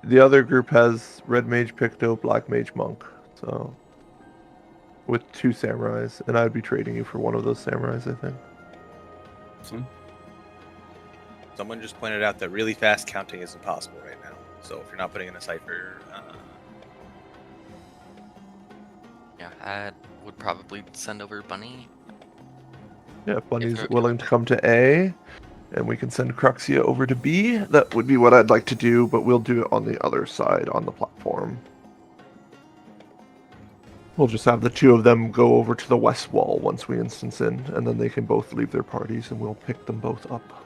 the other group has red mage Picto, black mage monk. So with 2 samurais, and I'd be trading you for one of those samurais, I think. Someone just pointed out that really fast counting is impossible right now. So if you're not putting in a cipher, Yeah, I would probably send over Bunny. Yeah, if Bunny's you're willing okay to come to A, and we can send Cruxia over to B, that would be what I'd like to do, but we'll do it on the other side, on the platform. We'll just have the 2 of them go over to the west wall once we instance in, and then they can both leave their parties, and we'll pick them both up.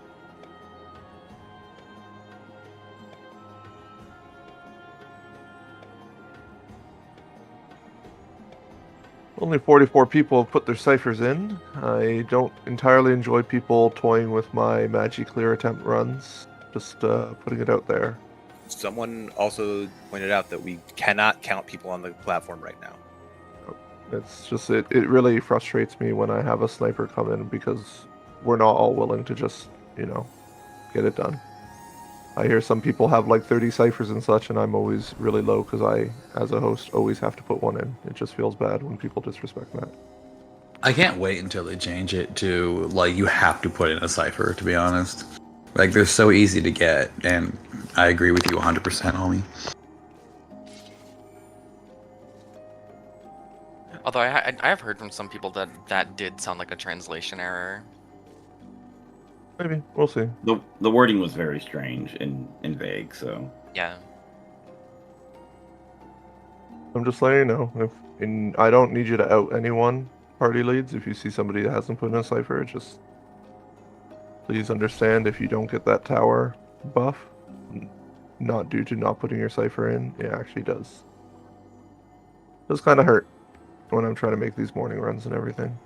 Only 44 people have put their ciphers in. I don't entirely enjoy people toying with my Magiclear attempt runs. Just putting it out there. someone also pointed out that we cannot count people on the platform right now. It's just, it really frustrates me when I have a sniper come in because we're not all willing to just, get it done. I hear some people have like 30 ciphers and such, and I'm always really low because I, as a host, always have to put one in. It just feels bad when people disrespect that. I can't wait until they change it to, like, you have to put in a cipher, to be honest. Like, they're so easy to get, and I agree with you 100%, homie. Although I have heard from some people that that did sound like a translation error. Maybe. We'll see. The wording was very strange and vague, so... Yeah. I'm just letting you know. I don't need you to out anyone, party leads. If you see somebody that hasn't put in a cipher, just please understand if you don't get that tower buff, not due to not putting your cipher in, it actually does. It does kind of hurt when I'm trying to make these morning runs and everything.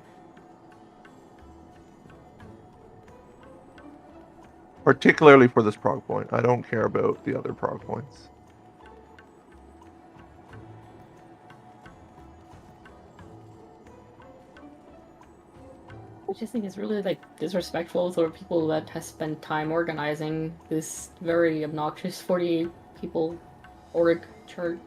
Particularly for this prog point. I don't care about the other prog points. I just think it's really like disrespectful for people that has spent time organizing this very obnoxious 48 people org chart.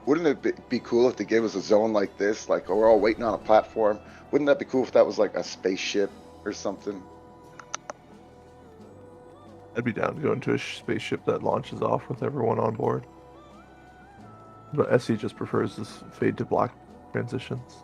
Wouldn't it be cool if they gave us a zone like this? Like, oh, we're all waiting on a platform. Wouldn't that be cool if that was like a spaceship or something? I'd be down to go into a spaceship that launches off with everyone on board. But SE just prefers this fade to black transitions.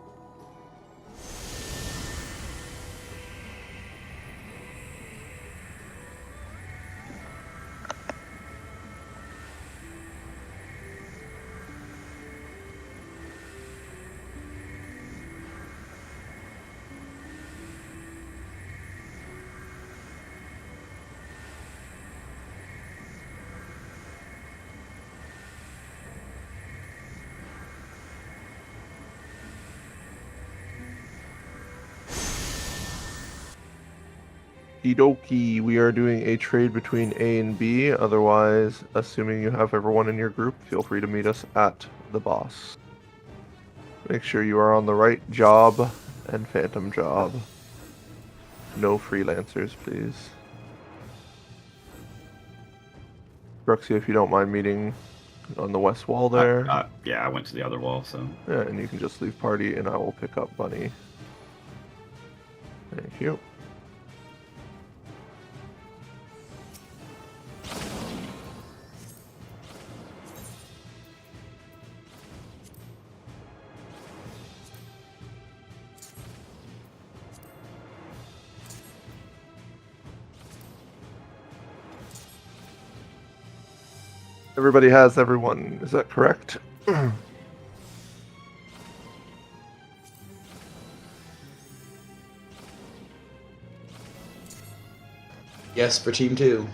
Okie, we are doing a trade between A and B. Otherwise, assuming you have everyone in your group, feel free to meet us at the boss. Make sure you are on the right job and phantom job. No freelancers, please. Bruxy, if you don't mind meeting on the west wall there. Yeah, I went to the other wall, so... Yeah, and you can just leave party and I will pick up Bunny. Thank you. Everybody has everyone, is that correct? Yes, for team 2.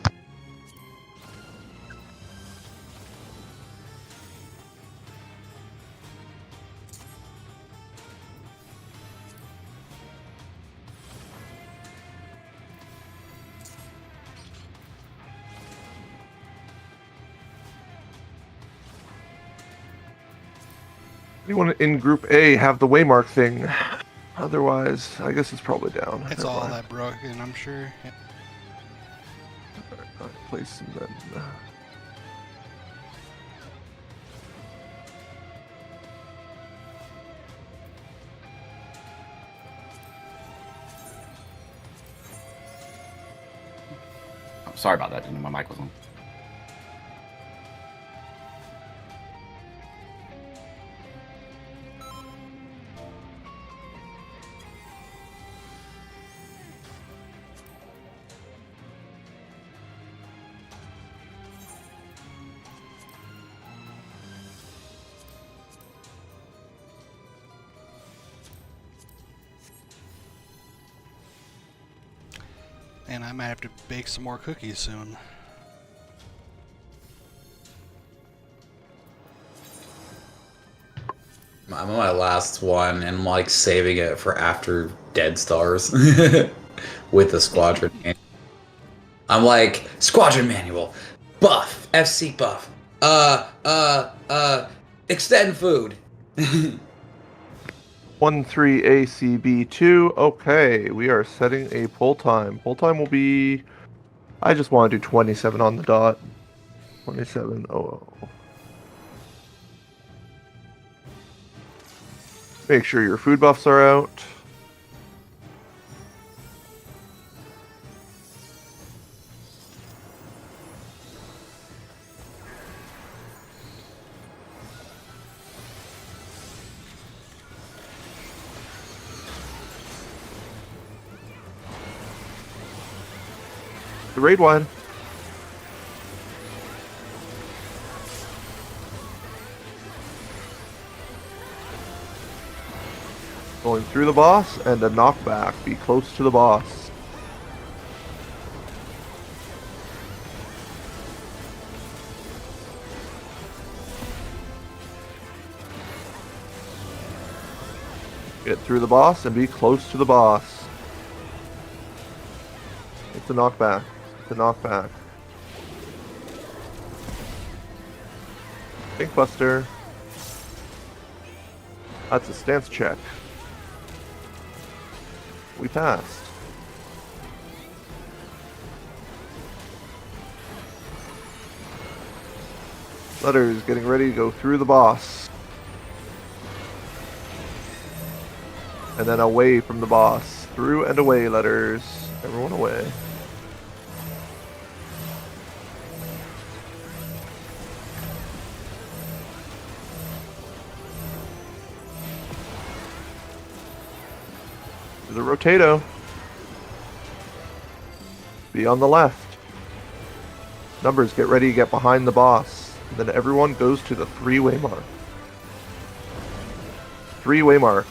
Anyone in Group A have the waymark thing? Otherwise, I guess it's probably down. It's Never all mind. that broken, I'm sure. Yeah. Alright, place and then. Oh, sorry about that. Didn't know my mic was on. And I might have to bake some more cookies soon. I'm on my last one and I'm like saving it for after Dead Stars with the squadron. I'm like, squadron manual, buff, FC buff, extend food. 13ACB2. Okay, we are setting a pull time. Pull time will be. I just want to do 27 on the dot. 27:00. Make sure your food buffs are out. The raid one. Going through the boss and a knockback. Be close to the boss. Get through the boss and be close to the boss. It's a knockback. It's a knockback. Pinkbuster. That's a stance check. We passed. Letters getting ready to go through the boss. And then away from the boss. Through and away, letters. Everyone away. The Rotato. Be on the left. Numbers, get ready to get behind the boss. And then everyone goes to the three-way mark. Three-way mark.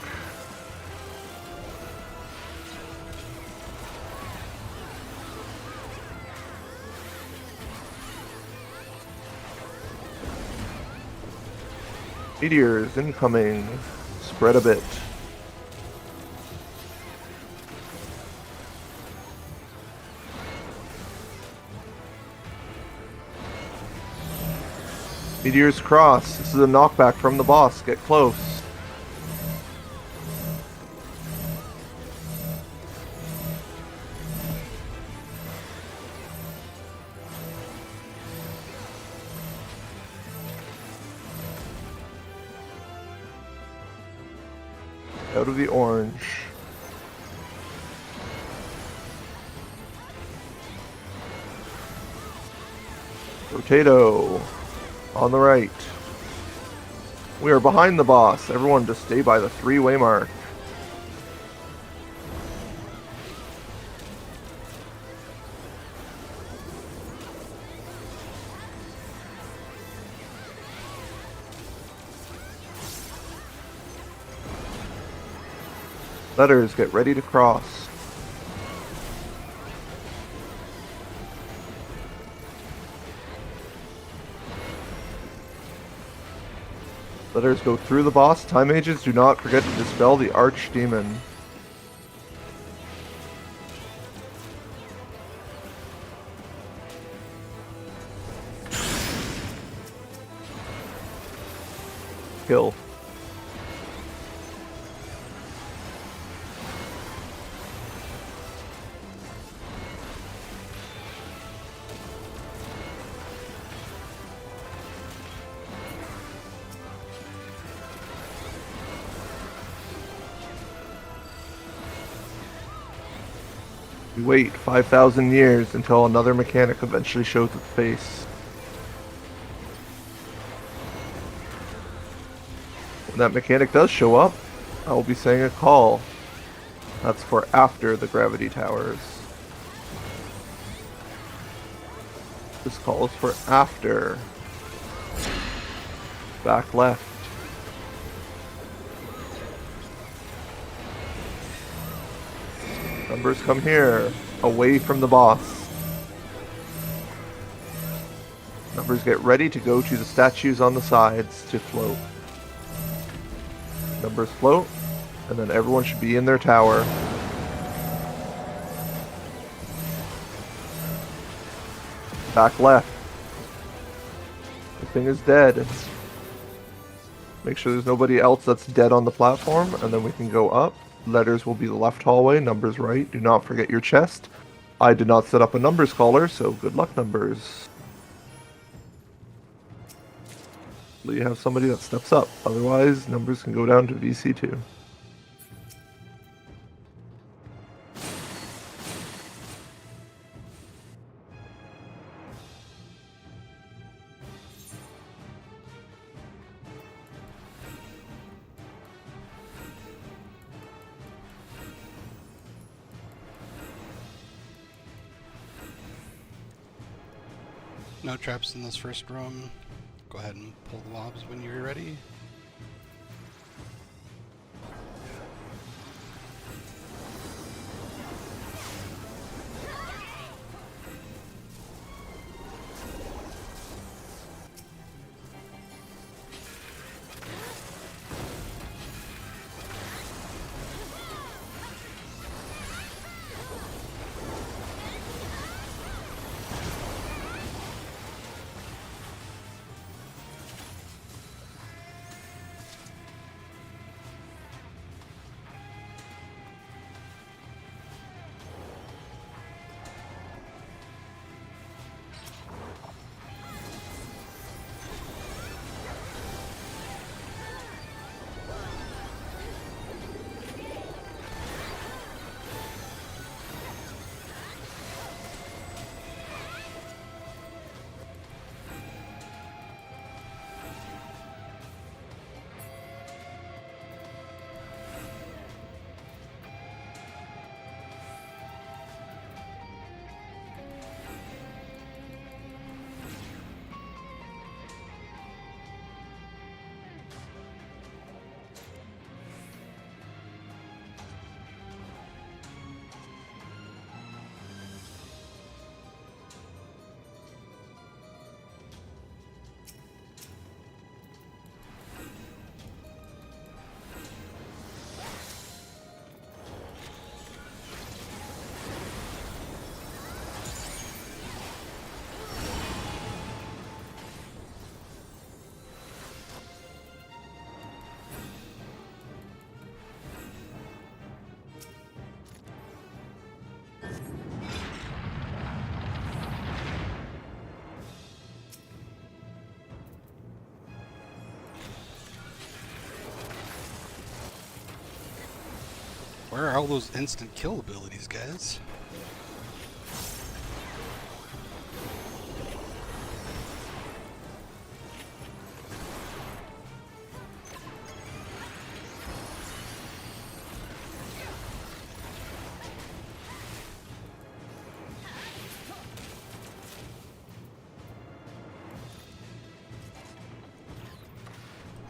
Meteors incoming. Spread a bit. Meteors cross. This is a knockback from the boss. Get close. Out of the orange. Rotato. On the right. We are behind the boss. Everyone just stay by the three-way mark. Letters, get ready to cross. Letters go through the boss. Time mages, do not forget to dispel the archdemon. Kill. We wait 5,000 years until another mechanic eventually shows its face. When that mechanic does show up, I will be saying a call. That's for after the gravity towers. This call is for after. Back left. Numbers come here, away from the boss. Numbers get ready to go to the statues on the sides to float. Numbers float, and then everyone should be in their tower. Back left. The thing is dead. Make sure there's nobody else that's dead on the platform, and then we can go up. Letters will be the left hallway, numbers right. Do not forget your chest. I did not set up a numbers caller, so good luck, numbers. You have somebody that steps up. Otherwise, numbers can go down to VC2. No traps in this first room. Go ahead and pull the lobs when you're ready. Where are all those instant kill abilities, guys?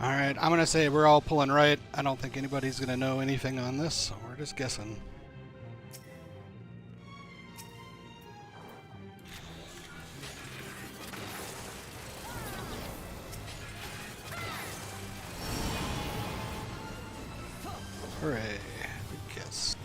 Alright, I'm gonna say we're all pulling right. I don't think anybody's gonna know anything on this, so we're just guessing. Hooray. Good guess.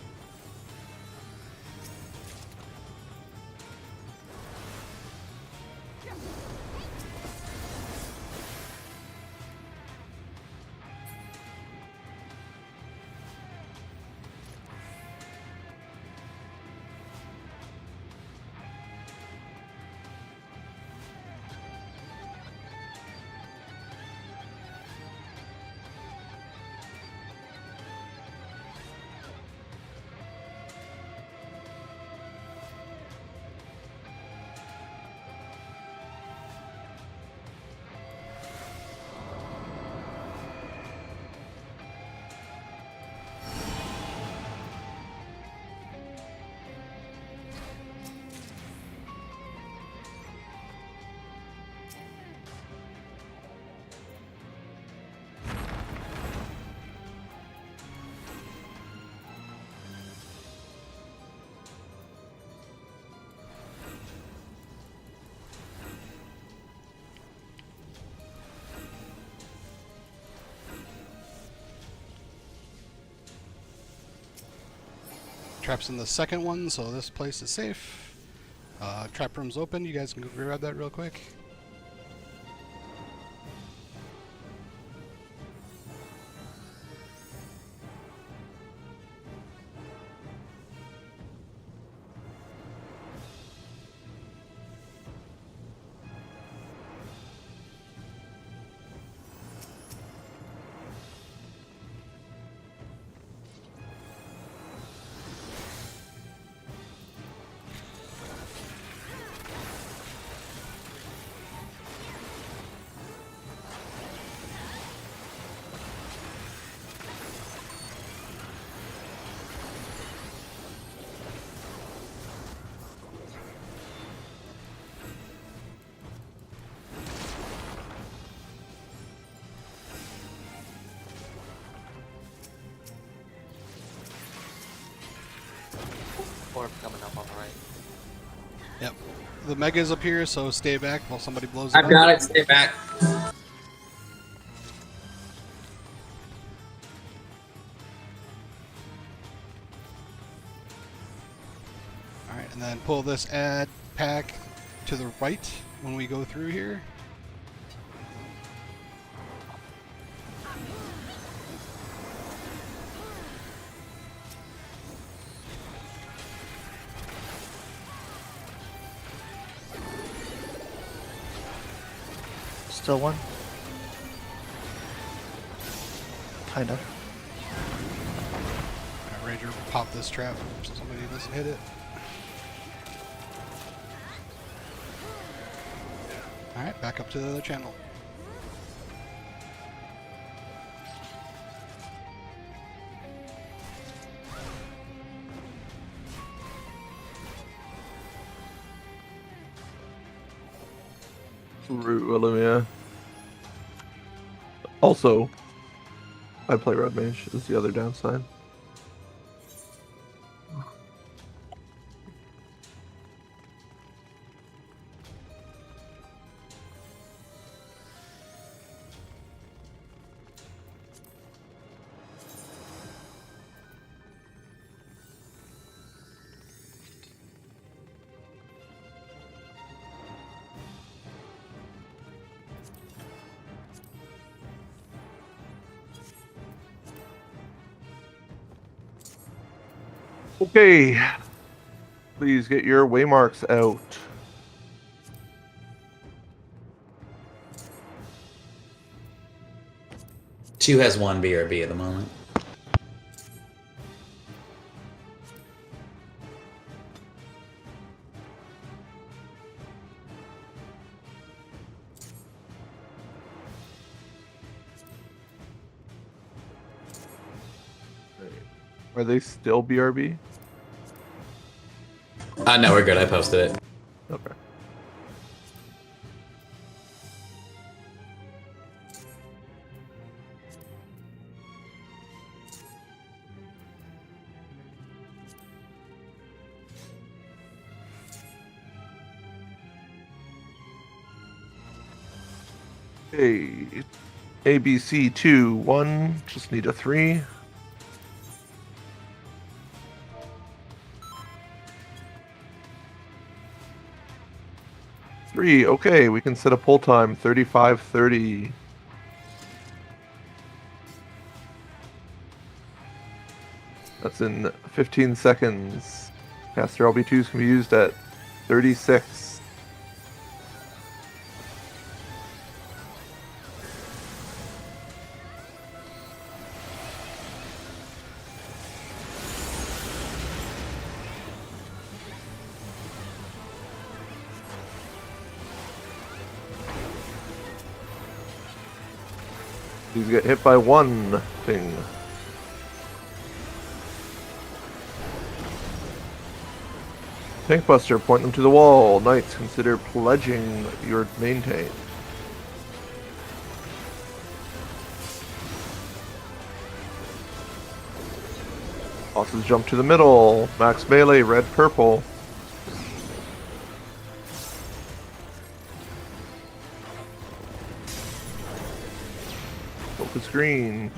Trap's in the second one, so this place is safe. Trap room's open. You guys can go grab that real quick. Orb coming up on the right. Yep. The mega's up here, so stay back while somebody blows it I've up. got it. Stay back. Alright, and then pull this add pack to the right when we go through here. Still one? Kind of. Alright, Rager, pop this trap so somebody doesn't hit it. Alright, back up to the other channel. Root Willemia. Also, I play Red Mage is the other downside. Okay, please get your waymarks out. Two has one BRB at the moment. Are they still BRB? No, we're good. I posted it. Okay. Okay, ABC 2, 1, just need a 3. 3. Okay, we can set a pull time 35:30. That's in 15 seconds. Caster LB2s can be used at 36. These get hit by one thing. Tankbuster, point them to the wall. Knights, consider pledging your maintain. Bosses jump to the middle. Max melee, red, purple. Focus green.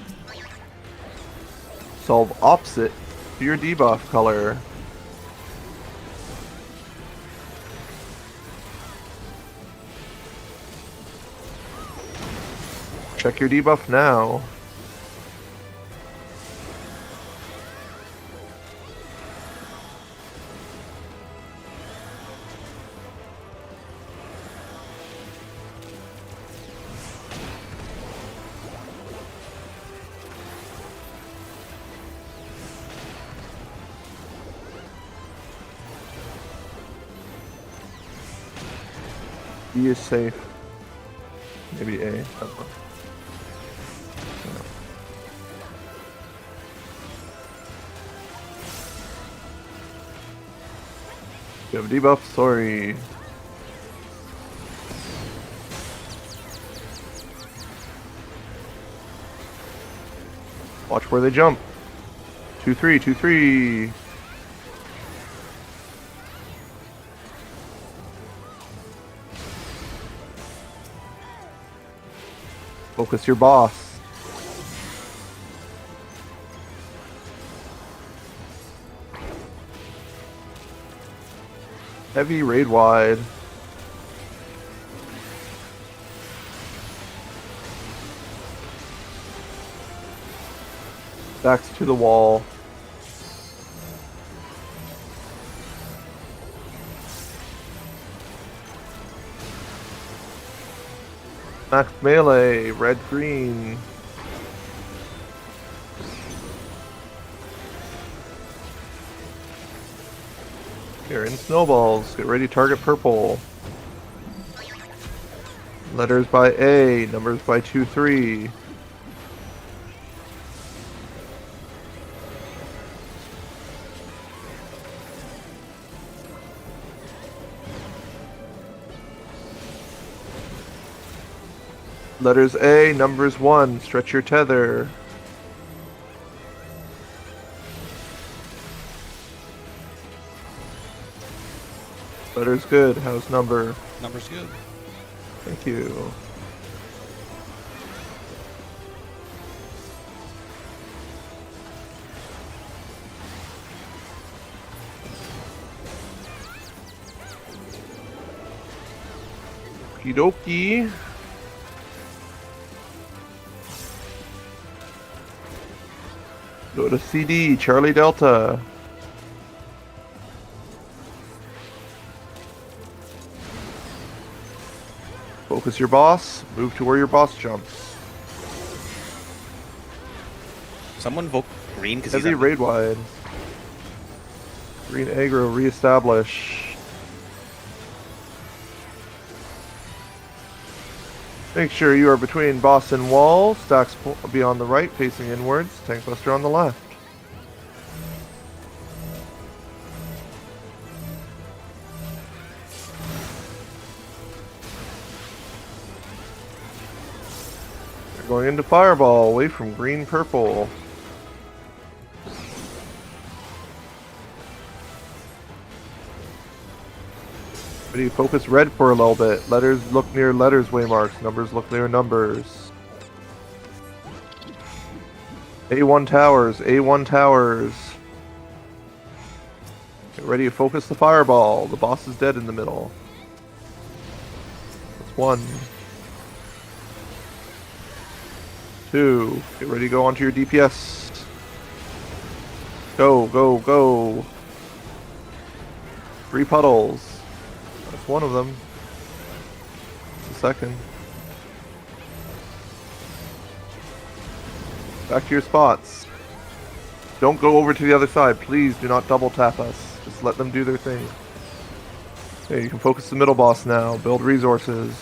Solve opposite to your debuff color. Check your debuff now. B is safe. Maybe A. Oh. You have a debuff? Sorry. Watch where they jump. 2-3, 2-3. Focus your boss. Heavy raid wide. Backs to the wall. Max melee, red green. Here in snowballs, get ready, target purple. Letters by A, numbers by 2-3. Letters A, numbers 1, stretch your tether. Letter's good, how's number? Number's good. Thank you. Okie dokie. Go to CD, Charlie Delta. Focus your boss, move to where your boss jumps. Someone vote green because he's Heavy on raid wide. Green aggro, reestablish. Make sure you are between boss and wall. Stacks be on the right, facing inwards. Tankbuster on the left. You're going into fireball, away from green, purple. Ready, focus red for a little bit. Letters look near letters waymarks. Numbers look near numbers. A1 towers. A1 towers. Get ready to focus the fireball. The boss is dead in the middle. 1, 2. Get ready to go onto your DPS. Go, go, go. 3 puddles. That's one of them. The second. Back to your spots. Don't go over to the other side. Please do not double tap us. Just let them do their thing. Okay, you can focus the middle boss now. Build resources.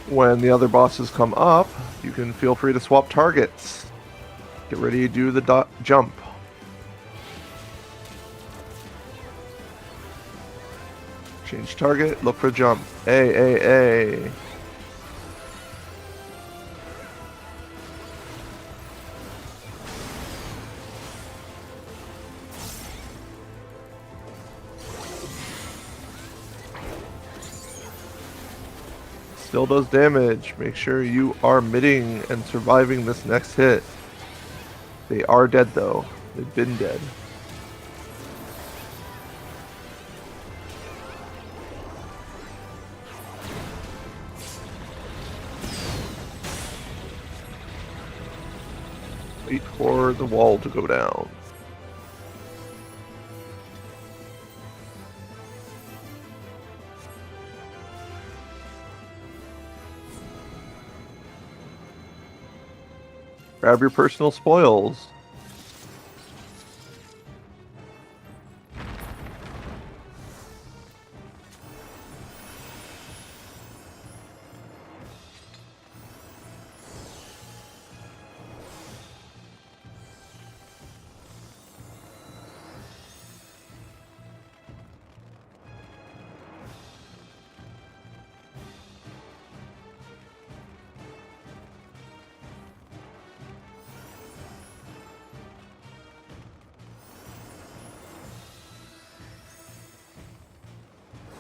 When the other bosses come up, you can feel free to swap targets. Get ready to do the jump. Change target, look for jump. A. Still does damage. Make sure you are mitting and surviving this next hit. They are dead though. They've been dead. Wait for the wall to go down. Grab your personal spoils.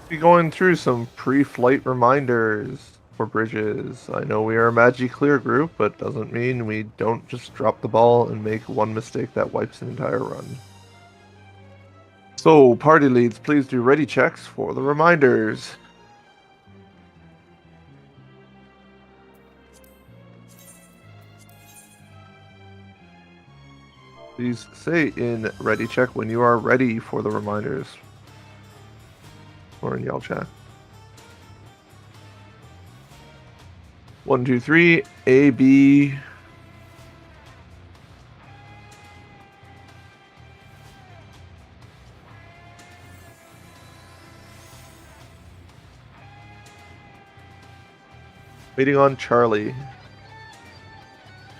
Be going through some pre-flight reminders for bridges. I know we are a Magiclear group, but doesn't mean we don't just drop the ball and make one mistake that wipes an entire run. So, party leads, please do ready checks for the reminders. Please say in ready check when you are ready for the reminders. Or in yell chat. 1, 2, 3, A, B. Waiting on Charlie.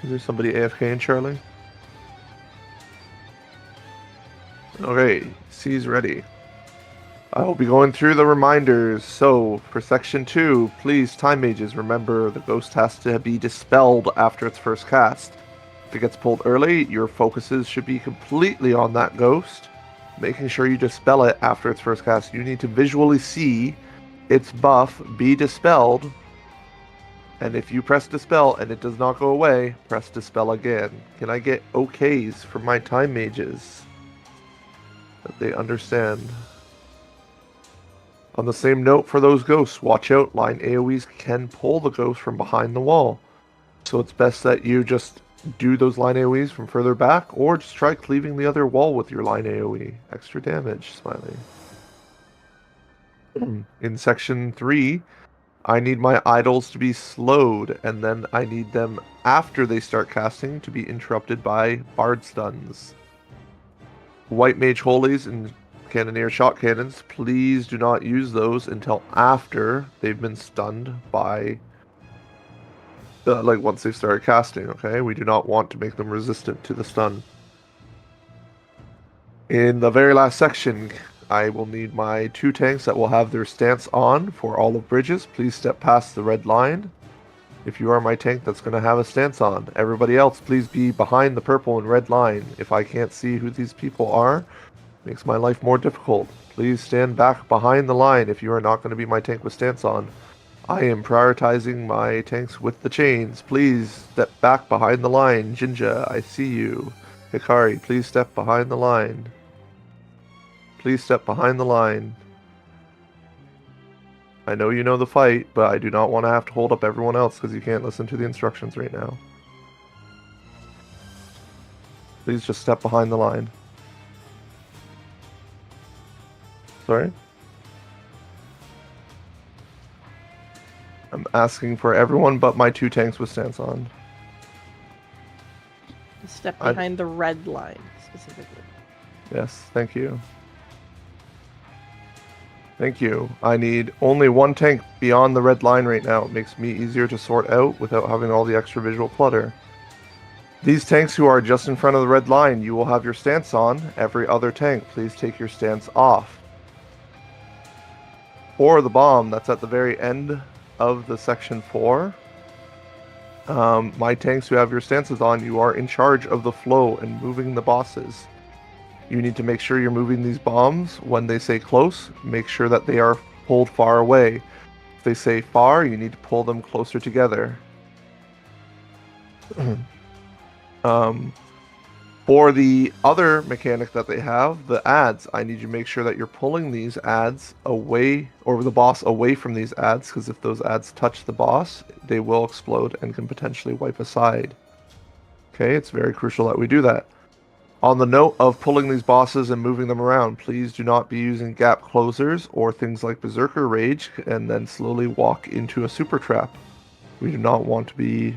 Is there somebody AFK in Charlie? Okay, C's ready. I will be going through the reminders. So, for section 2, please, time mages, remember the ghost has to be dispelled after its first cast. If it gets pulled early, your focuses should be completely on that ghost, making sure you dispel it after its first cast. You need to visually see its buff be dispelled, and if you press dispel and it does not go away, press dispel again. Can I get okays from my time mages that they understand? On the same note for those ghosts, watch out, line AoEs can pull the ghost from behind the wall. So it's best that you just do those line AoEs from further back, or just try cleaving the other wall with your line AoE. Extra damage, Smiley. In section 3, I need my idols to be slowed, and then I need them, after they start casting, to be interrupted by bard stuns. White Mage Holies and Cannoneer Shot Cannons, please do not use those until after they've been stunned by once they've started casting, okay? We do not want to make them resistant to the stun. In the very last section, I will need my 2 tanks that will have their stance on for all of bridges. Please step past the red line if you are my tank that's going to have a stance on. Everybody else, please be behind the purple and red line. If I can't see who these people are, makes my life more difficult. Please stand back behind the line if you are not going to be my tank with stance on. I am prioritizing my tanks with the chains. Please step back behind the line. Jinja, I see you. Hikari, please step behind the line. Please step behind the line. I know you know the fight, but I do not want to have to hold up everyone else because you can't listen to the instructions right now. Please just step behind the line. Sorry? I'm asking for everyone but my 2 tanks with stance on. Step behind the red line, specifically. Yes, thank you. Thank you. I need only 1 tank beyond the red line right now. It makes me easier to sort out without having all the extra visual clutter. These tanks who are just in front of the red line, you will have your stance on. Every other tank, please take your stance off. For the bomb that's at the very end of the section 4, my tanks who have your stances on, you are in charge of the flow and moving the bosses. You need to make sure you're moving these bombs. When they say close, make sure that they are pulled far away. If they say far, you need to pull them closer together. For the other mechanic that they have, the adds, I need you to make sure that you're pulling these adds away, or the boss away from these adds, because if those adds touch the boss, they will explode and can potentially wipe aside. Okay, it's very crucial that we do that. On the note of pulling these bosses and moving them around, please do not be using gap closers or things like Berserker Rage and then slowly walk into a super trap. We do not want to be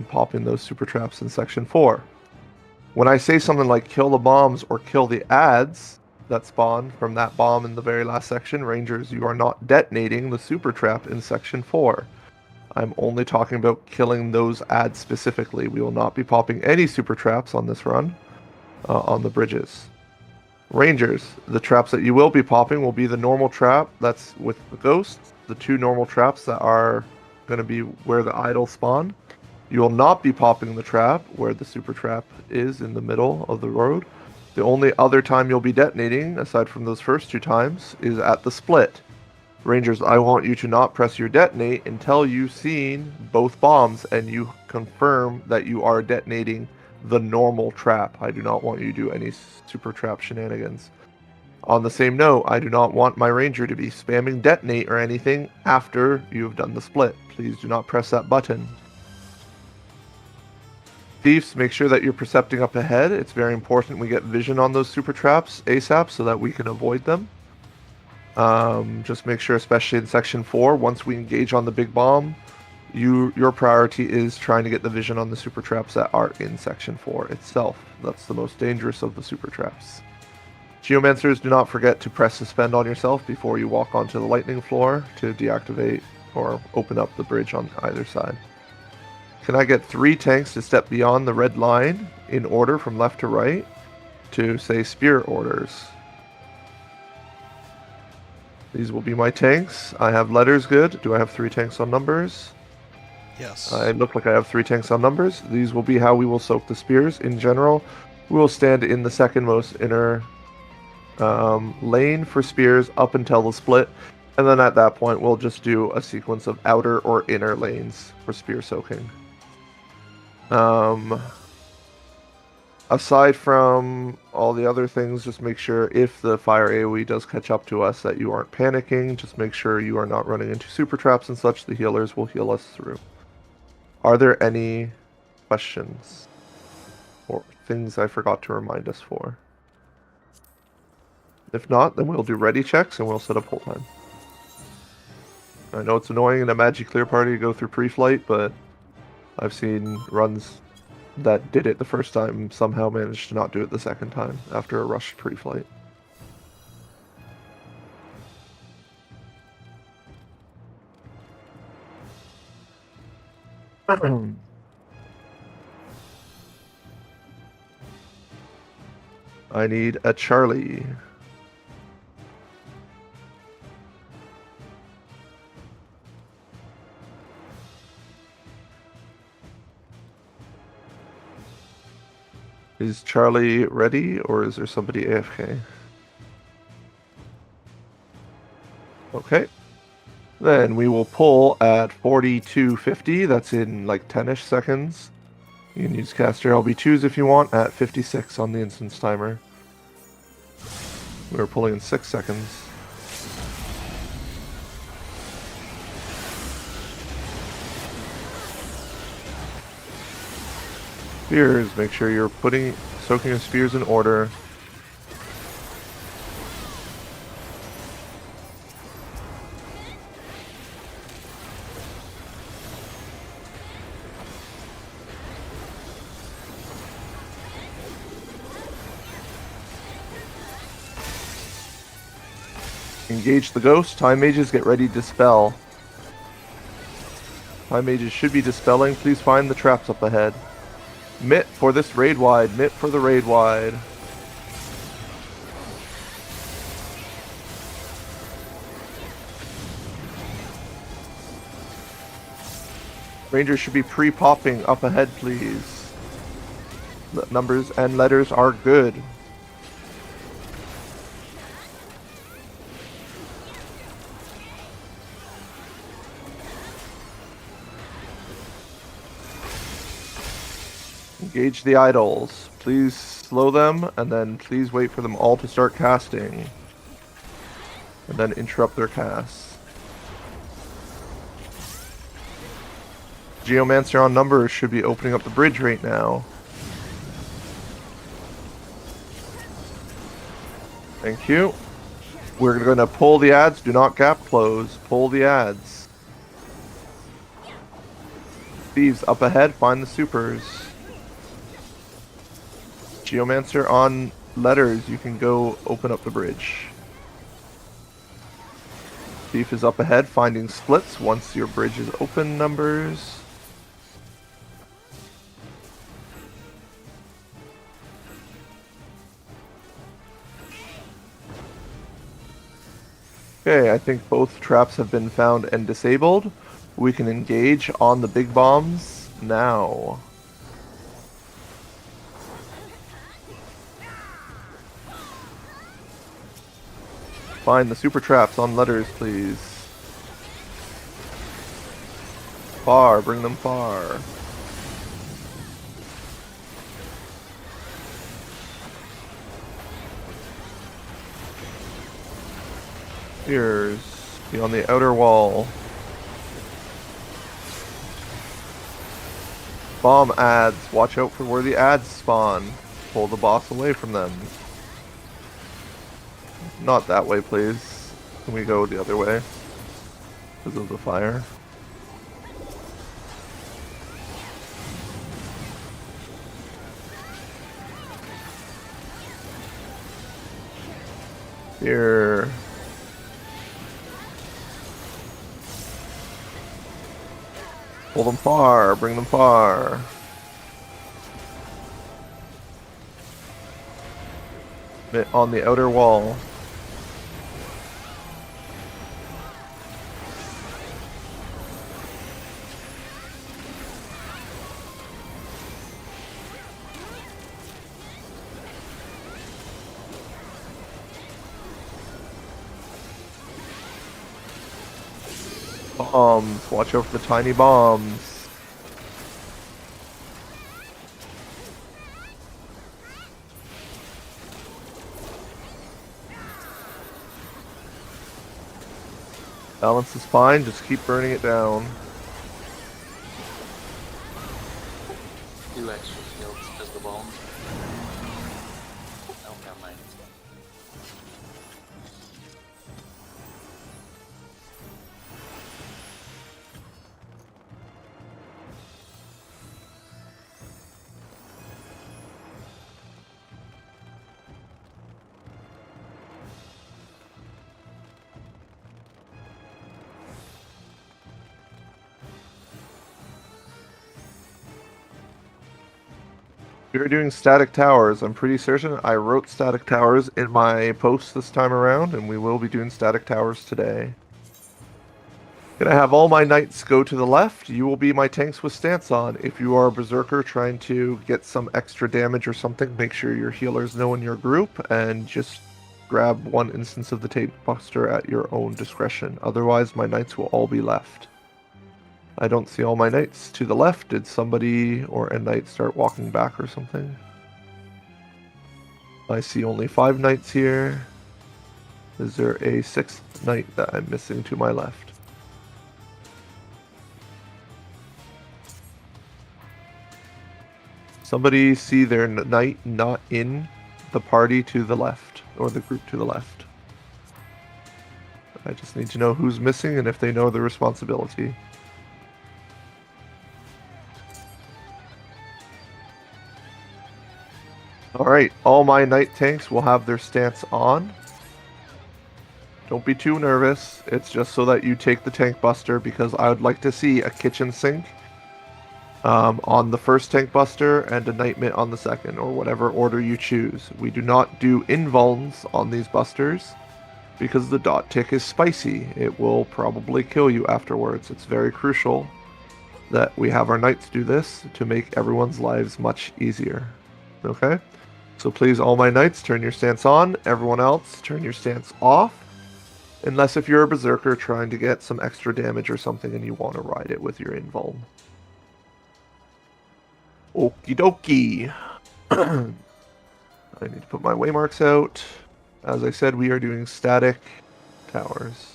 popping those super traps in section 4. When I say something like kill the bombs or kill the adds that spawn from that bomb in the very last section, Rangers, you are not detonating the super trap in section 4. I'm only talking about killing those adds specifically. We will not be popping any super traps on this run on the bridges. Rangers, the traps that you will be popping will be the normal trap that's with the ghosts, the 2 normal traps that are going to be where the idols spawn. You will not be popping the trap where the super trap is in the middle of the road. The only other time you'll be detonating, aside from those first 2 times, is at the split. Rangers, I want you to not press your detonate until you've seen both bombs and you confirm that you are detonating the normal trap. I do not want you to do any super trap shenanigans. On the same note, I do not want my ranger to be spamming detonate or anything after you've done the split. Please do not press that button. Thieves, make sure that you're percepting up ahead. It's very important we get vision on those super traps ASAP so that we can avoid them. Just make sure, especially in section 4, once we engage on the big bomb, your priority is trying to get the vision on the super traps that are in section 4 itself. That's the most dangerous of the super traps. Geomancers, do not forget to press suspend on yourself before you walk onto the lightning floor to deactivate or open up the bridge on either side. Can I get 3 tanks to step beyond the red line in order from left to right to say spear orders? These will be my tanks. I have letters good. Do I have 3 tanks on numbers? Yes. I look like I have 3 tanks on numbers. These will be how we will soak the spears. In general, we will stand in the second most inner lane for spears up until the split. And then at that point, we'll just do a sequence of outer or inner lanes for spear soaking. Aside from all the other things, just make sure if the fire AoE does catch up to us that you aren't panicking. Just make sure you are not running into super traps and such. The healers will heal us through. Are there any questions or things I forgot to remind us for? If not, then we'll do ready checks and we'll set up hold time. I know it's annoying in a Magiclear party to go through pre-flight, but I've seen runs that did it the first time somehow managed to not do it the second time after a rushed pre-flight. I need a Charlie. Is Charlie ready, or is there somebody AFK? Okay. Then we will pull at 4250. That's in like 10-ish seconds. You can use caster LB2s if you want at 56 on the instance timer. We're pulling in 6 seconds. Spears, make sure you're soaking your spears in order. Engage the ghost. Time mages, get ready to dispel. Time mages should be dispelling. Please find the traps up ahead. Mitt for this raid wide. Mitt for the raid wide. Rangers should be pre-popping up ahead, please. The numbers and letters are good. Engage the idols. Please slow them, and then please wait for them all to start casting. And then interrupt their casts. Geomancer on numbers should be opening up the bridge right now. Thank you. We're going to pull the ads. Do not gap close. Pull the ads. Thieves up ahead. Find the supers. Geomancer on letters. You can go open up the bridge. Thief is up ahead. Finding splits once your bridge is open, numbers. Okay, I think both traps have been found and disabled. We can engage on the big bombs now. Find the super traps on letters, please. Far, bring them far. Spears, be on the outer wall. Bomb ads, watch out for where the ads spawn. Pull the boss away from them. Not that way, please. Can we go the other way? Because of the fire. Here. Pull them far, bring them far. On the outer wall. Bombs. Watch out for the tiny bombs. Balance is fine, just keep burning it down. 2 extra shields because the bomb. Oh, never mind. You're doing static towers. I'm pretty certain I wrote static towers in my post this time around, and we will be doing static towers today. Gonna have all my knights go to the left. You will be my tanks with stance on. If you are a berserker trying to get some extra damage or something, make sure your healers know in your group, and just grab one instance of the Tape Buster at your own discretion. Otherwise, my knights will all be left. I don't see all my knights to the left. Did somebody or a knight start walking back or something? I see only 5 knights here. Is there a 6th knight that I'm missing to my left? Somebody see their knight not in the party to the left, or the group to the left. I just need to know who's missing and if they know the responsibility. Alright, all my knight tanks will have their stance on. Don't be too nervous. It's just so that you take the tank buster, because I would like to see a kitchen sink on the first tank buster and a knight mitt on the second, or whatever order you choose. We do not do invulns on these busters because the dot tick is spicy. It will probably kill you afterwards. It's very crucial that we have our knights do this to make everyone's lives much easier. Okay? So please, all my knights, turn your stance on. Everyone else, turn your stance off. Unless if you're a berserker trying to get some extra damage or something and you want to ride it with your invuln. Okie dokie. I need to put my waymarks out. As I said, we are doing static towers.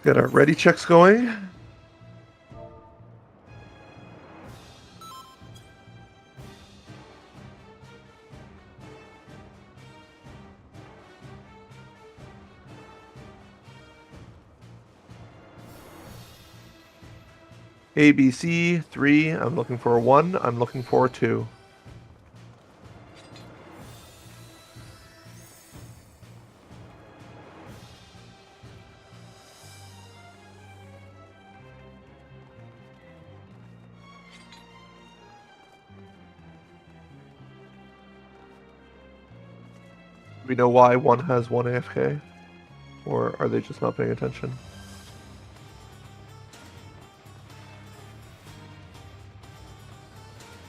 Get our ready checks going. ABC 3. I'm looking for a 1. I'm looking for a 2. We know why one has 1 AFK? Or are they just not paying attention?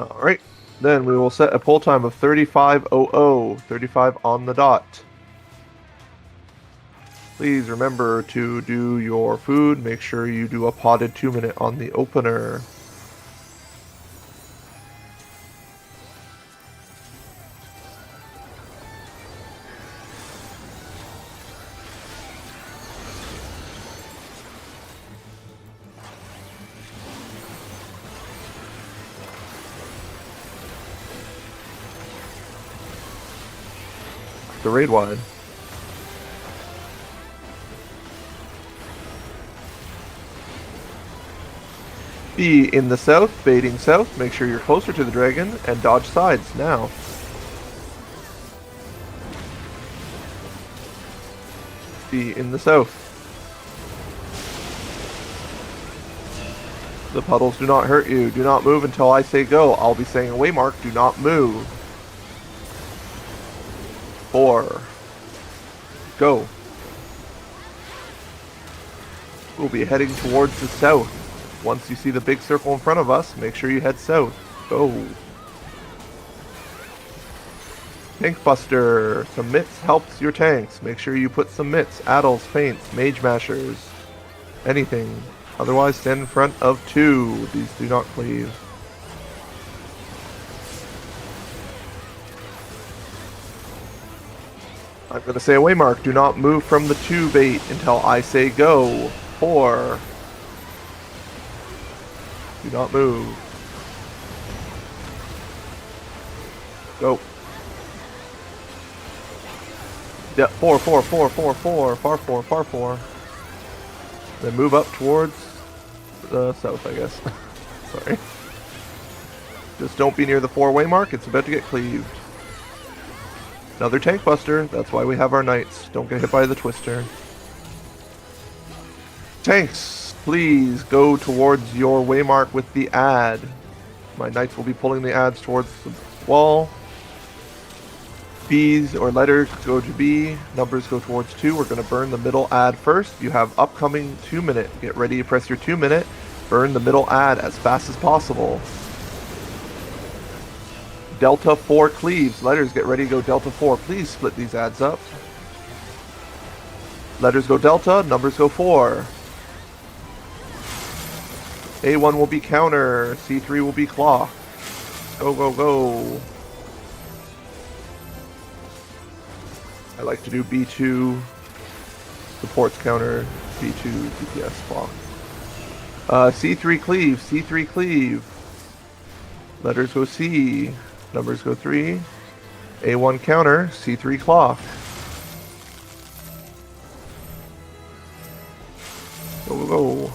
Alright, then we will set a pull time of 35:00, 35 on the dot. Please remember to do your food. Make sure you do a potted 2-minute on the opener. The raid wide. Be in the south, baiting south. Make sure you're closer to the dragon and dodge sides now. Be in the south. The puddles do not hurt you. Do not move until I say go. I'll be saying a waymark. Do not move. 4. Go. We'll be heading towards the south. Once you see the big circle in front of us, make sure you head south. Go. Tank Buster. Some mitts helps your tanks. Make sure you put some mitts, addles, feints, mage mashers, anything. Otherwise, stand in front of 2. These do not cleave. I'm going to say a waymark. Do not move from the 2 bait until I say go. 4. Do not move. Go. Yeah, 4, 4, 4, 4, 4. Far 4, far 4. Then move up towards the south, I guess. Sorry. Just don't be near the 4 waymark. It's about to get cleaved. Another tank buster. That's why we have our knights. Don't get hit by the twister. Tanks, please go towards your waymark with the ad. My knights will be pulling the ads towards the wall. B's or letters go to B. Numbers go towards 2. We're going to burn the middle ad first. You have upcoming 2-minute. Get ready to press your 2-minute. Burn the middle ad as fast as possible. Delta 4 cleaves. Letters, get ready to go Delta 4. Please split these ads up. Letters go delta, numbers go 4. A1 will be counter, C3 will be clock. Go, go, go. I like to do B2, supports counter, B2, DPS clock. C3 cleave, C3 cleave. Letters go C, numbers go 3. A1 counter, C3 clock. Go, go, go.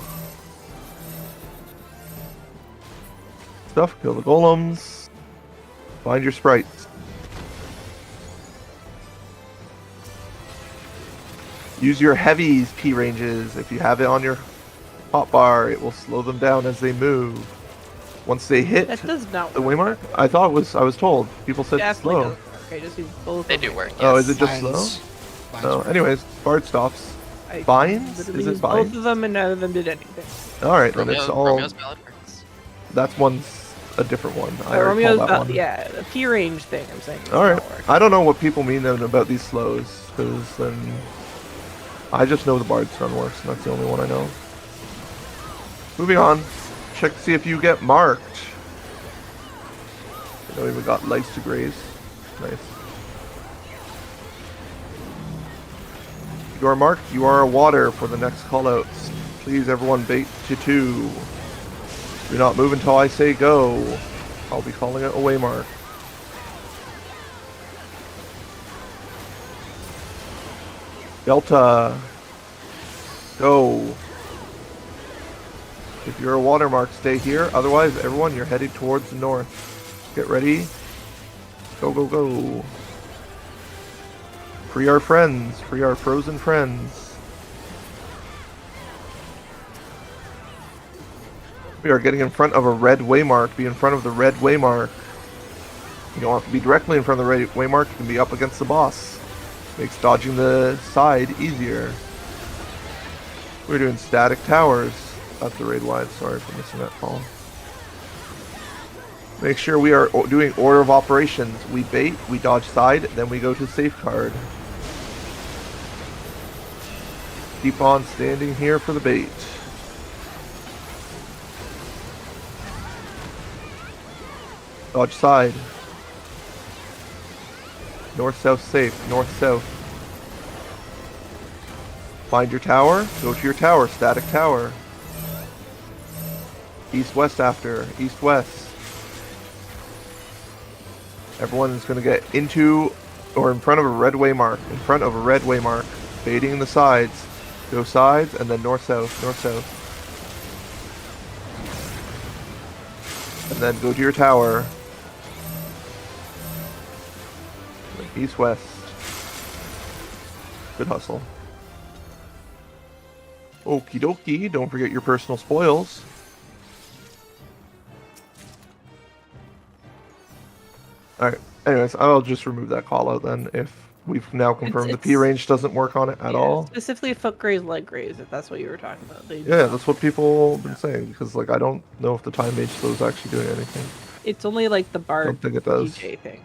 Stuff, kill the golems. Find your sprites. Use your heavies P ranges. If you have it on your hotbar, it will slow them down as they move. Once they hit That does not the work. waymark, I was told. People said Definitely slow. doesn't work. I just use both. They of do them. work. Yes. Oh, is it just Binds. slow? Binds Oh, work. anyways, Bard stops. I Binds? literally Is it used binds? both of them, and none of them did anything. Alright, then it's all... Romeo's ballad works. That's one's a different one. I But already Romeo's called that one. yeah, the P range thing. I'm saying. does Alright. not work. I don't know what people mean then about these slows, because then... I just know the Bard stun works, and that's the only one I know. Moving on. Check to see if you get marked. I know we got lights to graze. Nice. You are marked. You are a water for the next callouts. Please, everyone, bait to 2. Do not move until I say go. I'll be calling it a waymark. Delta. Go. If you're a watermark, stay here. Otherwise, everyone, you're headed towards the north. Get ready. Go, go, go. Free our friends. Free our frozen friends. We are getting in front of a red waymark. Be in front of the red waymark. You don't have to be directly in front of the red waymark. You can be up against the boss. Makes dodging the side easier. We're doing static towers. That's the raid wide. Sorry for missing that call. Make sure we are doing order of operations. We bait, we dodge side, then we go to safeguard. Keep on standing here for the bait. Dodge side. North-south safe. North-south. Find your tower. Go to your tower. Static tower. East-west after. East-west. Everyone is going to get into or in front of a red waymark. In front of a red waymark. Baiting the sides. Go sides and then north-south. North-south. And then go to your tower. East-west. Good hustle. Okie dokie, don't forget your personal spoils. Alright, anyways, I'll just remove that call out then if we've now confirmed the P range doesn't work on it at all. Specifically foot graze, leg graze, if that's what you were talking about. Yeah, that's what people have been saying, because like I don't know if the time mage slow is actually doing anything. It's only like the I bard don't think it does. DJ thing.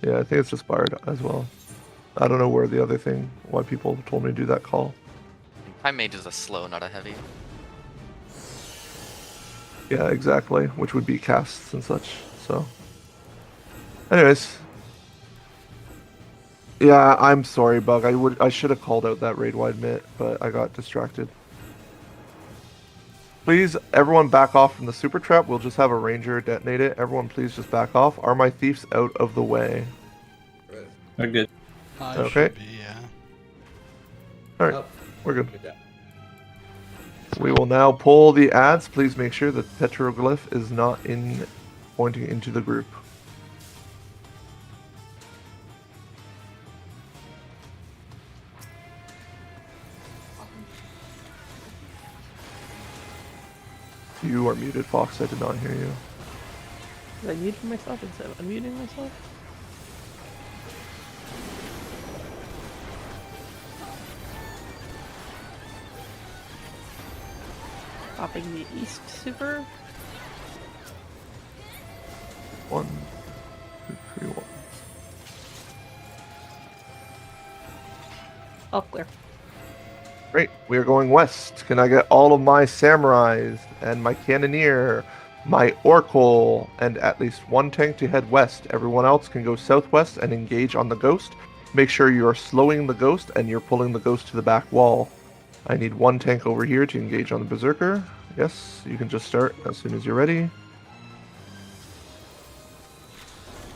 Yeah, I think it's just Bard as well. I don't know where the other thing, why people told me to do that call. Time mage is a slow, not a heavy. Yeah, exactly, which would be casts and such, so. Anyways. Yeah, I'm sorry, Bug. I should have called out that raid wide mitt, but I got distracted. Please, everyone back off from the super trap. We'll just have a ranger detonate it. Everyone please just back off. Are my thieves out of the way? We're good. Okay. Should be, yeah. Alright, we're good. We will now pull the ads. Please make sure that petroglyph is not pointing into the group. You are muted, Fox. I did not hear you. Did I mute myself instead of unmuting myself? Popping the east super. 1, 2, 3, 1. All clear. Great. We are going west. Can I get all of my samurais and my cannoneer, my oracle, and at least one tank to head west? Everyone else can go southwest and engage on the ghost. Make sure you are slowing the ghost and you're pulling the ghost to the back wall. I need one tank over here to engage on the berserker. Yes, you can just start as soon as you're ready.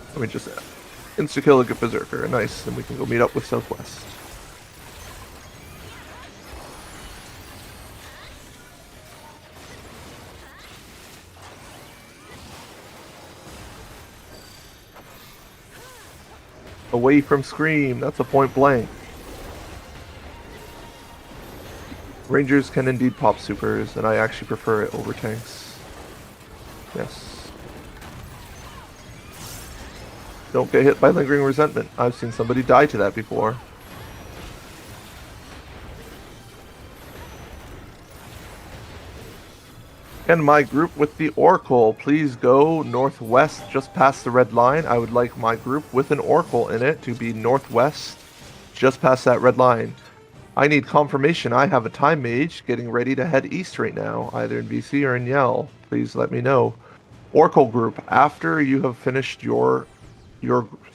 Let me just insta-kill a good berserker. Nice, and we can go meet up with southwest. Away from Scream, that's a point blank. Rangers can indeed pop supers, and I actually prefer it over tanks. Yes. Don't get hit by Lingering Resentment. I've seen somebody die to that before. And my group with the Oracle, please go northwest just past the red line. I would like my group with an Oracle in it to be northwest just past that red line. I need confirmation. I have a Time Mage getting ready to head east right now, either in BC or in Yell. Please let me know. Oracle group, after you have finished your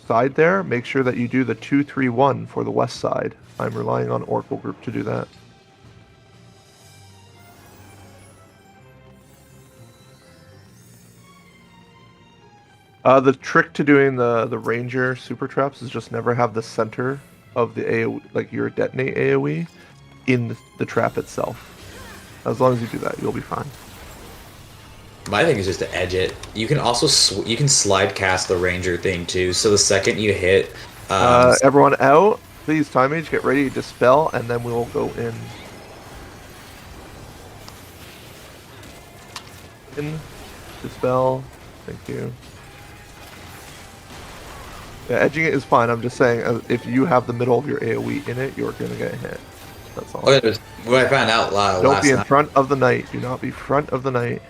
side there, make sure that you do the 2-3-1 for the west side. I'm relying on Oracle group to do that. The trick to doing the Ranger super traps is just never have the center of the AoE, like your detonate AoE, in the trap itself. As long as you do that, you'll be fine. My thing is just to edge it. You can also you can slide cast the Ranger thing too. So the second you hit, everyone out. Please, Time Mage, get ready to dispel, and then we will go in. Dispel. Thank you. Yeah, edging it is fine. I'm just saying, if you have the middle of your AoE in it, you're gonna get hit. That's all. what I found out Don't last be in night front of the knight. Do not be front of the knight.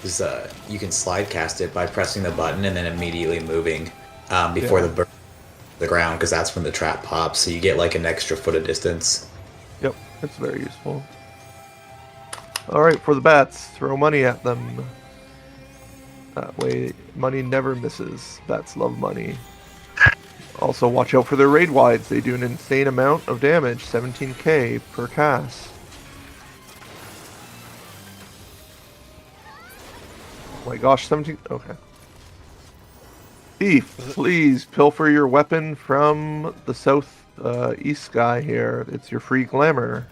is you can slide cast it by pressing the button and then immediately moving before the ground, because that's when the trap pops. So you get like an extra foot of distance. Yep, it's very useful. All right, for the bats, throw money at them. That way, money never misses. Bats love money. Also, watch out for their raid wides. They do an insane amount of damage, 17k per cast. Oh my gosh, 17. Okay. Thief, please pilfer your weapon from the south east guy here. It's your free glamour.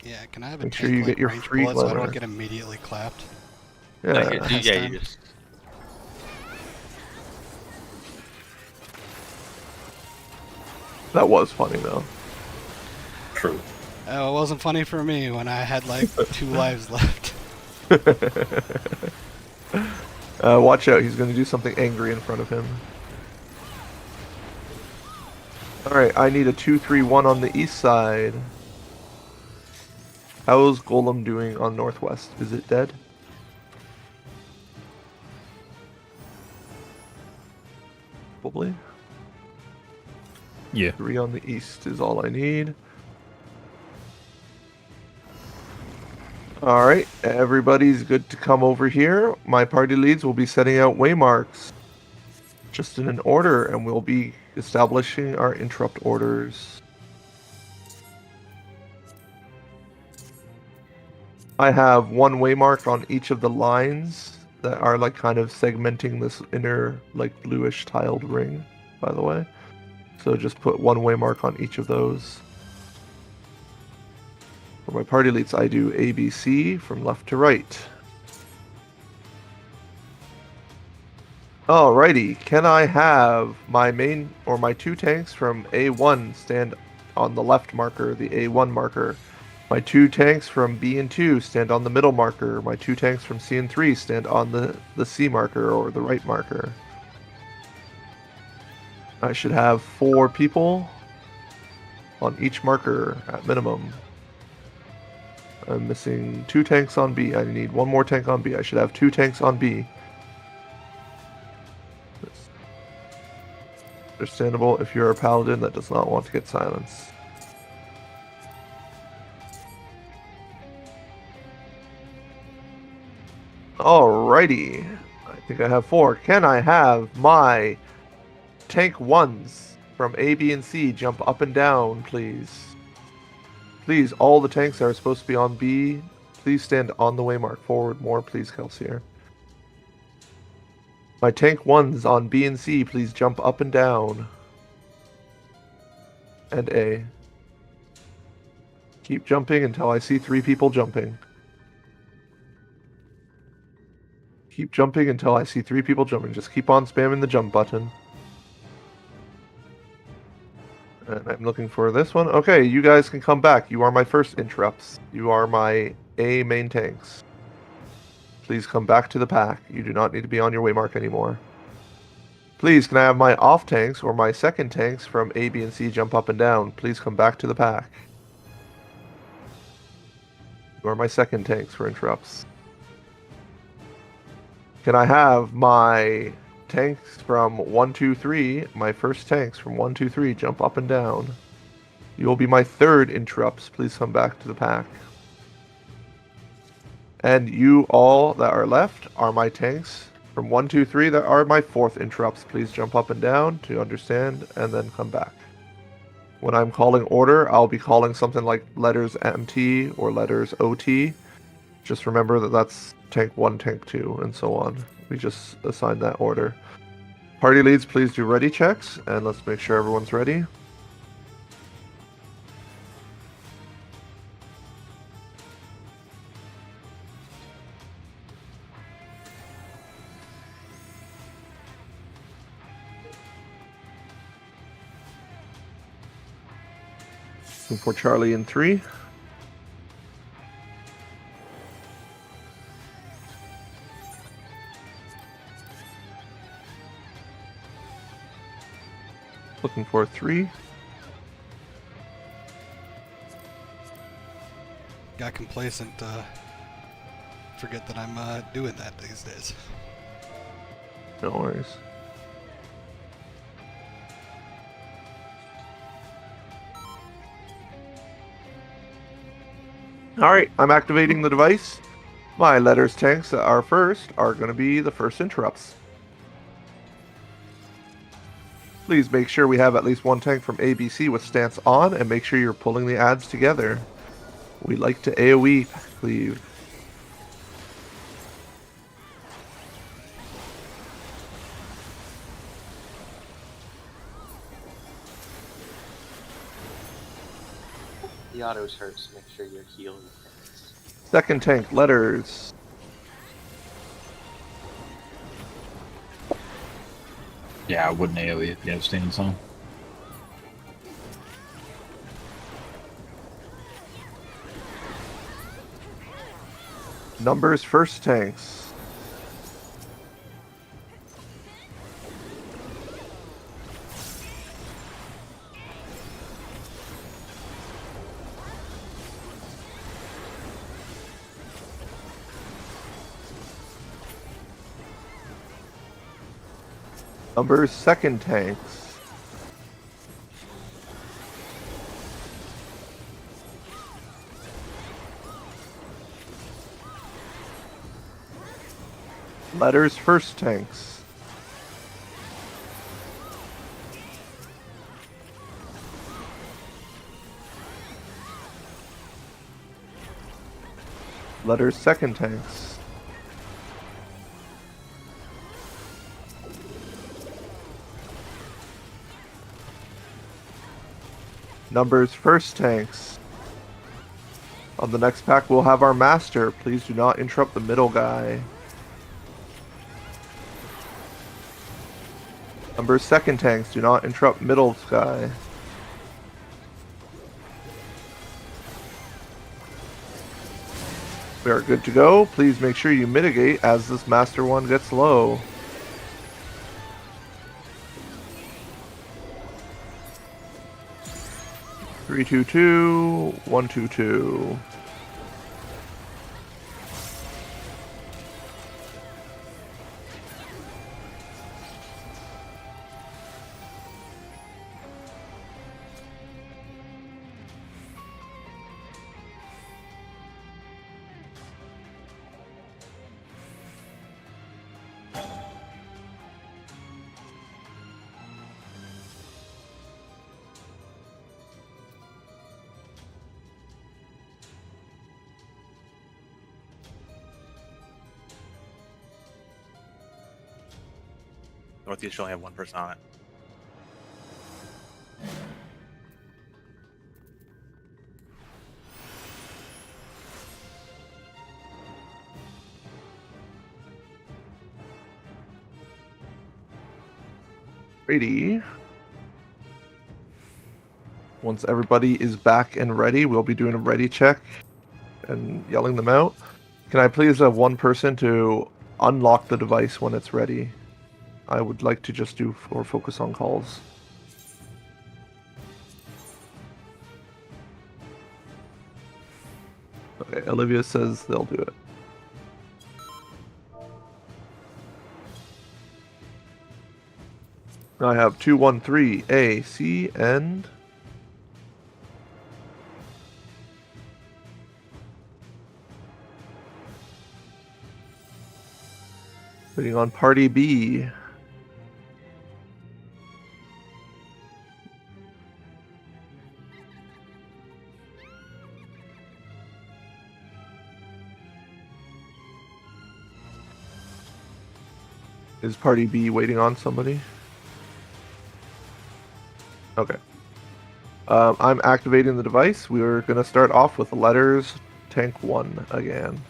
Yeah, can I have a Make sure tank you get your range free bullet so I glamour. don't get immediately clapped? Yeah. You just That was funny though. True. Oh, it wasn't funny for me when I had like 2 lives left. Watch out, he's going to do something angry in front of him. Alright, I need a 2-3-1 on the east side. How's Golem doing on northwest? Is it dead? Probably. Yeah. 3 on the east is all I need. Alright, everybody's good to come over here. My party leads will be setting out waymarks. Just in an order, and we'll be establishing our interrupt orders. I have one waymark on each of the lines that are like kind of segmenting this inner like bluish tiled ring, by the way. So just put one waymark on each of those. For my party leads, I do ABC from left to right. Alrighty, can I have my main or my 2 tanks from A1 stand on the left marker, the A1 marker? My 2 tanks from B and 2 stand on the middle marker. My 2 tanks from C and 3 stand on the C marker or the right marker. I should have 4 people on each marker at minimum. I'm missing 2 tanks on B. I need 1 more tank on B. I should have 2 tanks on B. Understandable if you're a paladin that does not want to get silenced. Alrighty. I think I have 4. Can I have my tank 1s from A, B, and C jump up and down, please? Please, all the tanks that are supposed to be on B, please stand on the waymark. Forward more, please, Kelsier. My tank 1s on B and C, please jump up and down. And A. Keep jumping until I see 3 people jumping. Keep jumping until I see 3 people jumping. Just keep on spamming the jump button. And I'm looking for this one. Okay, you guys can come back. You are my first interrupts. You are my A main tanks. Please come back to the pack. You do not need to be on your waymark anymore. Please, can I have my off tanks or my second tanks from A, B, and C jump up and down? Please come back to the pack. You are my second tanks for interrupts. Can I have my tanks from 1, 2, 3, my first tanks from 1, 2, 3 jump up and down? You will be my third interrupts. Please come back to the pack. And you all that are left are my tanks from 1, 2, 3 that are my fourth interrupts. Please jump up and down to understand and then come back. When I'm calling order, I'll be calling something like letters MT or letters OT. Just remember that that's tank 1, tank 2, and so on. We just assign that order. Party leads, please do ready checks, and let's make sure everyone's ready. Looking for Charlie in 3. Looking for 3. Got complacent. Forget that I'm doing that these days. No worries. Alright, I'm activating the device. My letters tanks that are first are going to be the first interrupts. Please make sure we have at least one tank from ABC with stance on, and make sure you're pulling the adds together. We like to AoE cleave. The autos hurt, so make sure you're healing things. Second tank, letters. Yeah, I wouldn't AoE if you have stance on. Numbers first tanks. Numbers second tanks. Letters first tanks. Letters second tanks. Numbers first tanks. On the next pack we'll have our master. Please do not interrupt the middle guy. Numbers second tanks. Do not interrupt middle guy. We are good to go. Please make sure you mitigate as this master one gets low. Three, 2, 2, 1, 2, 2. Northeast should only have one person on it. Ready. Once everybody is back and ready, we'll be doing a ready check and yelling them out. Can I please have one person to unlock the device when it's ready? I would like to just do or focus on calls. Okay, Olivia says they'll do it. I have 213 A, C, and waiting on party B. Is party B waiting on somebody? Okay. I'm activating the device. We're going to start off with letters tank 1 again.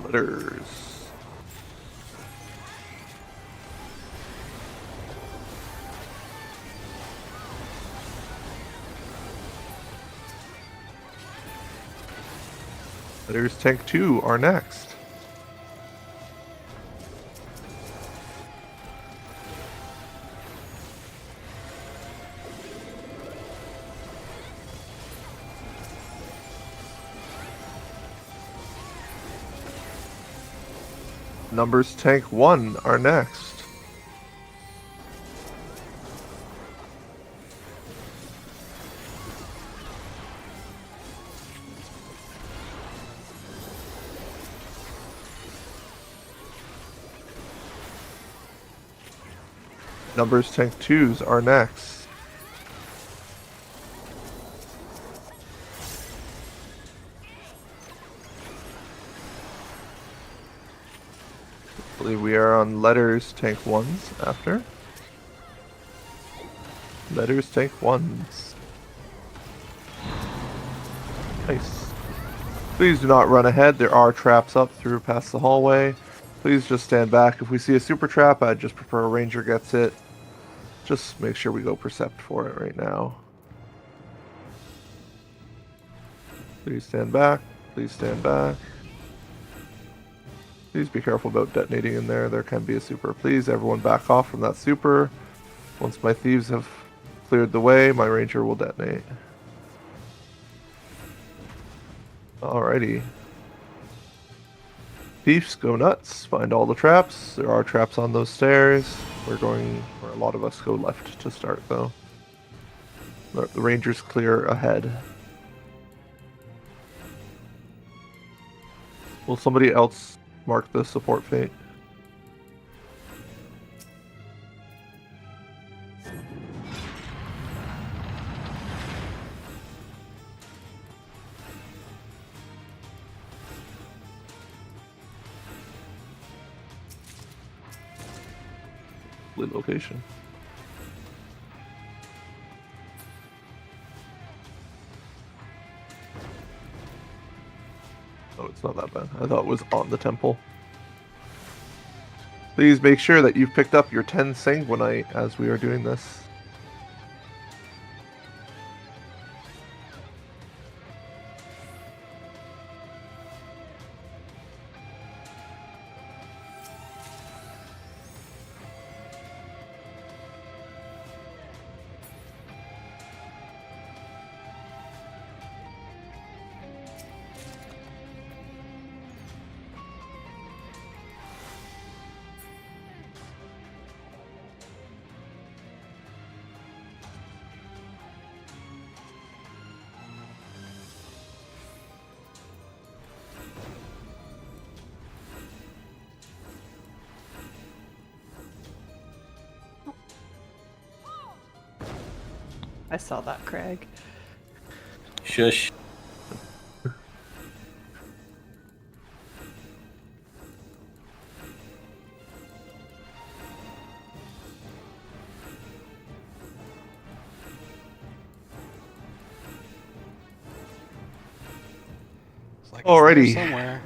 Letters. Letters tank 2 are next. Numbers tank 1 are next. Numbers tank 2s are next. I believe we are on letters tank 1s after. Letters tank 1s. Nice. Please do not run ahead. There are traps up through past the hallway. Please just stand back. If we see a super trap, I'd just prefer a ranger gets it. Just make sure we go percept for it right now. Please stand back. Please stand back. Please be careful about detonating in there. There can be a super. Please, everyone back off from that super. Once my thieves have cleared the way, my ranger will detonate. Alrighty. Thieves, go nuts. Find all the traps. There are traps on those stairs. We're going, or a lot of us go left to start, though. The rangers clear ahead. Will somebody else mark the support fate? Location. Oh, it's not that bad. I thought it was on the temple. Please make sure that you've picked up your 10 sanguinite as we are doing this. I saw that, Craig. Shush. It's like it's there Alrighty. somewhere.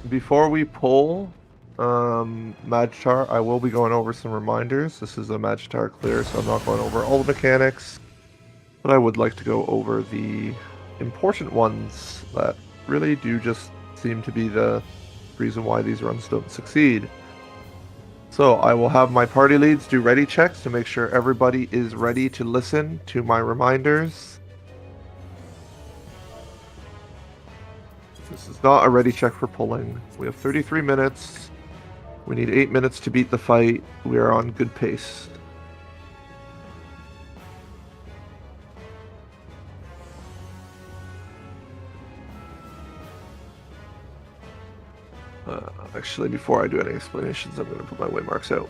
Before we pull Magitaur, I will be going over some reminders. This is a Magitaur clear, so I'm not going over all the mechanics, but I would like to go over the important ones that really do just seem to be the reason why these runs don't succeed. So I will have my party leads do ready checks to make sure everybody is ready to listen to my reminders. This is not a ready check for pulling. We have 33 minutes. We need 8 minutes to beat the fight. We are on good pace. Actually, before I do any explanations, I'm going to put my waymarks out.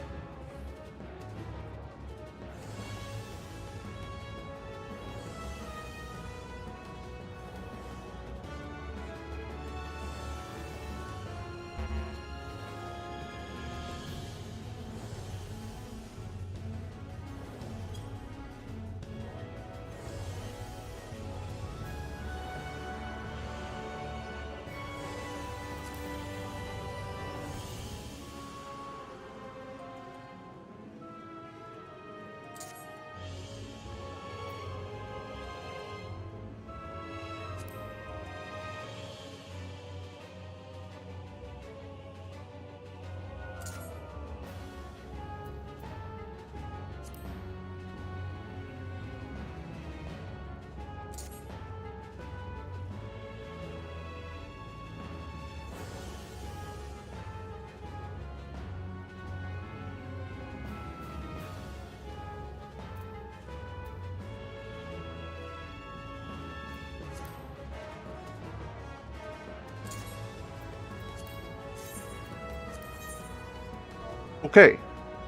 Okay,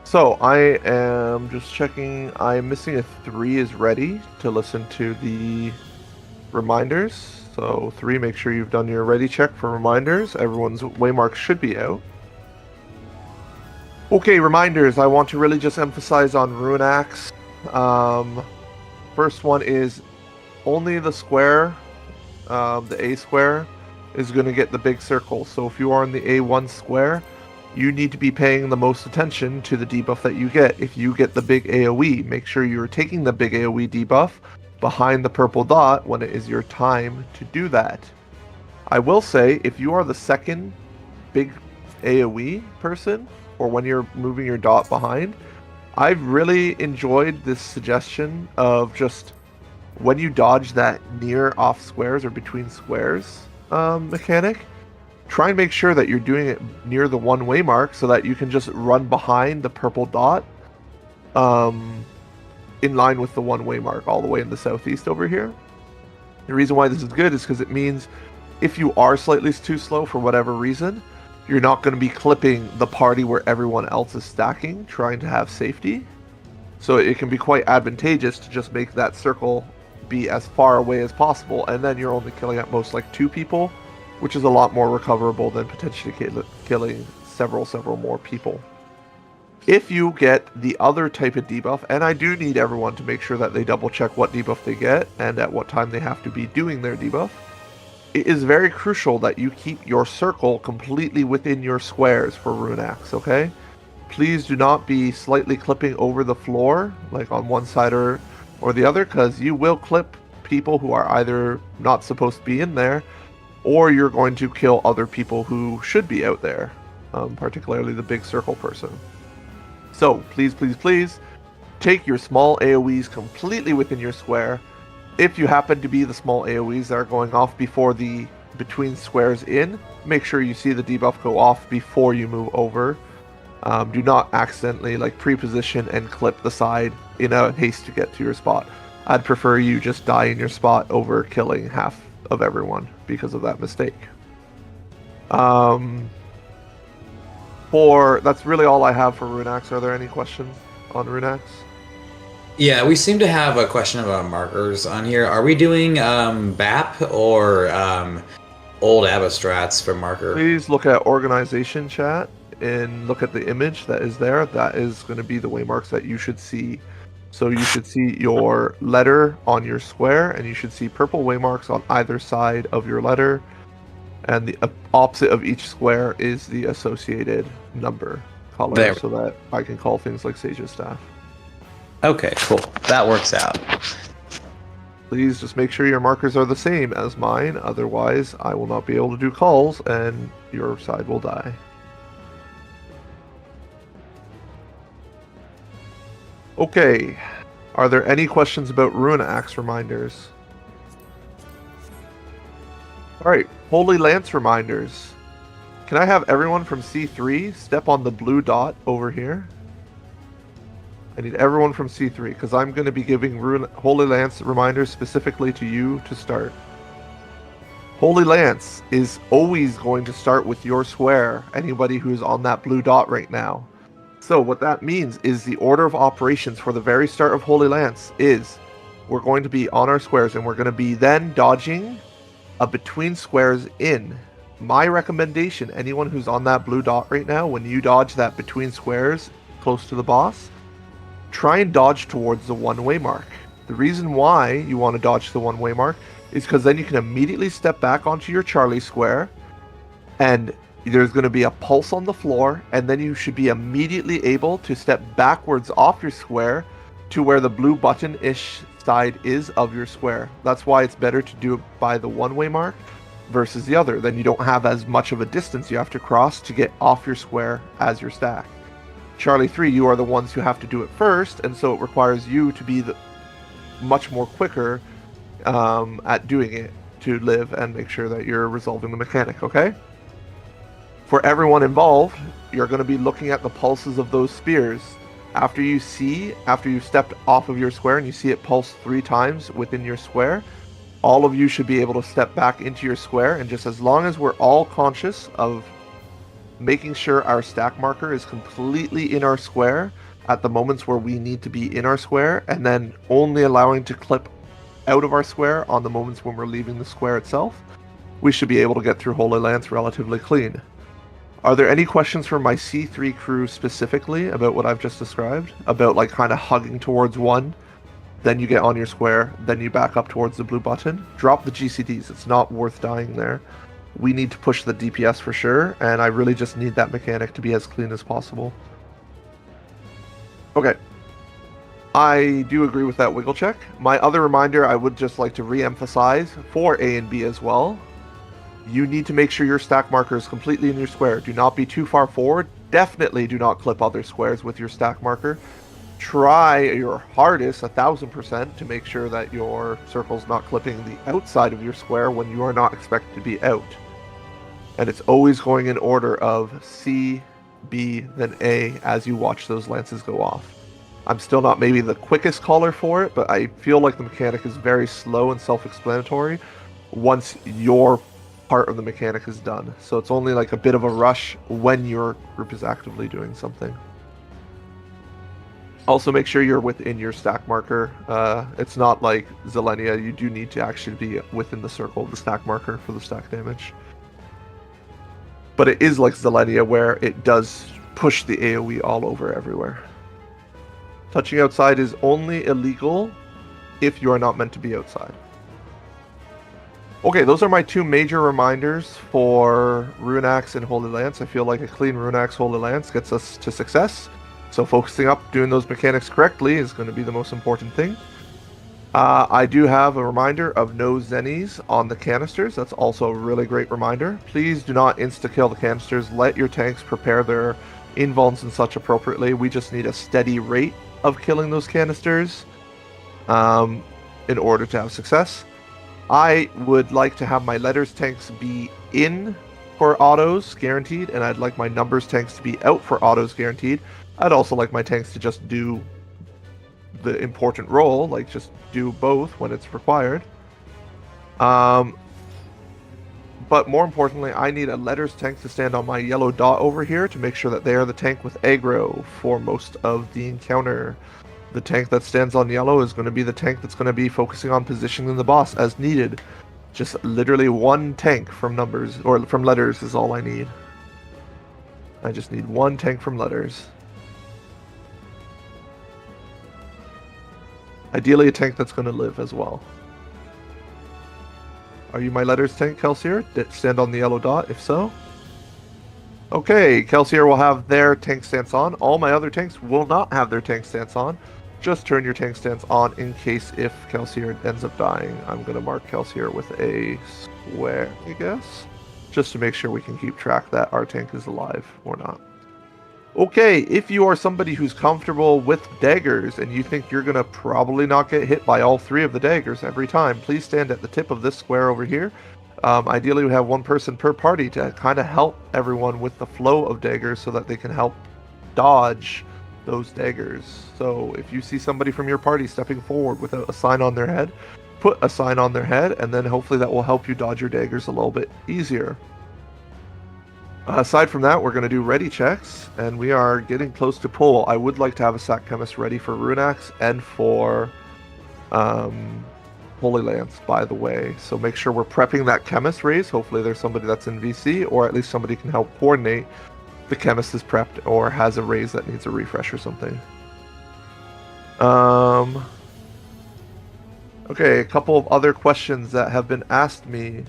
so I am just checking. I'm missing a 3 is ready to listen to the reminders. So 3, make sure you've done your ready check for reminders. Everyone's waymark should be out. Okay, reminders. I want to really just emphasize on Rune Axe. First one is only the square, the A square, is going to get the big circle. So if you are in the A1 square, you need to be paying the most attention to the debuff that you get. If you get the big AoE, make sure you're taking the big AoE debuff behind the purple dot when it is your time to do that. I will say, if you are the second big AoE person, or when you're moving your dot behind, I've really enjoyed this suggestion of just when you dodge that near off squares or between squares mechanic, try and make sure that you're doing it near the one-way mark so that you can just run behind the purple dot in line with the one-way mark all the way in the southeast over here. The reason why this is good is because it means if you are slightly too slow for whatever reason, you're not going to be clipping the party where everyone else is stacking, trying to have safety. So it can be quite advantageous to just make that circle be as far away as possible, and then you're only killing at most like 2 people, which is a lot more recoverable than potentially killing several more people. If you get the other type of debuff, and I do need everyone to make sure that they double check what debuff they get and at what time they have to be doing their debuff, it is very crucial that you keep your circle completely within your squares for Rune Axe, okay? Please do not be slightly clipping over the floor, like on one side or the other, because you will clip people who are either not supposed to be in there, or you're going to kill other people who should be out there, particularly the big circle person. So please, please, please, take your small AoEs completely within your square. If you happen to be the small AoEs that are going off before the between squares in, make sure you see the debuff go off before you move over. Do not accidentally pre-position and clip the side in a haste to get to your spot. I'd prefer you just die in your spot over killing half of everyone because of that mistake. That's really all I have for Rune Axe. Are there any questions on Rune Axe? Yeah, we seem to have a question about markers on here. Are we doing BAP or old Abastrats for marker? Please look at organization chat and look at the image that is there. That is going to be the waymarks that you should see. So you should see your letter on your square, and you should see purple waymarks on either side of your letter. And the opposite of each square is the associated number color, There. so that I can call things like Sage's Staff. Okay, cool. That works out. Please just make sure your markers are the same as mine, otherwise I will not be able to do calls and your side will die. Okay, are there any questions about Ruin Axe reminders? Alright, Holy Lance reminders. Can I have everyone from C3 step on the blue dot over here? I need everyone from C3, because I'm going to be giving Holy Lance reminders specifically to you to start. Holy Lance is always going to start with your square, anybody who's on that blue dot right now. So what that means is the order of operations for the very start of Holy Lance is we're going to be on our squares, and we're going to be then dodging a between squares in. My recommendation, anyone who's on that blue dot right now, when you dodge that between squares close to the boss, try and dodge towards the one-way mark. The reason why you want to dodge the one-way mark is because then you can immediately step back onto your Charlie square, and there's going to be a pulse on the floor, and then you should be immediately able to step backwards off your square to where the blue button-ish side is of your square. That's why it's better to do it by the one-way mark versus the other. Then you don't have as much of a distance you have to cross to get off your square as your stack. Charlie 3, you are the ones who have to do it first, and so it requires you to be much more quicker at doing it to live and make sure that you're resolving the mechanic, okay? For everyone involved, you're going to be looking at the pulses of those spears. After you've stepped off of your square and you see it pulse 3 times within your square, all of you should be able to step back into your square, and just as long as we're all conscious of making sure our stack marker is completely in our square at the moments where we need to be in our square, and then only allowing to clip out of our square on the moments when we're leaving the square itself, we should be able to get through Holy Lance relatively clean. Are there any questions from my C3 crew specifically about what I've just described? About like kind of hugging towards one, then you get on your square, then you back up towards the blue button? Drop the GCDs, it's not worth dying there. We need to push the DPS for sure, and I really just need that mechanic to be as clean as possible. Okay. I do agree with that wiggle check. My other reminder I would just like to re-emphasize for A and B as well. You need to make sure your stack marker is completely in your square. Do not be too far forward. Definitely do not clip other squares with your stack marker. Try your hardest, 1000%, to make sure that your circle's not clipping the outside of your square when you are not expected to be out. And it's always going in order of C, B, then A as you watch those lances go off. I'm still not maybe the quickest caller for it, but I feel like the mechanic is very slow and self-explanatory once your part of the mechanic is done. So it's only like a bit of a rush when your group is actively doing something. Also make sure you're within your stack marker. It's not like Zilenia, you do need to actually be within the circle of the stack marker for the stack damage. But it is like Zilenia where it does push the AoE all over everywhere. Touching outside is only illegal if you are not meant to be outside. Okay, those are my 2 major reminders for Ruin Axe and Holy Lance. I feel like a clean Ruin Axe Holy Lance gets us to success. So focusing up, doing those mechanics correctly is going to be the most important thing. I do have a reminder of no Zennies on the canisters. That's also a really great reminder. Please do not insta-kill the canisters. Let your tanks prepare their invulns and such appropriately. We just need a steady rate of killing those canisters in order to have success. I would like to have my letters tanks be in for autos guaranteed, and I'd like my numbers tanks to be out for autos guaranteed. I'd also like my tanks to just do the important role, like just do both when it's required. But more importantly, I need a letters tank to stand on my yellow dot over here to make sure that they are the tank with aggro for most of the encounter. The tank that stands on yellow is going to be the tank that's going to be focusing on positioning the boss as needed. Just literally 1 tank from numbers, or from letters, is all I need. I just need 1 tank from letters. Ideally a tank that's going to live as well. Are you my letters tank, Kelsier? Stand on the yellow dot, if so. Okay, Kelsier will have their tank stance on. All my other tanks will not have their tank stance on. Just turn your tank stance on in case if Kelsier ends up dying. I'm going to mark Kelsier with a square, I guess. Just to make sure we can keep track that our tank is alive or not. Okay, if you are somebody who's comfortable with daggers and you think you're going to probably not get hit by all 3 of the daggers every time, please stand at the tip of this square over here. Ideally, we have 1 person per party to kind of help everyone with the flow of daggers so that they can help dodge those daggers. So if you see somebody from your party stepping forward with a sign on their head, put a sign on their head, and then hopefully that will help you dodge your daggers a little bit easier. Aside from that, we're going to do ready checks, and we are getting close to pull. I would like to have a sack chemist ready for Runax and for Holy Lance, by the way. So make sure we're prepping that chemist raise. Hopefully there's somebody that's in VC, or at least somebody can help coordinate the chemist is prepped or has a raise that needs a refresh or something. Okay, a couple of other questions that have been asked me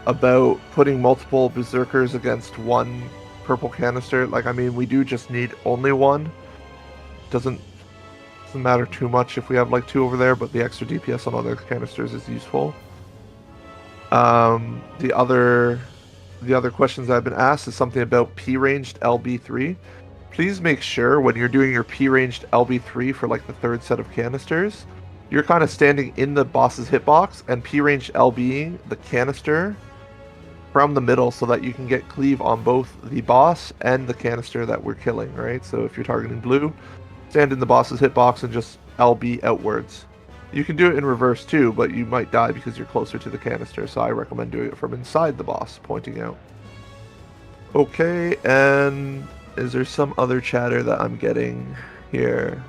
about putting multiple berserkers against 1 purple canister. Like, I mean, we do just need only 1. Doesn't matter too much if we have like 2 over there, but the extra DPS on other canisters is useful. The other questions I've been asked is something about P-ranged LB3. Please make sure when you're doing your P-ranged LB3 for like the 3rd set of canisters, you're kind of standing in the boss's hitbox and P-ranged LBing the canister from the middle so that you can get cleave on both the boss and the canister that we're killing, right? So if you're targeting blue, stand in the boss's hitbox and just LB outwards. You can do it in reverse too, but you might die because you're closer to the canister, so I recommend doing it from inside the boss, pointing out. Okay, and is there some other chatter that I'm getting here?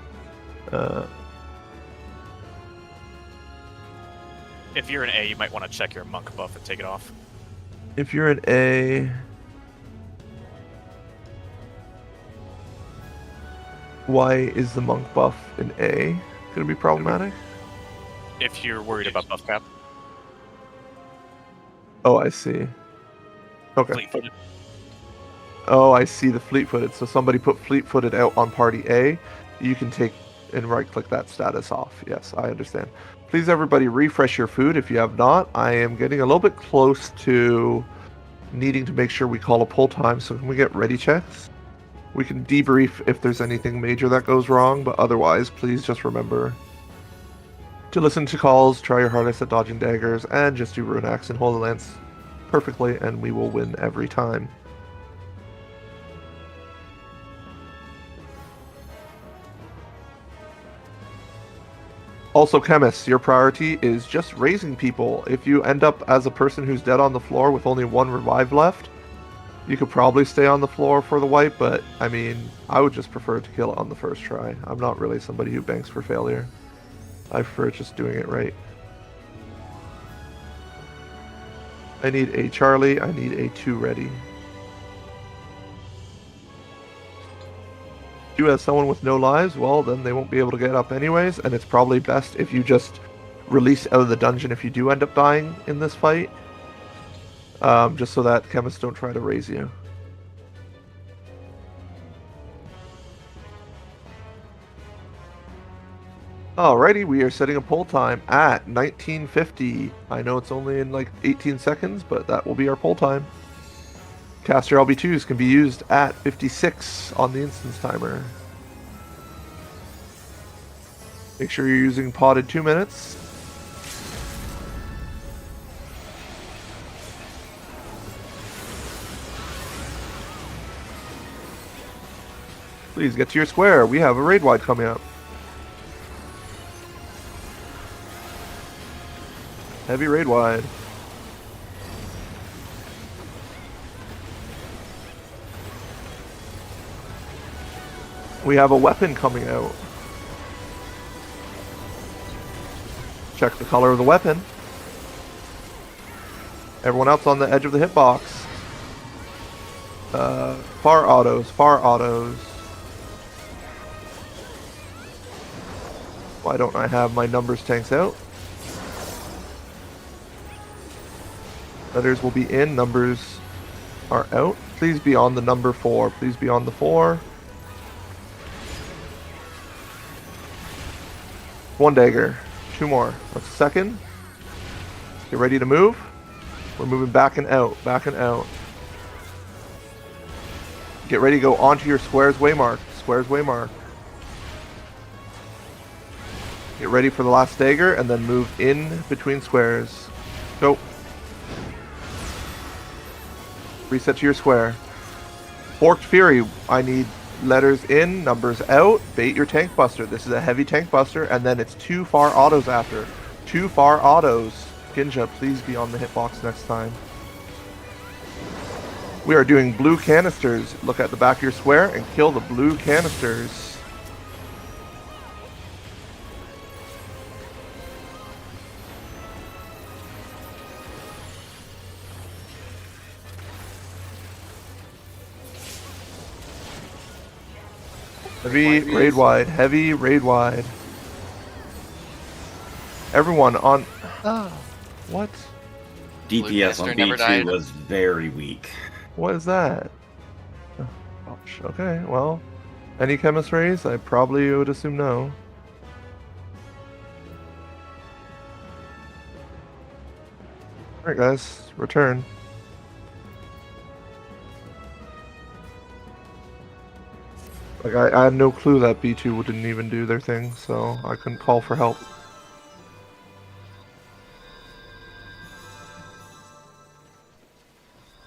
If you're an A, you might want to check your monk buff and take it off. If you're an A... Why is the monk buff an A going to be problematic? If you're worried about buff cap. Oh, I see. Okay. Fleet-footed. Oh, I see the fleet-footed. So somebody put fleet-footed out on party A. You can take and right-click that status off. Yes, I understand. Please, everybody, refresh your food if you have not. I am getting a little bit close to needing to make sure we call a pull time. So can we get ready checks? We can debrief if there's anything major that goes wrong, but otherwise, please just remember to listen to calls, try your hardest at dodging daggers, and just do Rune Axe and hold the lance perfectly, and we will win every time. Also, chemists, your priority is just raising people. If you end up as a person who's dead on the floor with only 1 revive left, you could probably stay on the floor for the wipe, but I mean, I would just prefer to kill it on the first try. I'm not really somebody who banks for failure. I prefer just doing it right. I need a Charlie, I need a 2 ready. If you have someone with no lives, well, then they won't be able to get up anyways, and it's probably best if you just release out of the dungeon if you do end up dying in this fight. Just so that chemists don't try to raise you. Alrighty, we are setting a pull time at 1950. I know it's only in like 18 seconds, but that will be our pull time. Caster LB2s can be used at 56 on the instance timer. Make sure you're using potted 2 minutes. Please get to your square. We have a raid wide coming up. Heavy raid wide. We have a weapon coming out. Check the color of the weapon. Everyone else on the edge of the hitbox. Far autos, far autos. Why don't I have my numbers tanks out? Letters will be in, numbers are out. Please be on the number 4. Please be on the 4. 1 dagger. 2 more. That's a second. Get ready to move. We're moving back and out. Back and out. Get ready to go onto your squares waymark. Squares waymark. Get ready for the last dagger and then move in between squares. Go. Reset to your square. Forked Fury. I need letters in, numbers out. Bait your tank buster. This is a heavy tank buster, and then it's 2 far autos after. 2 far autos. Ginja, please be on the hitbox next time. We are doing blue canisters. Look at the back of your square and kill the blue canisters. Heavy raid wide. Heavy raid wide. Everyone on. What? DPS on B2 was very weak. What is that? Oh, gosh. Okay, well, any chemist raise? I probably would assume no. Alright guys, return. Like, I had no clue that B2 didn't even do their thing, so I couldn't call for help.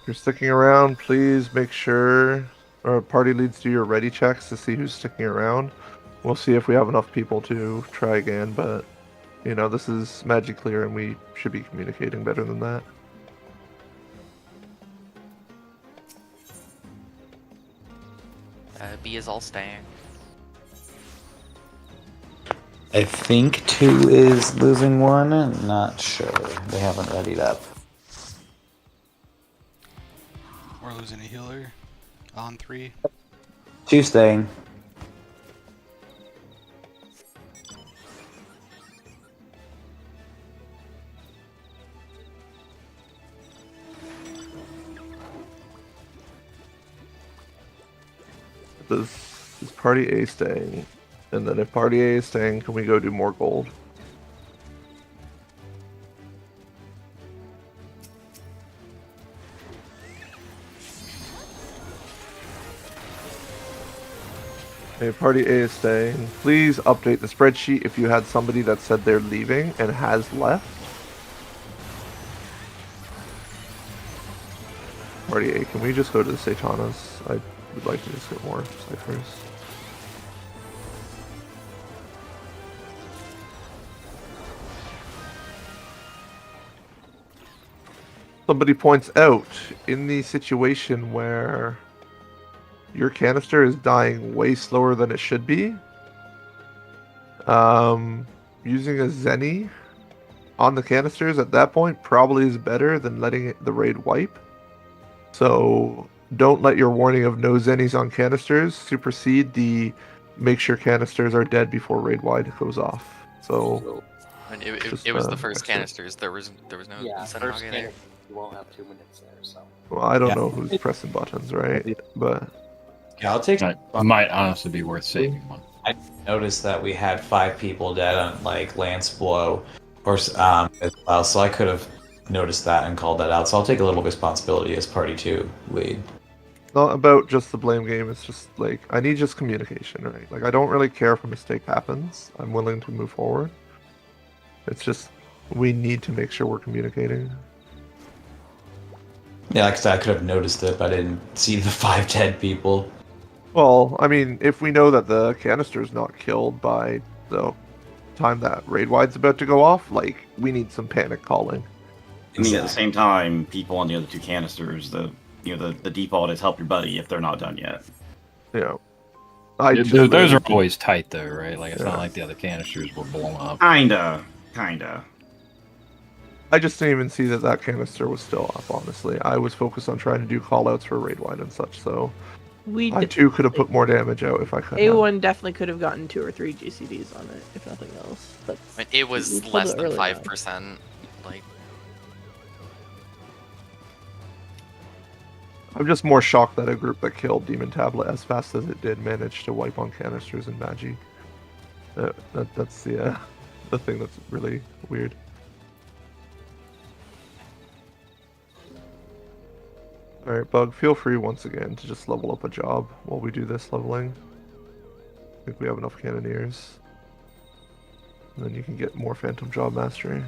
If you're sticking around, please make sure our party leads do your ready checks to see who's sticking around. We'll see if we have enough people to try again, but, you know, this is Magiclear and we should be communicating better than that. B is all staying. I think 2 is losing 1. Not sure. They haven't readied up. We're losing a healer on 3. 2 staying. Is party A staying? And then if party A is staying, can we go do more gold? Okay, party A is staying. Please update the spreadsheet if you had somebody that said they're leaving and has left. Party A, can we just go to the Satanas? I would like to just get more ciphers. Somebody points out, in the situation where your canister is dying way slower than it should be, using a Zenny on the canisters at that point probably is better than letting the raid wipe. So don't let your warning of no Zennies on canisters supersede the make sure canisters are dead before raid wide goes off. So I mean, it was the first canisters. There was no first there. You won't have 2 minutes there, so. Well, I don't know who's pressing buttons, right? But yeah, I'll take. It might honestly be worth saving one. I noticed that we had 5 people dead on like Lance Blow, or as well, so I could have noticed that and called that out. So I'll take a little responsibility as party 2 lead. Not about just the blame game. It's just like I need just communication, right? Like I don't really care if a mistake happens. I'm willing to move forward. It's just we need to make sure we're communicating. Yeah, like I said, I could have noticed it, but I didn't see the 5 dead people. Well, I mean, if we know that the canister's not killed by the time that raid wide's about to go off, like we need some panic calling. I mean, at the same time, people on the other 2 canisters, the default is help your buddy if they're not done yet. Yeah. Those are always tight though, right? Like it's not like the other canisters were blown up. Kinda. I just didn't even see that canister was still up, honestly. I was focused on trying to do callouts for raid wide and such, so I too could have put more damage out if I could have. A1 definitely could have gotten 2 or 3 GCDs on it, if nothing else. But I mean, it was pulled less it than early 5%. Like, I'm just more shocked that a group that killed Demon Tablet as fast as it did managed to wipe on canisters and Magi. That's the thing that's really weird. Alright, Bug, feel free once again to just level up a job while we do this leveling. I think we have enough Cannoneers. And then you can get more Phantom Job Mastery.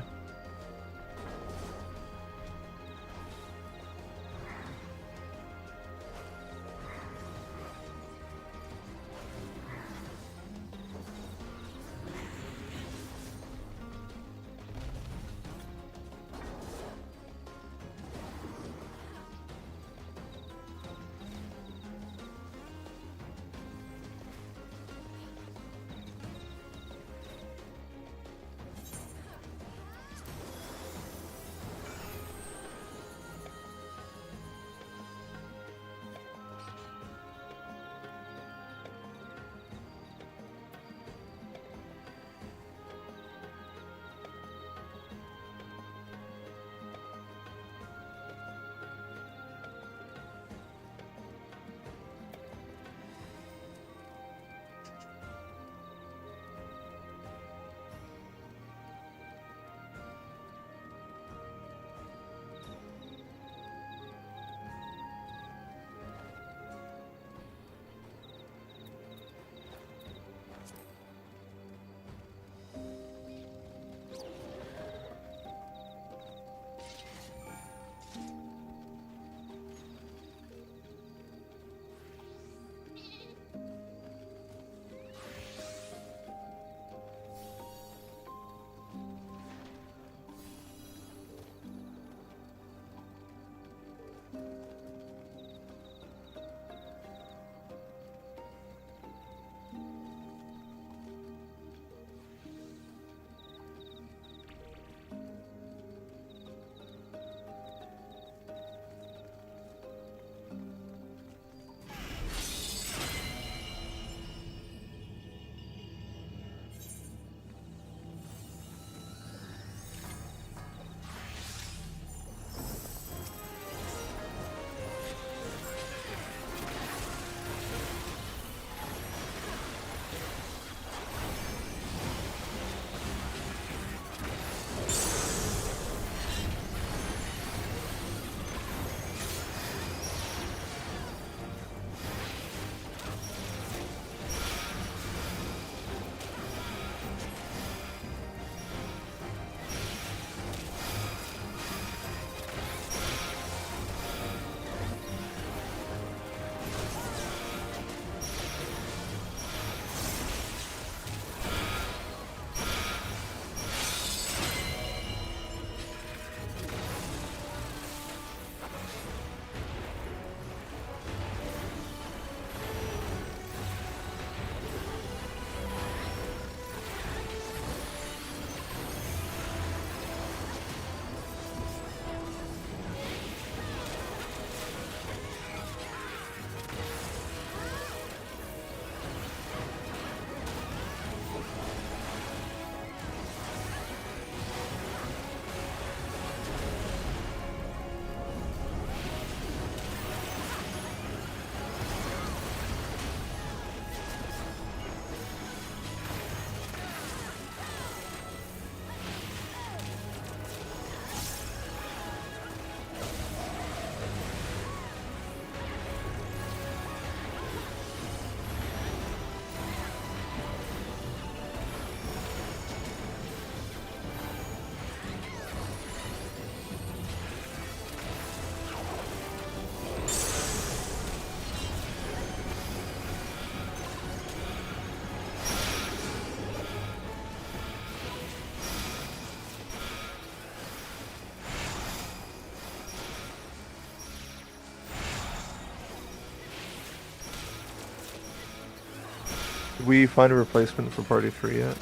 Did we find a replacement for Party 3 yet?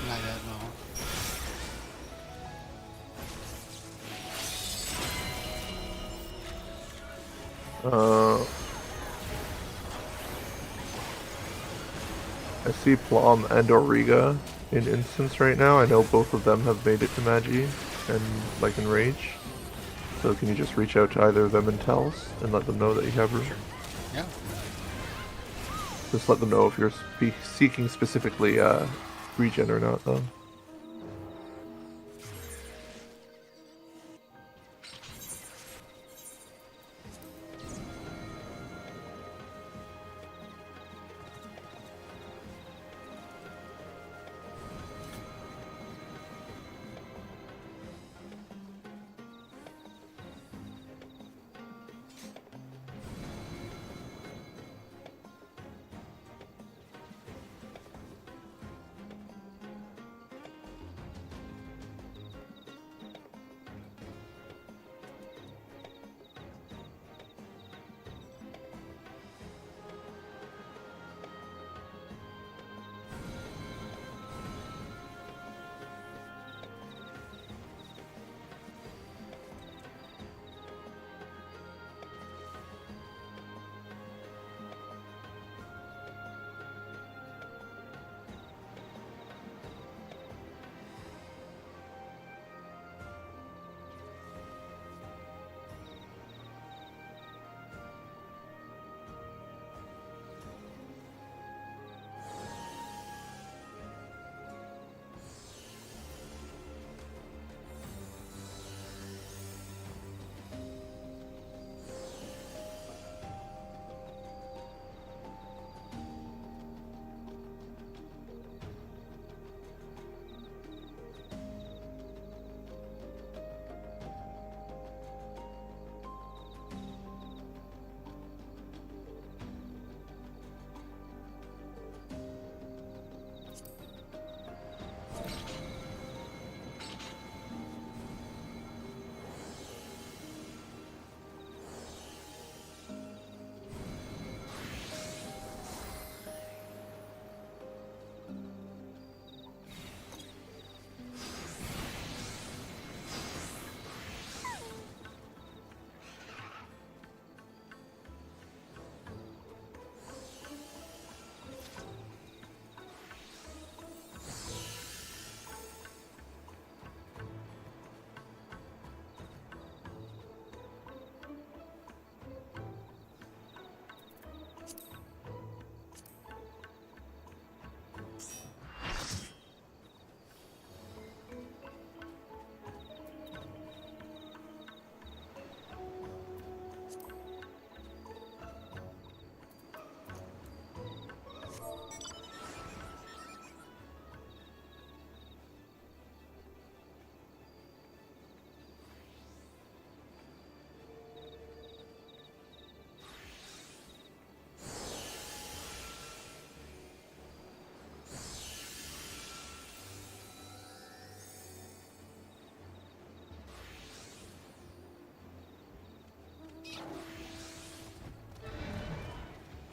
Not yet, no. I see Plum and Origa in instance right now. I know both of them have made it to Magi and like in Rage. So can you just reach out to either of them and tell us and let them know that you have room? Yeah. Just let them know if you're seeking specifically regen or not, though.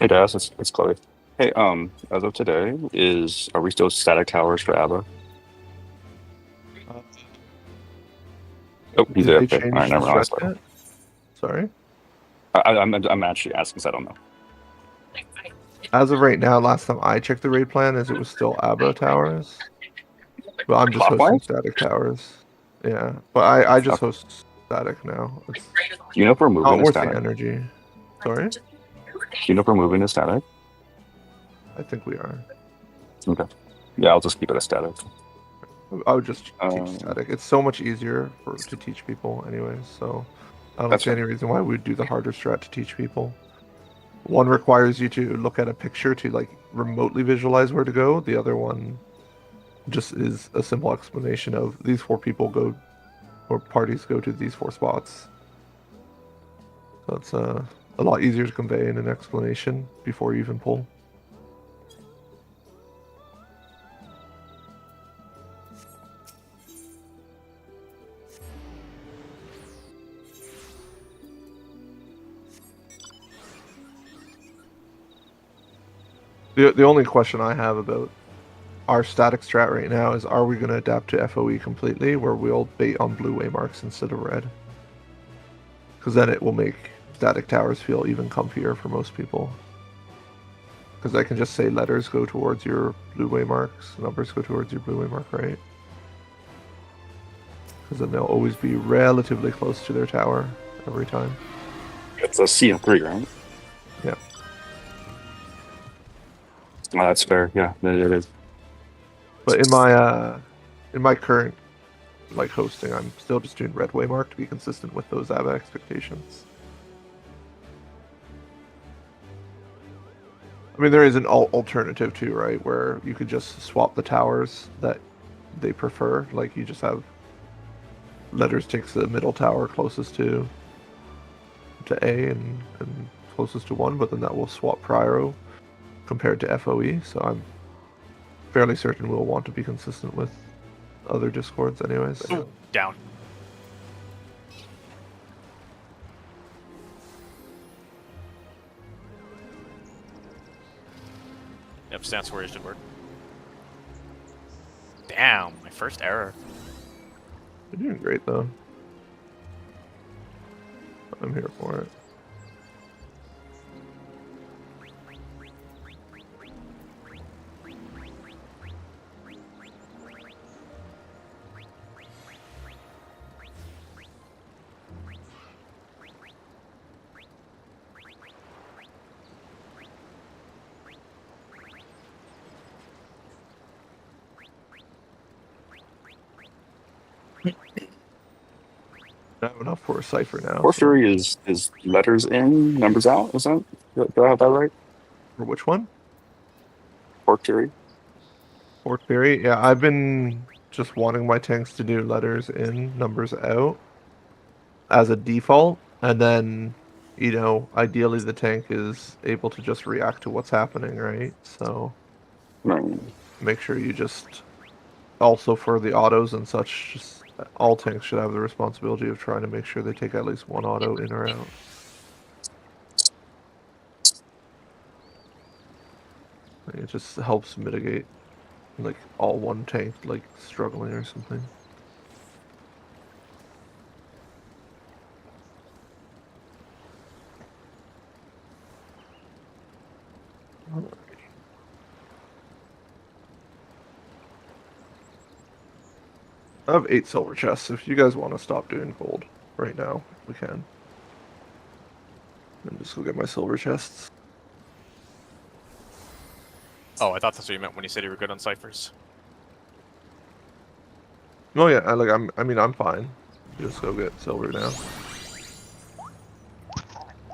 Hey Daz, it's Chloe. Hey, as of today, are we still static towers for ABBA? Oh, he's Did there. they Okay. change All right, the never mind. strat yet? Sorry? I'm actually asking because I don't know. As of right now, last time I checked the raid plan, it was still ABBA towers. But I'm just hosting Clockwise? static towers. Yeah, but I just host static now. It's Do you know if we're moving not to worth the static? energy. Sorry? Do you know if we're moving to static? I think we are. Okay. Yeah, I'll just keep it a static. I would just teach static. It's so much easier to teach people anyways, so I don't That's see any reason why we'd do the harder strat to teach people. One requires you to look at a picture to like remotely visualize where to go. The other one just is a simple explanation of these 4 people go, or parties go to these 4 spots. So it's a lot easier to convey in an explanation before you even pull. The only question I have about our static strat right now is, are we going to adapt to FOE completely, where we'll bait on blue waymarks instead of red? Because then it will make static towers feel even comfier for most people. Because I can just say letters go towards your blue waymarks, numbers go towards your blue waymark, right? Because then they'll always be relatively close to their tower every time. It's a CM3, right? Yeah. Oh, that's fair. Yeah, it is. But in my current like hosting, I'm still just doing red waymark to be consistent with those AVA expectations. I mean, there is an alternative too, right? Where you could just swap the towers that they prefer. Like you just have letters takes the middle tower closest to A and closest to 1, but then that will swap Prio compared to FOE. So I'm fairly certain we'll want to be consistent with other discords anyways. Ooh, down. Yep, stance warrior should work. Damn, my first error. You're doing great though. I'm here for it. I have enough for a cipher now. Port Fury is letters in, numbers out. Is that? Do I have that right? For which one? Port Fury. Port Fury. Yeah, I've been just wanting my tanks to do letters in, numbers out as a default, and then ideally the tank is able to just react to what's happening, right? So make sure you just also for the autos and such, just all tanks should have the responsibility of trying to make sure they take at least one auto in or out. It just helps mitigate like all one tank like struggling or something. I have 8 silver chests. If you guys want to stop doing gold right now, we can. And just go get my silver chests. Oh, I thought that's what you meant when you said you were good on ciphers. Oh yeah, I'm fine. Just go get silver now.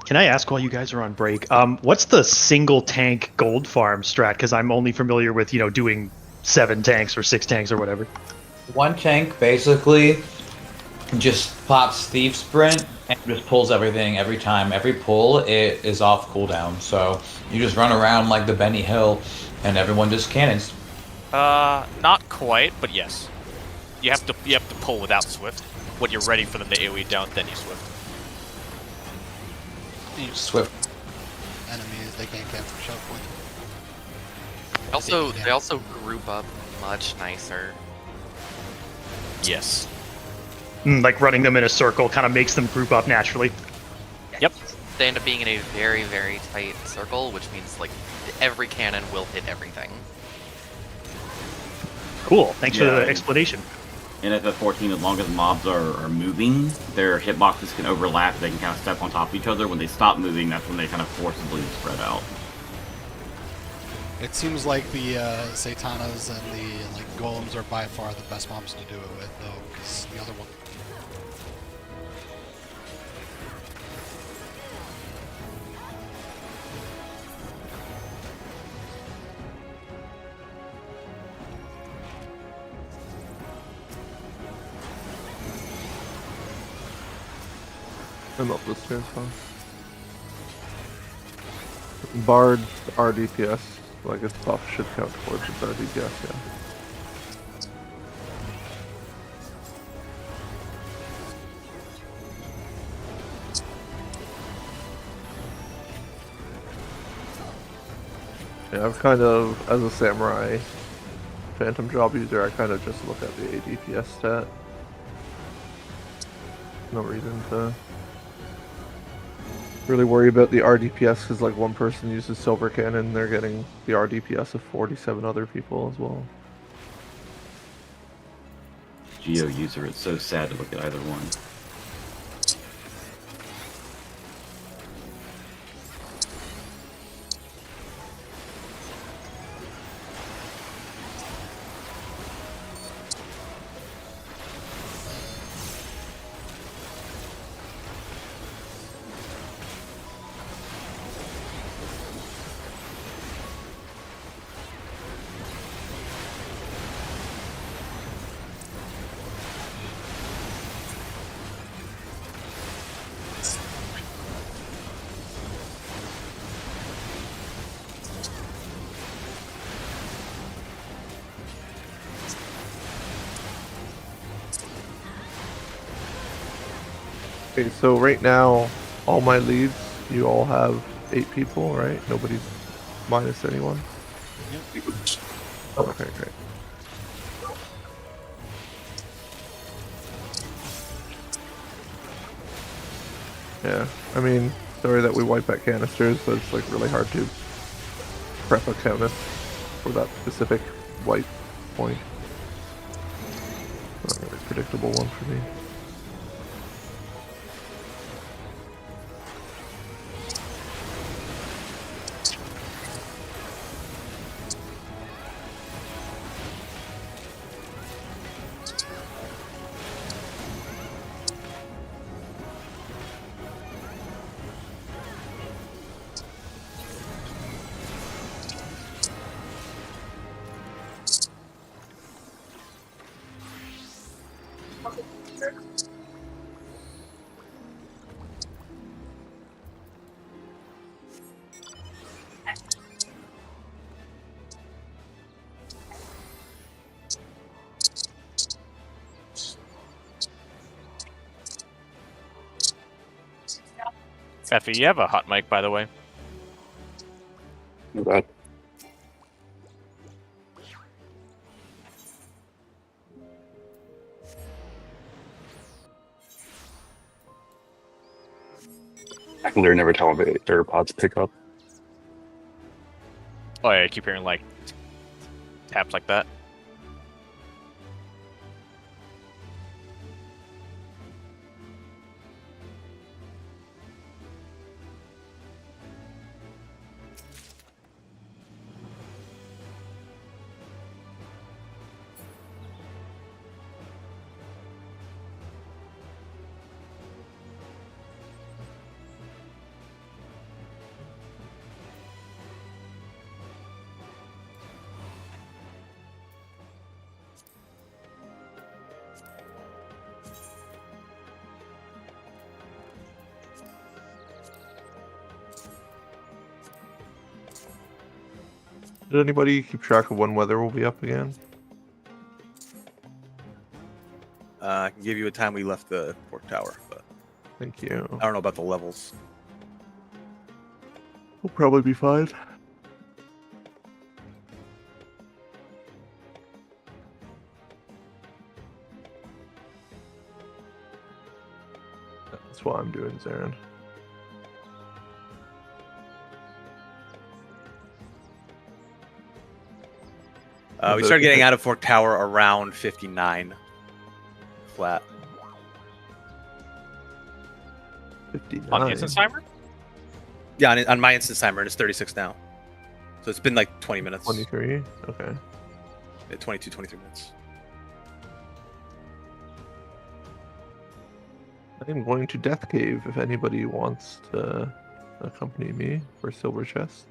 Can I ask while you guys are on break, what's the single tank gold farm strat? Because I'm only familiar with, doing 7 tanks or 6 tanks or whatever. One tank basically just pops Thief Sprint and just pulls everything every time. Every pull it is off cooldown, so you just run around like the Benny Hill, and everyone just cannons. Not quite, but yes. You have to pull without Swift. When you're ready for them to AoE down, then you Swift. You Swift. Enemies they can't get shove with. They also group up much nicer. Yes. Like running them in a circle kind of makes them group up naturally. Yep. They end up being in a very, very tight circle, which means like every cannon will hit everything. Cool. Thanks for the explanation. And at F14, as long as mobs are moving, their hitboxes can overlap. They can kind of step on top of each other. When they stop moving, that's when they kind of forcibly spread out. It seems like the Satanas and the golems are by far the best mobs to do it with, though, because the other one. I'm up this turn, fine. Bard RDPS, like its buff should count towards its RDPS, yeah. Yeah, I've kind of, as a samurai phantom job user, I kind of just look at the ADPS stat. No reason to really worry about the RDPS because like one person uses silver cannon, they're getting the RDPS of 47 other people as well. Geo user, it's so sad to look at either one. Okay, so right now, all my leads, you all have 8 people, right? Nobody's minus anyone? Okay, great. Yeah, I mean, sorry that we wipe at canisters, but it's like really hard to prep a countess for that specific wipe point. Not a really predictable one for me. Effie, you have a hot mic, by the way. Not bad. I can literally never tell if AirPods pick up. Oh yeah, I keep hearing like taps like that. Did anybody keep track of when weather will be up again? I can give you a time we left the port tower, but Thank you. I don't know about the levels. We'll probably be fine. That's what I'm doing, Zarin. We started getting out of Fork Tower around 59 flat. 59. On the instance timer? Yeah, on my instance timer, it's 36 now. So it's been like 20 minutes. 23? Okay. Yeah, 22, 23 minutes. I'm going to Death Cave if anybody wants to accompany me for silver chests.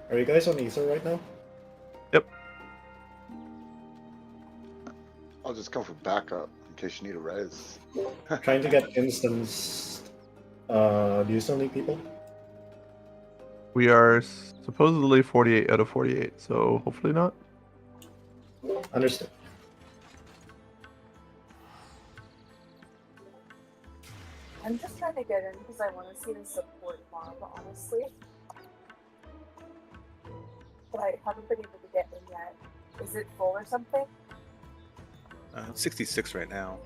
Are you guys on Ether right now? Yep. I'll just come for backup in case you need a res. Trying to get instance. Do you still need people? We are supposedly 48 out of 48, so hopefully not. Understood. I'm just trying to get in because I want to see the support mob, honestly. But I haven't been able to get in yet. Is it full or something? 66 right now.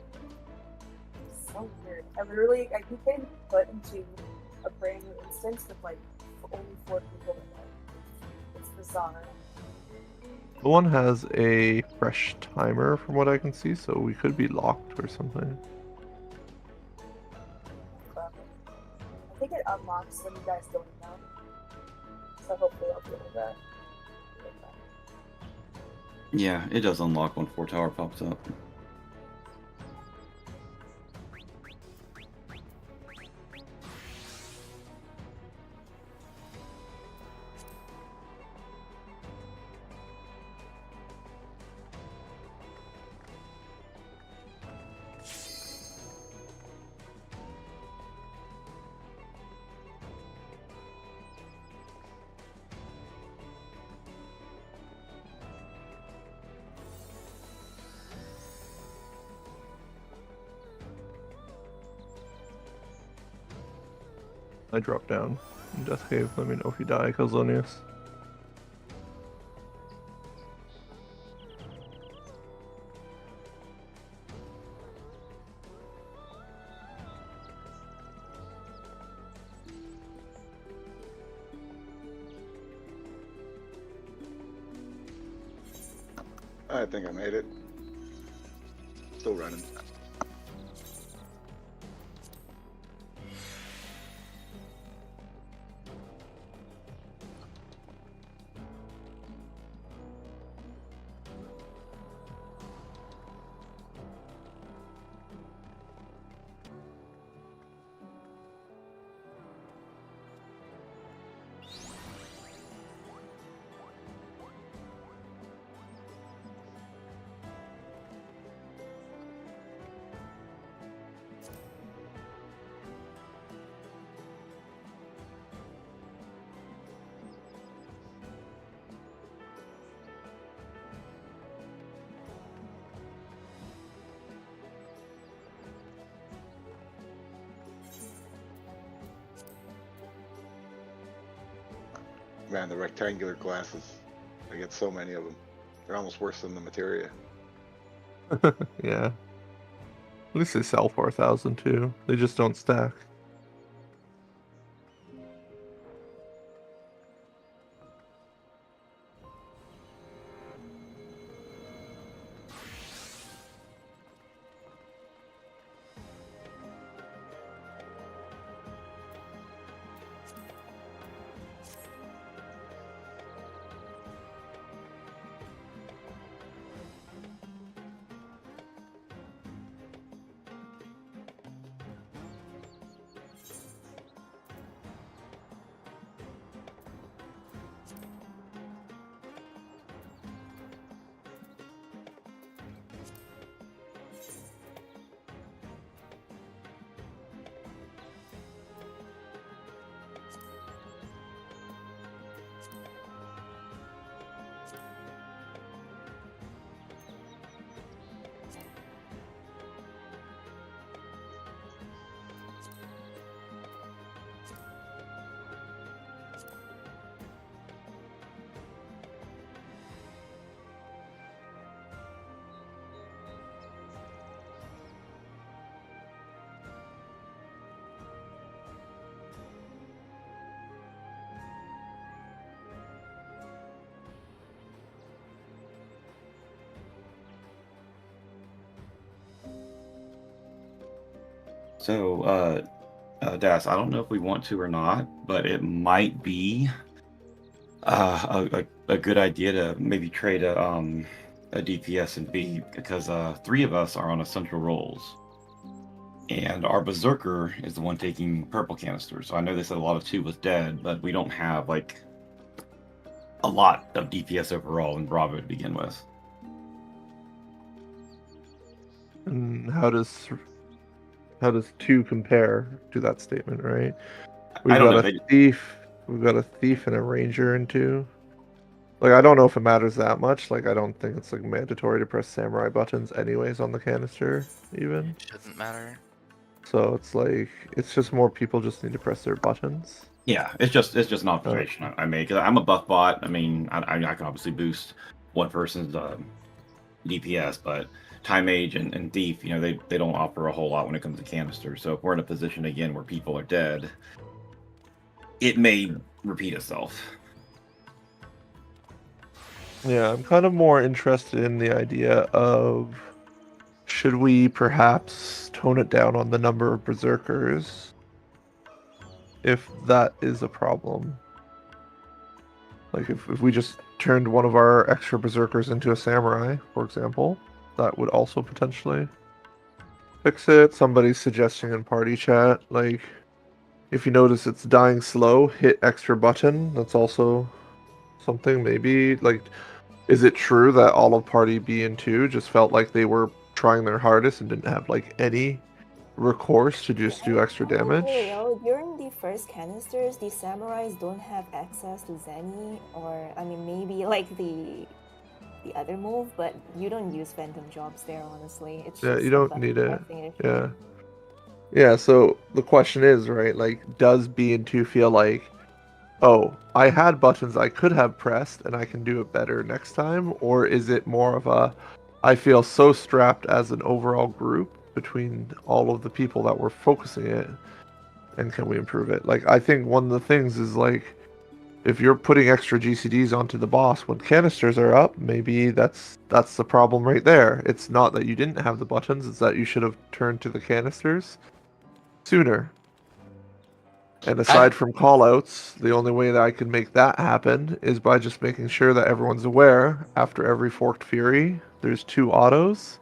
So weird. I keep getting put into a brand new instance with like only 4 people in it. It's bizarre. The one has a fresh timer from what I can see, so we could be locked or something. I think it unlocks when you guys don't know. So hopefully I'll be able to. Yeah, it does unlock when 4 tower pops up. I drop down in Death Cave. Let me know if you die, Calzonius. I think I made it. Still running. Man, the rectangular glasses. I get so many of them. They're almost worse than the materia. Yeah. At least they sell 4,000 too. They just don't stack. So, Das, I don't know if we want to or not, but it might be a good idea to maybe trade a DPS and B, because 3 of us are on essential roles. And our Berserker is the one taking purple canisters. So I know they said a lot of 2 was dead, but we don't have, like, a lot of DPS overall in Bravo to begin with. And how does 2 compare to that statement, right? We've I don't got know, a thief, we've got a thief and a ranger in 2. Like, I don't know if it matters that much. Like, I don't think it's like mandatory to press samurai buttons anyways on the canister, even. It shouldn't matter. So it's like, it's just more people just need to press their buttons. Yeah, it's just an observation I made, because I'm a buff bot. I mean, I can obviously boost one person's DPS, but Time Mage and Thief, you know, they don't offer a whole lot when it comes to canisters. So if we're in a position again where people are dead, it may repeat itself. Yeah, I'm kind of more interested in the idea of should we perhaps tone it down on the number of berserkers if that is a problem. Like if we just turned one of our extra berserkers into a samurai, for example, that would also potentially fix it. Somebody's suggesting in party chat, like if you notice it's dying slow, hit extra button. That's also something. Maybe like, is it true that all of party B and 2 just felt like they were trying their hardest and didn't have like any recourse to just do extra damage? Hey, during the first canisters, the samurais don't have access to Zenny, or I mean maybe like the other move, but you don't use phantom jobs there. Honestly, it's Yeah, just you a don't button need it. pressing issue. Yeah. Yeah, so the question is, right, like, does B and 2 feel like, oh, I had buttons I could have pressed and I can do it better next time? Or is it more of a, I feel so strapped as an overall group between all of the people that were focusing it, and can we improve it? Like, I think one of the things is, like, if you're putting extra GCDs onto the boss when canisters are up, maybe that's the problem right there. It's not that you didn't have the buttons, it's that you should have turned to the canisters sooner. And aside from callouts, the only way that I can make that happen is by just making sure that everyone's aware after every Forked Fury, there's 2 autos.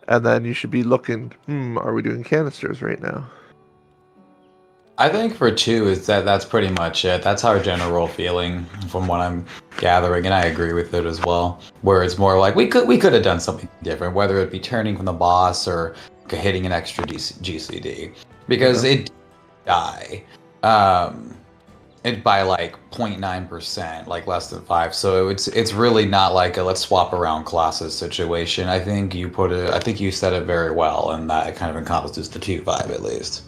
And then you should be looking, are we doing canisters right now? I think for 2 is that's pretty much it. That's our general feeling from what I'm gathering, and I agree with it as well. Where it's more like we could have done something different, whether it be turning from the boss or hitting an extra GCD, because it die. It by like 0.9%, like less than 5. So it's really not like a let's swap around classes situation. I think you said it very well, and that kind of encompasses the 2-5 at least.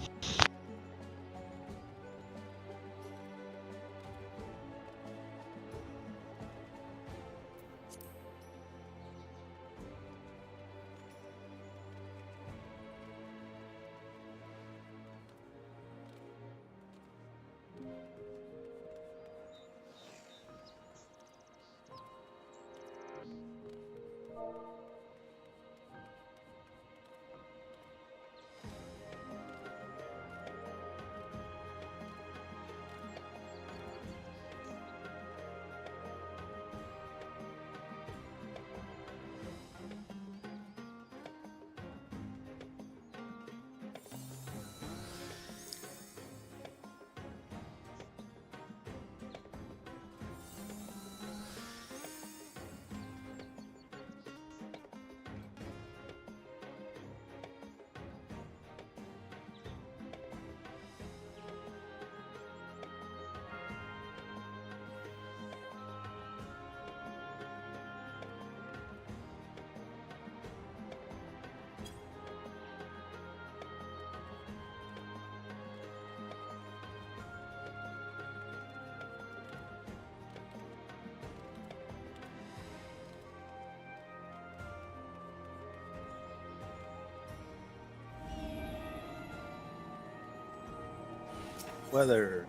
Weather.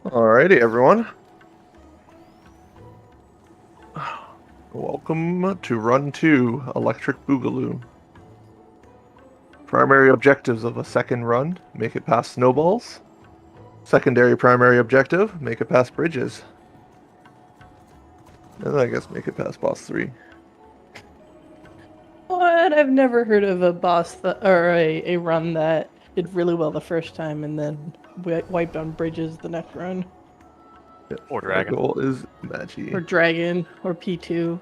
Alrighty, everyone. Welcome to Run 2, Electric Boogaloo. Primary objectives of a second run, make it past snowballs. Secondary primary objective, make it past bridges. And then I guess make it past boss 3. What? I've never heard of a boss or a run that did really well the first time and then wiped on bridges the next run. Yep, Or dragon. My goal is Magi. Or dragon, or P2.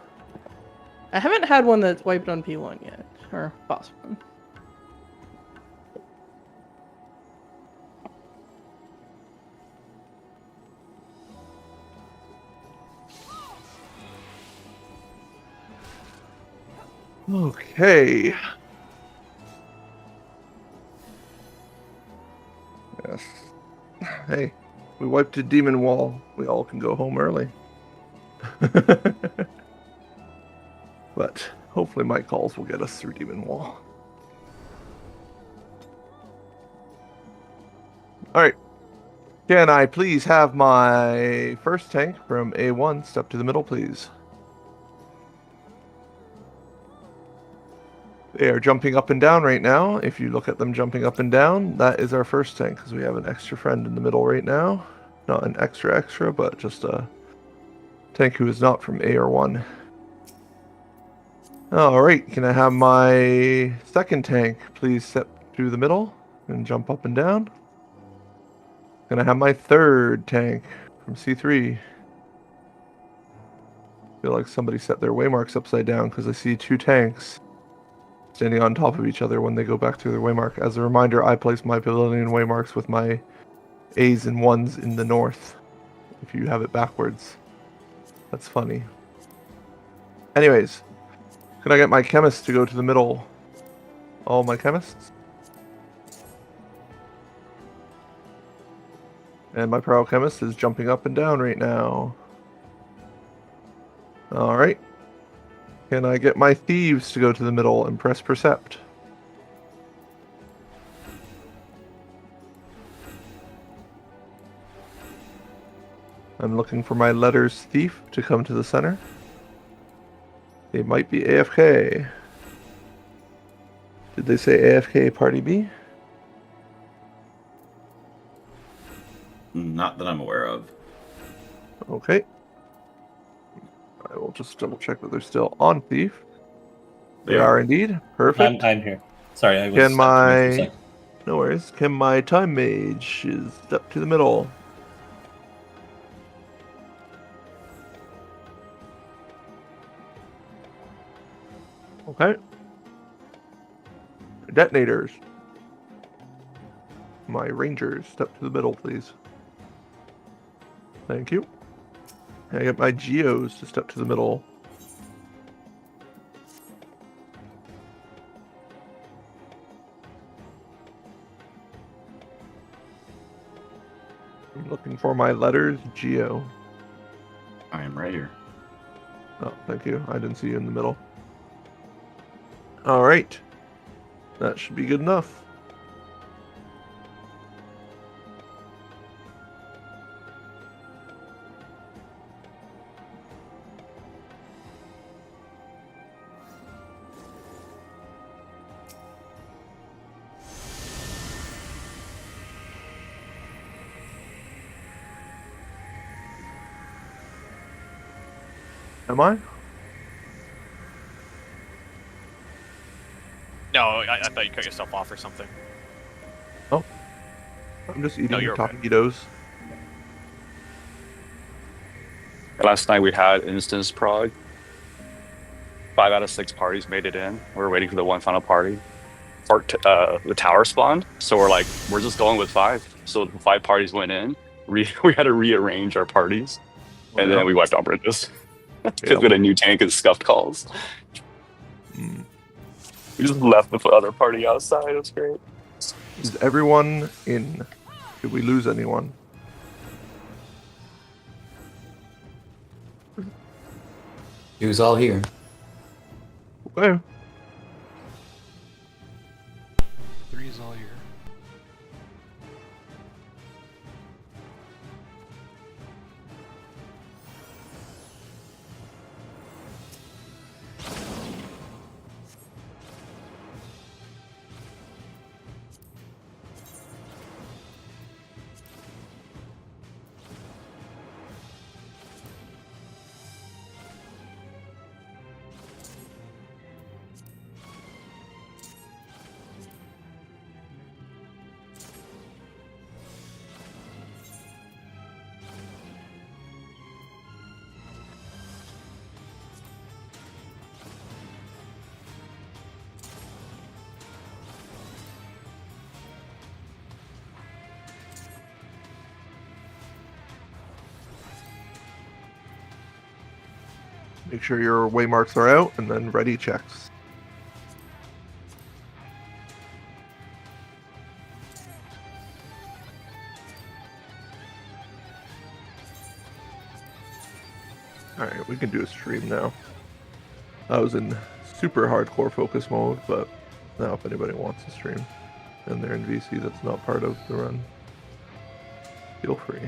I haven't had one that's wiped on P1 yet, or boss one. Okay. Yes. Hey, we wiped a demon wall. We all can go home early. But hopefully my calls will get us through demon wall. Alright. Can I please have my first tank from A1 step to the middle, please? They are jumping up and down right now. If you look at them jumping up and down, that is our first tank, because we have an extra friend in the middle right now. Not an extra, but just a tank who is not from A or 1. Alright, can I have my second tank please step to the middle and jump up and down? Can I have my third tank from C3? I feel like somebody set their waymarks upside down because I see 2 tanks standing on top of each other when they go back through their waymark. As a reminder, I place my pavilion waymarks with my A's and 1s in the north. If you have it backwards. That's funny. Anyways, can I get my chemists to go to the middle? All my chemists? And my pro chemist is jumping up and down right now. Alright. Can I get my thieves to go to the middle and press Percept? I'm looking for my letters thief to come to the center. They might be AFK. Did they say AFK Party B? Not that I'm aware of. Okay. I will just double check that they're still on thief. They are indeed. Perfect. I'm here. Sorry, I was. Can my... No worries. Can my time mage step to the middle? Okay. Detonators. My rangers step to the middle, please. Thank you. Can I get my geos to step to the middle? I'm looking for my letters geo. I am right here. Oh, thank you. I didn't see you in the middle. Alright. That should be good enough. Am I? No, I thought you cut yourself off or something. Oh. I'm just eating you're okay. taquitos. Last night we had instance Prog. 5 out of 6 parties made it in. We were waiting for the one final party. The tower spawned, so we're like, we're just going with 5. So the 5 parties went in. We had to rearrange our parties, and then we wiped out bridges because we had a new tank and scuffed calls. We just left the other party outside. It was great. Is everyone in? Did we lose anyone? He was all here. Okay. 3's all here. Make sure your waymarks are out, and then ready checks. Alright, we can do a stream now. I was in super hardcore focus mode, but now if anybody wants to stream and they're in VC that's not part of the run, feel free.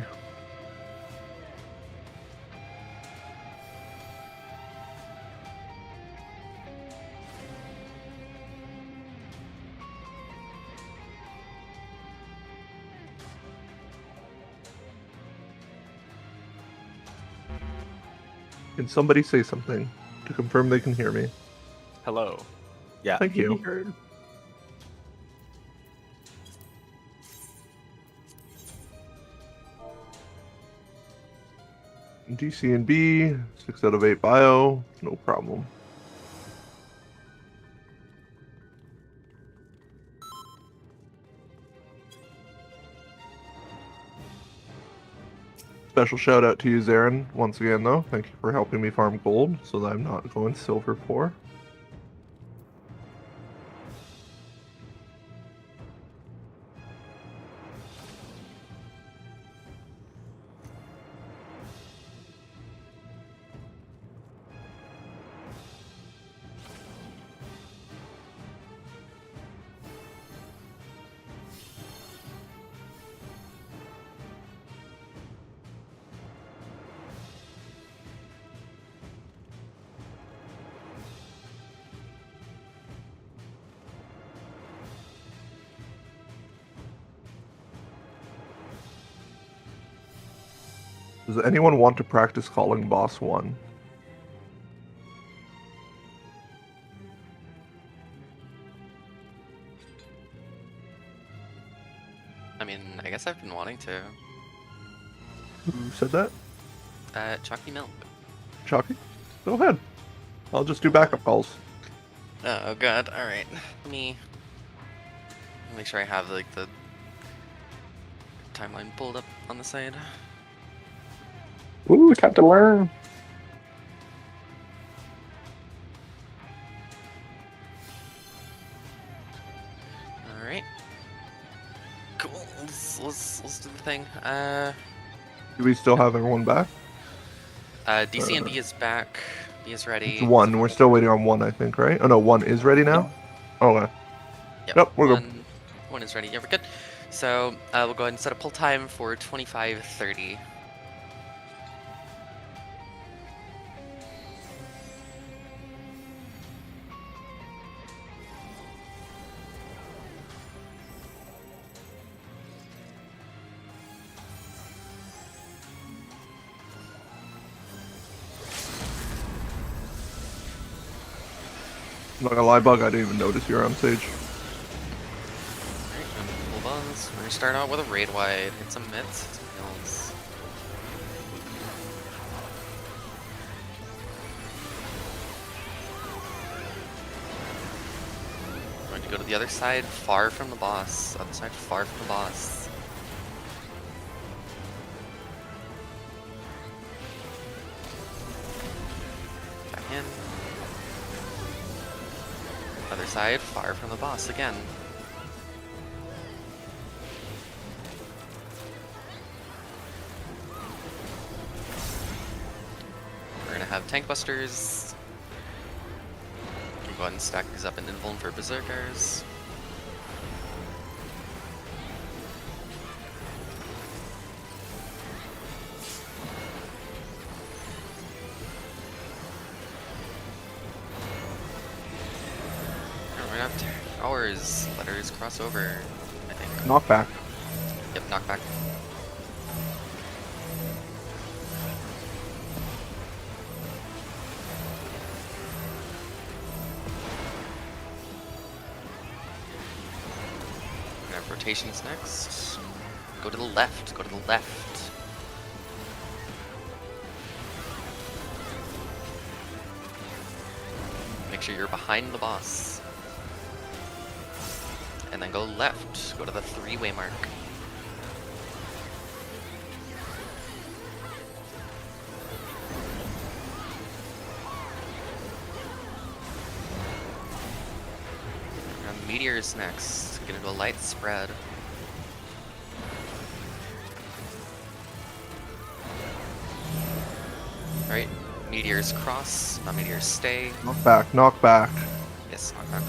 Can somebody say something to confirm they can hear me? Hello. Yeah. Thank you. DC and B, 6 out of 8 bio, no problem. Special shout out to you, Zarin, once again though. Thank you for helping me farm gold so that I'm not going silver 4. Does anyone want to practice calling boss 1? I mean, I guess I've been wanting to. Who said that? Chalky Milk. Chalky? Go ahead. I'll just do backup calls. Oh god, alright. Let me make sure I have like the timeline pulled up on the side. Ooh, time to learn. Alright. Cool. Let's do the thing. Do we still have everyone back? DC and B is back. B is ready. It's 1. We're still waiting on 1, I think, right? Oh no, 1 is ready now? Okay. Yep, we're good. 1 is ready. Yeah, we're good. So we'll go ahead and set a pull time for 25:30. I'm not gonna lie, Bug, I didn't even notice you were on stage. Alright, and full buzz. We're gonna start out with a raid wide. Hit some mitts, hit some hills. We're going to go to the other side, far from the boss. Other side, far from the boss. Back in. Other side, far from the boss again. We're gonna have tank busters. We'll go ahead and stack these up in invuln for berserkers. We're gonna have towers. Letters cross over, I think. Knockback. Yep, knockback. We have rotations next. Go to the left, go to the left. Make sure you're behind the boss. And then go left, go to the 3-way mark. Meteors next. Gonna go light spread. Alright, meteors cross, not meteors stay. Knock back, knock back. Yes, knock back.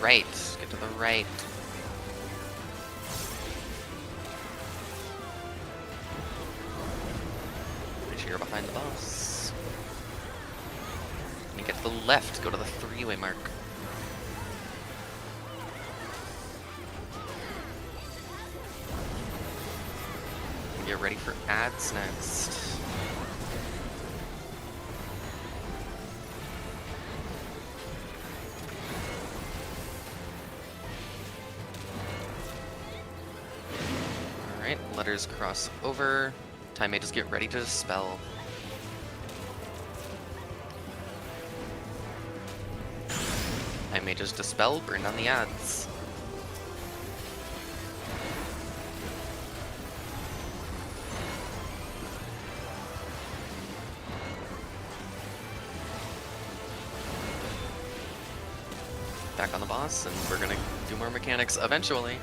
Right, get to the right. Make sure you're behind the boss. And get to the left, go to the 3-way mark. Get ready for ads next. Letters cross over. Time mages get ready to dispel. Time mages dispel, burn down the ads. Back on the boss, and we're gonna do more mechanics eventually.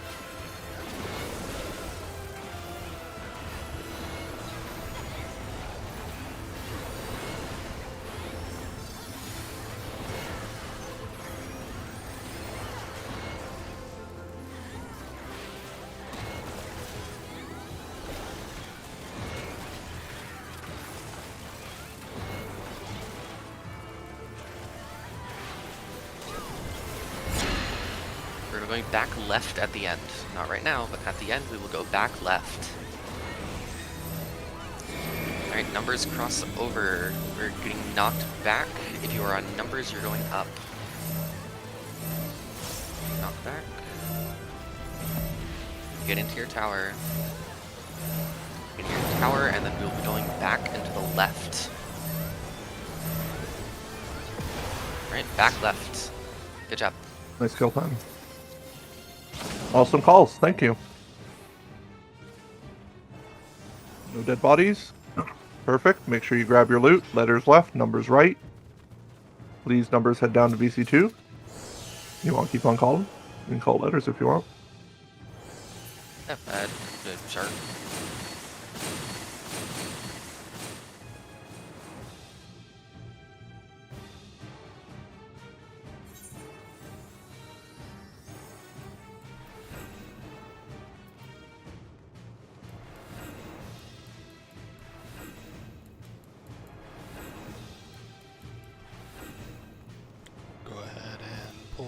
We're going back left at the end. Not right now, but at the end we will go back left. Alright, numbers cross over. We're getting knocked back. If you are on numbers, you're going up. Knock back. Get into your tower. Get into your tower, and then we'll be going back into the left. Alright, back left. Good job. Nice kill time. Awesome calls, thank you. No dead bodies. Perfect. Make sure you grab your loot. Letters left, numbers right. Please, numbers head down to VC2. You want to keep on calling? You can call letters if you want. Yeah, sure. Go ahead and pull.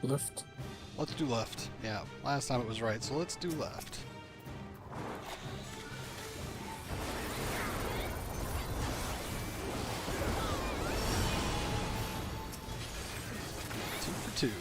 Left. Let's do left. Yeah, last time it was right, so let's do left. Two for two.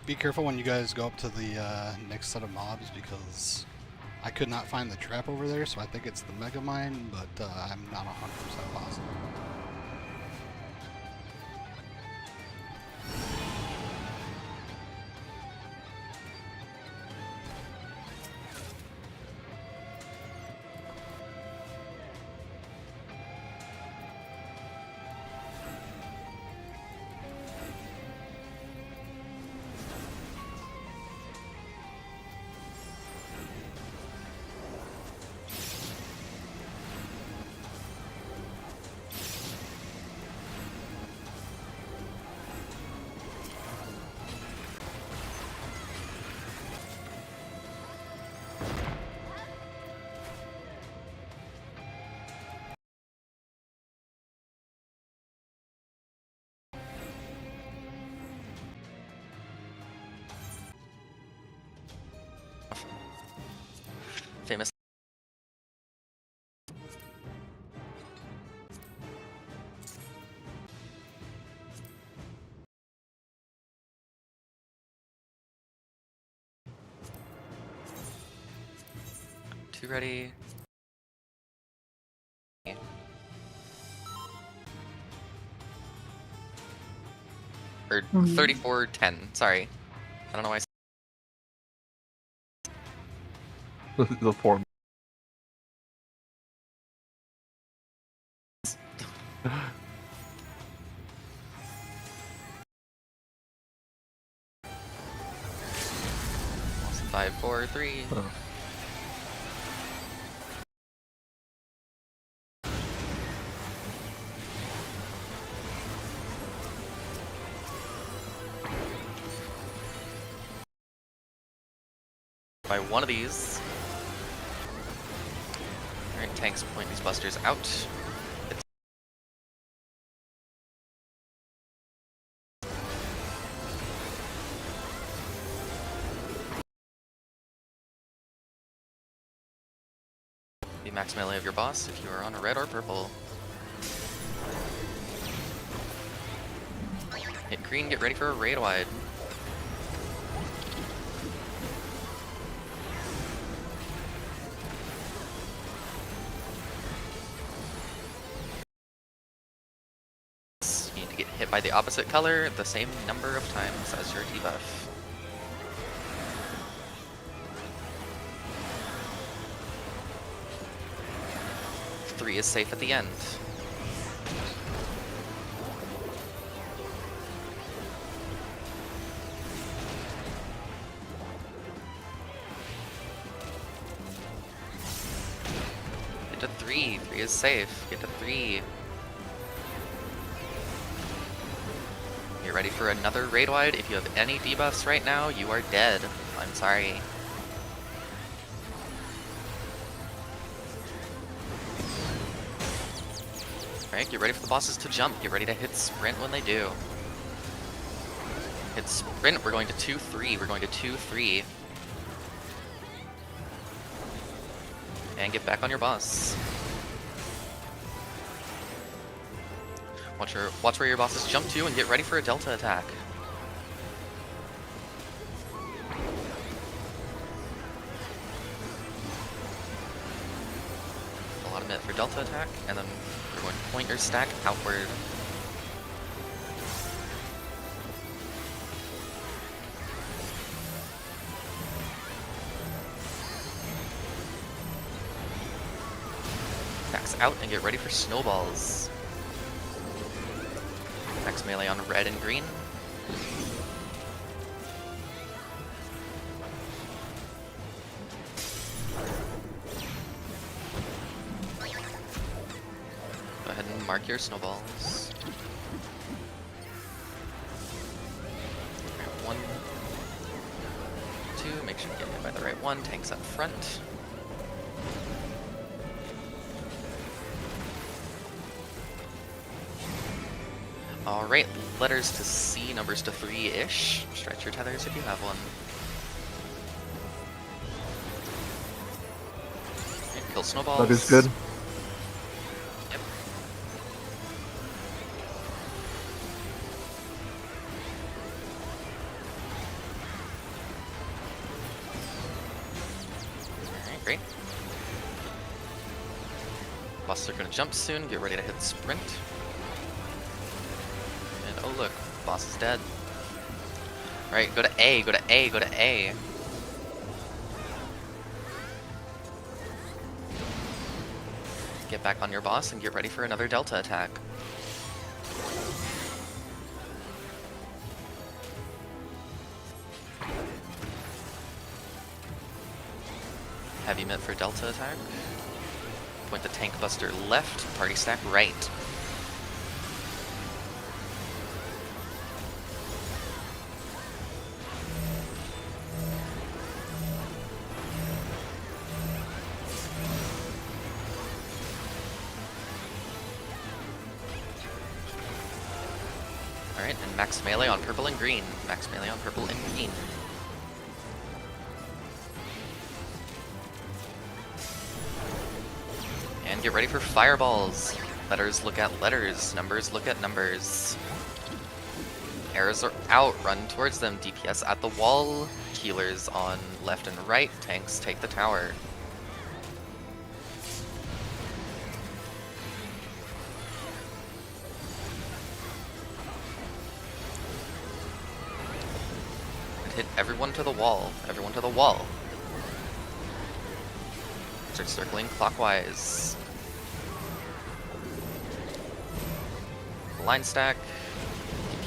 Be careful when you guys go up to the next set of mobs, because I could not find the trap over there, so I think it's the Mega Mine, but I'm not 100% positive. Famous. Two ready. Or 34-10. Sorry. I don't know why. The form. Awesome. 5, 4, 3. Oh. By one of these. Alright, tanks point these busters out. The max melee of your boss if you are on a red or purple. Hit green, get ready for a raid wide. You need to get hit by the opposite color the same number of times as your debuff. Three is safe at the end. Get to 3. 3 is safe. Get to 3. You're ready for another raid wide. If you have any debuffs right now, you are dead. I'm sorry. Alright, get ready for the bosses to jump. Get ready to hit sprint when they do. Hit sprint, we're going to 2-3. We're going to 2-3. And get back on your boss. Watch where your bosses jump to and get ready for a delta attack. A lot of minute for delta attack, and then we're going to point your stack outward. Max out and get ready for snowballs. Max melee on red and green. Go ahead and mark your snowballs. Alright, 1, 2, make sure you get hit by the right one. Tanks up front. Alright, letters to C, numbers to 3-ish. Stretch your tethers if you have one. Alright, kill snowballs. That is good. Yep. Alright, great. Bosses are gonna jump soon, get ready to hit sprint. Oh look, boss is dead. Alright, go to A, go to A, go to A. Get back on your boss and get ready for another Delta attack. Heavy mitt for Delta attack. Point the Tank Buster left, party stack right. Alright, and max melee on purple and green. Max melee on purple and green. And get ready for fireballs. Letters look at letters. Numbers look at numbers. Arrows are out. Run towards them. DPS at the wall. Healers on left and right. Tanks take the tower. Hit everyone to the wall. Everyone to the wall. Start circling clockwise. Line stack.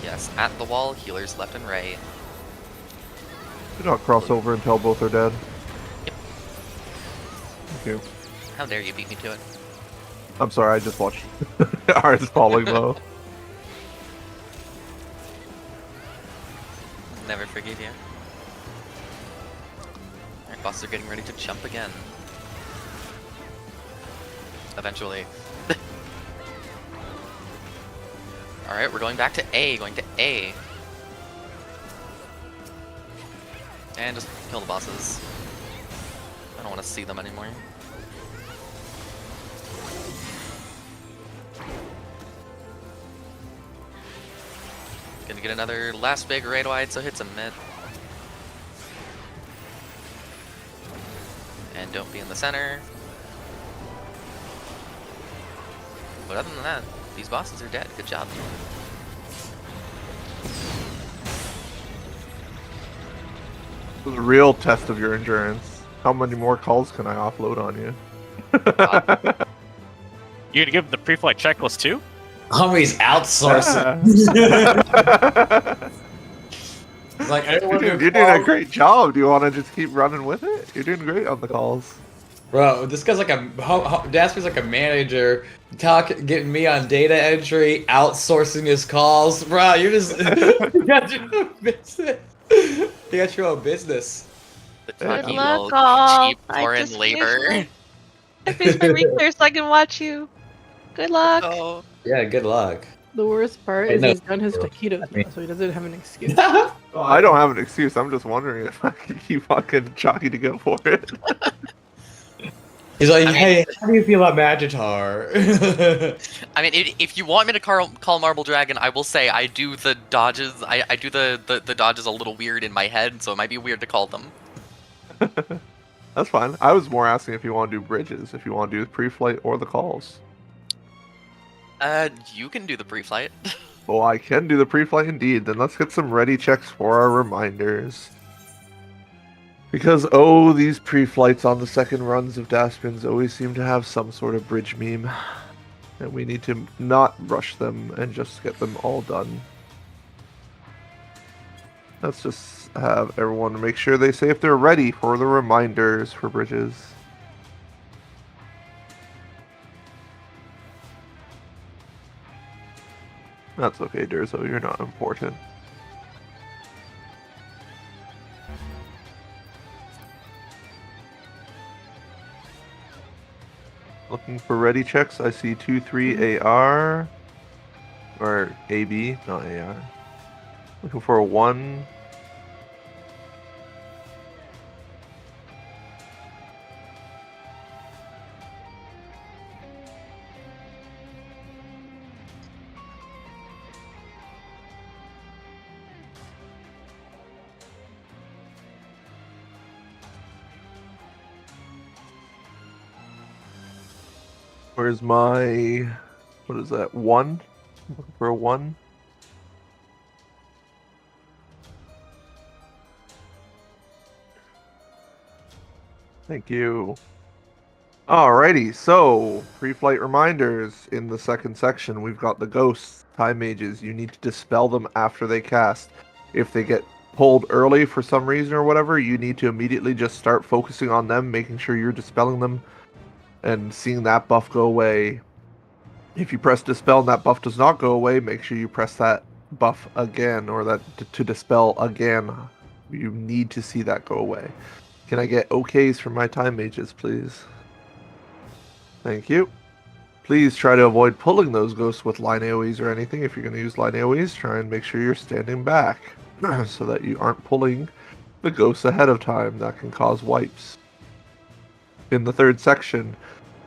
DPS at the wall. Healers left and right. Do not cross over until both are dead. Yep. Thank you. How dare you beat me to it? I'm sorry, I just watched ours falling low. Never forgive you. Alright, bosses are getting ready to jump again. Eventually. Alright, we're going back to A, going to A. And just kill the bosses. I don't want to see them anymore. Gonna get another last big raid wide, so hit some mid. And don't be in the center. But other than that, these bosses are dead. Good job. This is a real test of your endurance. How many more calls can I offload on you? You gonna give them the pre-flight checklist too? Homie's outsourcing. It's like, You're doing a great job. Do you want to just keep running with it? You're doing great on the calls. Bro, this guy's like a Dasper's like a manager, getting me on data entry, outsourcing his calls. Bro, you're just you got your own business. You got your own business. Good luck, all. Cheap foreign labor. I finished my reclear so I can watch you. Good luck. Oh. Yeah, good luck. The worst part Wait, is no. he's done his taquitos now, so he doesn't have an excuse. I don't have an excuse. I'm just wondering if I can keep fucking Chalky to go for it. He's like, hey, how do you feel about Magitaur? I mean, if you want me to call Marble Dragon, I will say I do the dodges. I do the dodges a little weird in my head, so it might be weird to call them. That's fine. I was more asking if you want to do bridges, if you want to do the pre-flight or the calls. You can do the pre-flight. Well, I can do the pre-flight indeed. Then let's get some ready checks for our reminders. Because, oh, these pre-flights on the second runs of Daspins always seem to have some sort of bridge meme. And we need to not rush them and just get them all done. Let's just have everyone make sure they say if they're ready for the reminders for bridges. That's okay, Durzo, you're not important. Looking for ready checks. I see 2-3 AR. Or AB, not AR. Looking for a 1. Where's my... What is that? 1? Looking for a 1. Thank you. Alrighty, so pre-flight reminders in the second section. We've got the ghosts, time mages. You need to dispel them after they cast. If they get pulled early for some reason or whatever, you need to immediately just start focusing on them, making sure you're dispelling them and seeing that buff go away. If you press dispel and that buff does not go away, make sure you press that buff again, or that to dispel again. You need to see that go away. Can I get OKs from my time mages, please? Thank you. Please try to avoid pulling those ghosts with line AoEs or anything. If you're going to use line AoEs, try and make sure you're standing back so that you aren't pulling the ghosts ahead of time. That can cause wipes. In the third section,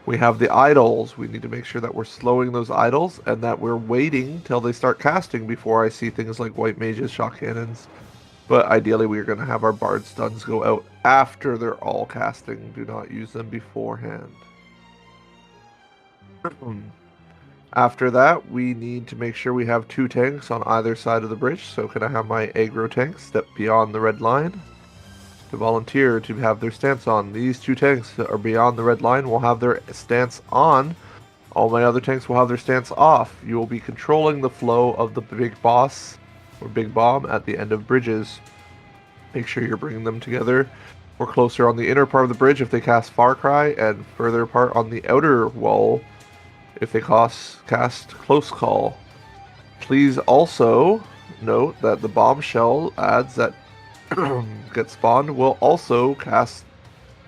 we have the idols. We need to make sure that we're slowing those idols and that we're waiting till they start casting before I see things like white mages, shock cannons. But ideally, we're going to have our bard stuns go out after they're all casting. Do not use them beforehand. After that, we need to make sure we have 2 tanks on either side of the bridge. So can I have my aggro tank step beyond the red line to volunteer to have their stance on? These 2 tanks that are beyond the red line will have their stance on. All my other tanks will have their stance off. You will be controlling the flow of the big boss or big bomb at the end of bridges. Make sure you're bringing them together or closer on the inner part of the bridge if they cast Far Cry, and further apart on the outer wall if they cast Close Call. Please also note that the bombshell adds that get spawned will also cast,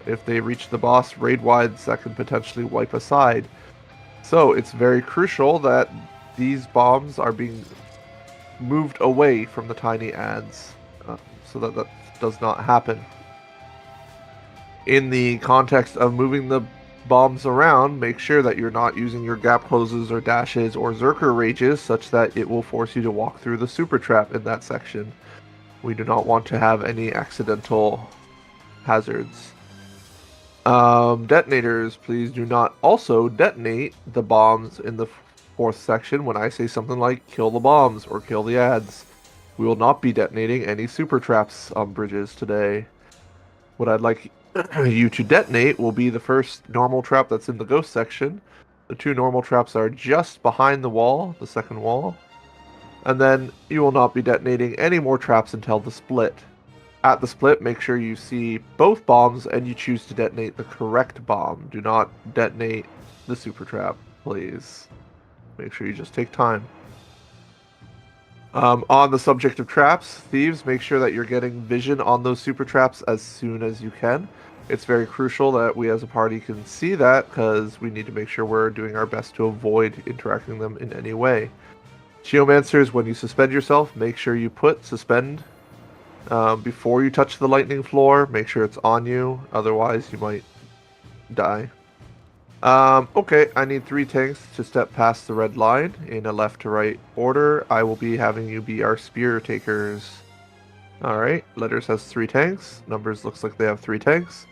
if they reach the boss, raid wides that can potentially wipe aside. So it's very crucial that these bombs are being moved away from the tiny adds so that that does not happen. In the context of moving the bombs around, make sure that you're not using your gap closes or dashes or Zerker rages such that it will force you to walk through the super trap in that section. We do not want to have any accidental hazards. Detonators, please do not also detonate the bombs in the 4th section when I say something like kill the bombs or kill the adds. We will not be detonating any super traps on bridges today. What I'd like you to detonate will be the first normal trap that's in the ghost section. The 2 normal traps are just behind the wall, the second wall. And then you will not be detonating any more traps until the split. At the split, make sure you see both bombs and you choose to detonate the correct bomb. Do not detonate the super trap, please. Make sure you just take time. On the subject of traps, thieves, make sure that you're getting vision on those super traps as soon as you can. It's very crucial that we as a party can see that, because we need to make sure we're doing our best to avoid interacting them in any way. Geomancers, when you suspend yourself, make sure you put suspend before you touch the lightning floor. Make sure it's on you, otherwise you might die. Okay, I need 3 tanks to step past the red line in a left to right order. I will be having you be our spear takers. Alright, Letters has 3 tanks. Numbers looks like they have 3 tanks.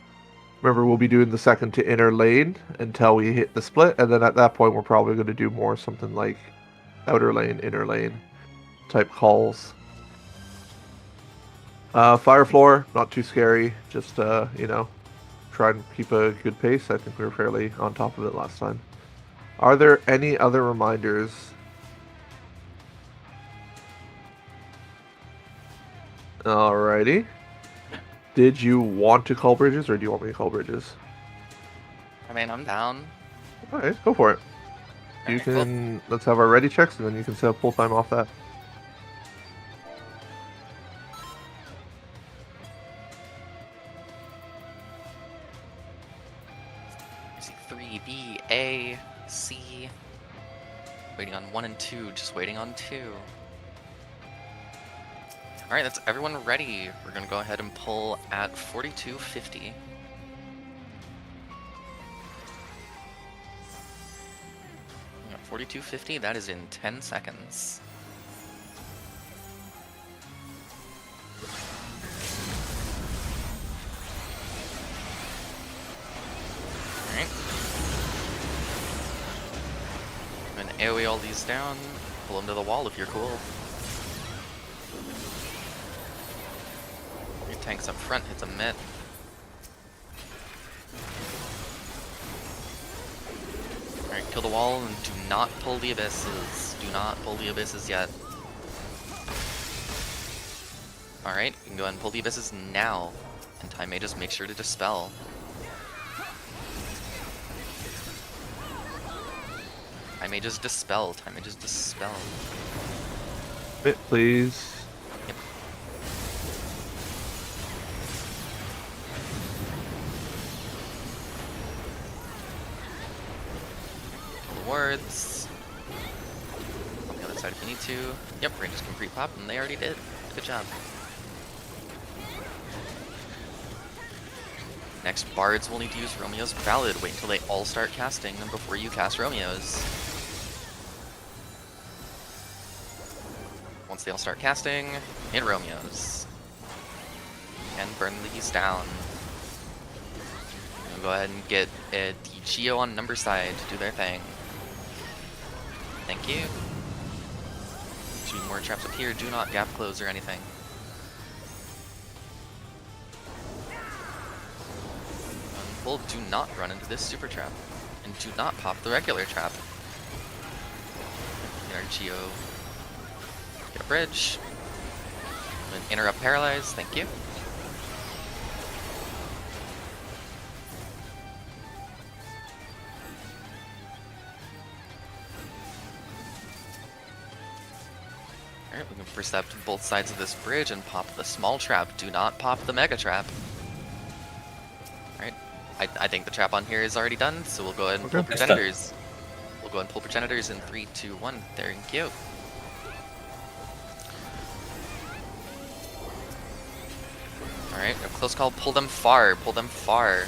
Remember, we'll be doing the second to inner lane until we hit the split, and then at that point we're probably going to do more something like outer lane, inner lane type calls. Fire floor, not too scary. Just you know, try and keep a good pace. I think we were fairly on top of it last time. Are there any other reminders? Alrighty. Did you want to call bridges, or do you want me to call bridges? I mean, I'm down. Alright, go for it. You can. Let's have our ready checks, and then you can set full time off that. I see 3, B, A, C. Waiting on 1 and 2, just waiting on 2. Alright, that's everyone ready. We're gonna go ahead and pull at 4250. Yeah, 4250, that is in 10 seconds. Alright. I'm gonna AoE all these down, pull them to the wall if you're cool. Your tank's up front, hits a mid. Alright, kill the wall and do not pull the abysses. Do not pull the abysses yet. Alright, you can go ahead and pull the abysses now. And Time Mages make sure to dispel. Time Mages dispel. Time Mages dispel. Bit, please. Yep. Kill the wards. On the other side if you need to. Yep, Rangers can pre-pop, and they already did. Good job. Next, Bards will need to use Romeo's Ballad. Wait until they all start casting them before you cast Romeo's. Once they all start casting, hit Romeo's. And burn these down. We'll go ahead and get the Geo on number side to do their thing. Thank you. 2 more traps up here. Do not gap close or anything. Unfold, do not run into this super trap. And do not pop the regular trap. Get our Geo. Get a bridge. And interrupt paralyze, thank you. Alright, we can percept both sides of this bridge and pop the small trap. Do not pop the mega trap. Alright, I think the trap on here is already done, so we'll go ahead and pull progenitors. We'll go ahead and pull progenitors in 3, 2, 1. Thank you. Alright, a close call. Pull them far. Pull them far.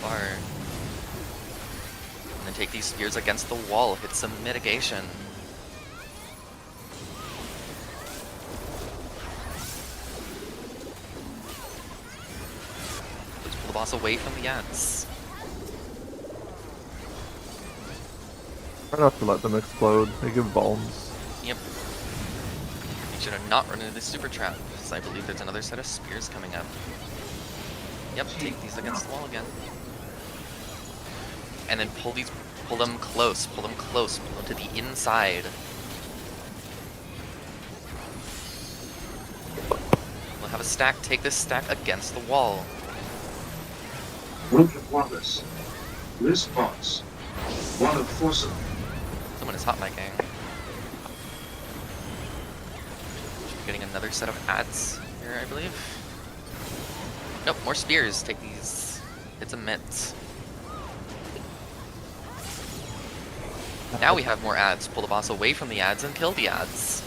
Far. And then take these spears against the wall. Hit some mitigation. Let's pull the boss away from the ants. Try not to let them explode. They give bombs. Yep. Make sure to not run into this super trap, because I believe there's another set of spears coming up. Yep, take these against the wall again. And then pull them close, pull them to the inside. We'll have a stack, take this stack against the wall. Group of wonders. Response. One of fossil. Someone is hot micing. Getting another set of ads here, I believe. Nope, more spears. Take these. Hit some mitts. Now we have more ads. Pull the boss away from the ads and kill the ads.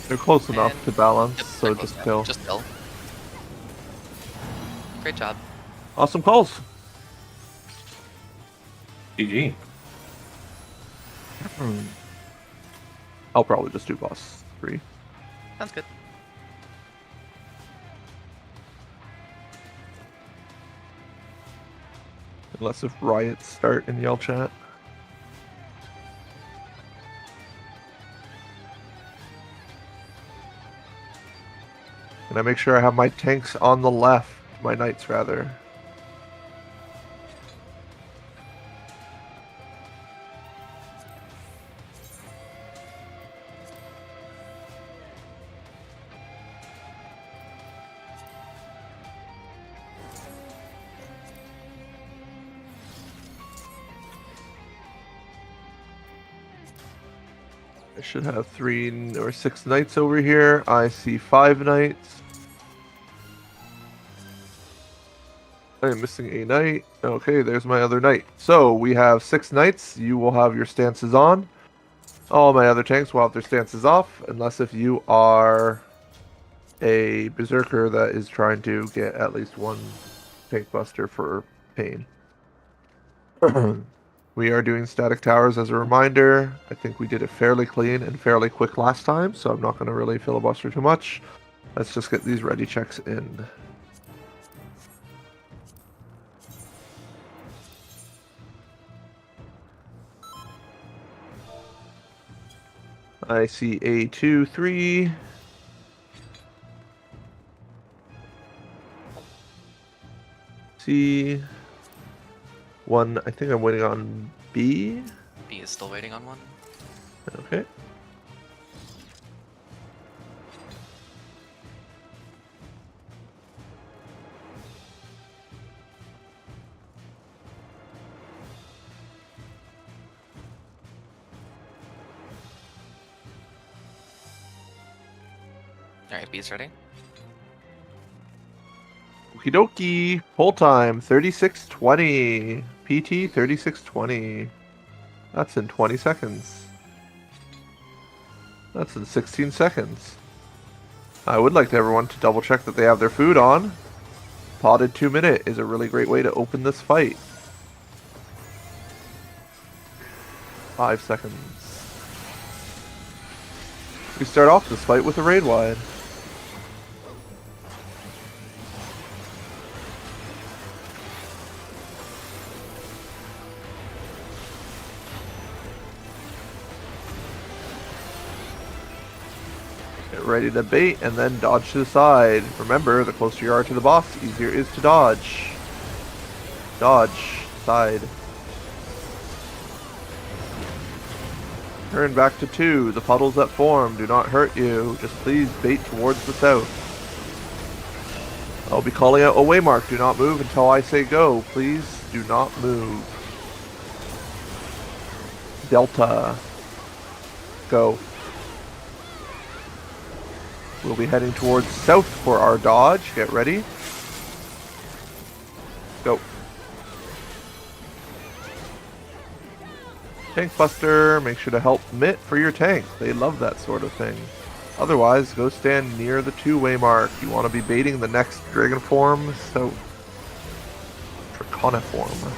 They're close enough to balance, Yep, so just kill. Just kill. Great job. Awesome calls. GG. I'll probably just do boss 3. Sounds good. Unless if riots start in yell chat. And I make sure I have my tanks on the left, my knights rather. I should have 3 or 6 knights over here. I see 5 knights. I am missing a knight. Okay, there's my other knight. So we have 6 knights. You will have your stances on. All my other tanks will have their stances off, unless if you are a berserker that is trying to get at least 1 tank buster for pain. We are doing static towers as a reminder. I think we did it fairly clean and fairly quick last time, so I'm not going to really filibuster too much. Let's just get these ready checks in. I see A2, 3. C. 1, I think I'm waiting on B. B is still waiting on 1. Okay. Alright, B's ready. Okie dokie. Pull time 36:20. PT 36:20. That's in 20 seconds. That's in 16 seconds. I would like everyone to double check that they have their food on. Potted 2-minute is a really great way to open this fight. 5 seconds. We start off this fight with a raid wide. Get ready to bait and then dodge to the side. Remember, the closer you are to the boss, the easier it is to dodge. Dodge. Side. Turn back to 2. The puddles that form do not hurt you. Just please bait towards the south. I'll be calling out a waymark. Do not move until I say go. Please do not move. Delta. Go. We'll be heading towards south for our dodge. Get ready. Go. Tank Buster, make sure to help Mitt for your tank. They love that sort of thing. Otherwise, go stand near the 2-way mark. You want to be baiting the next dragon form, so Draconiform.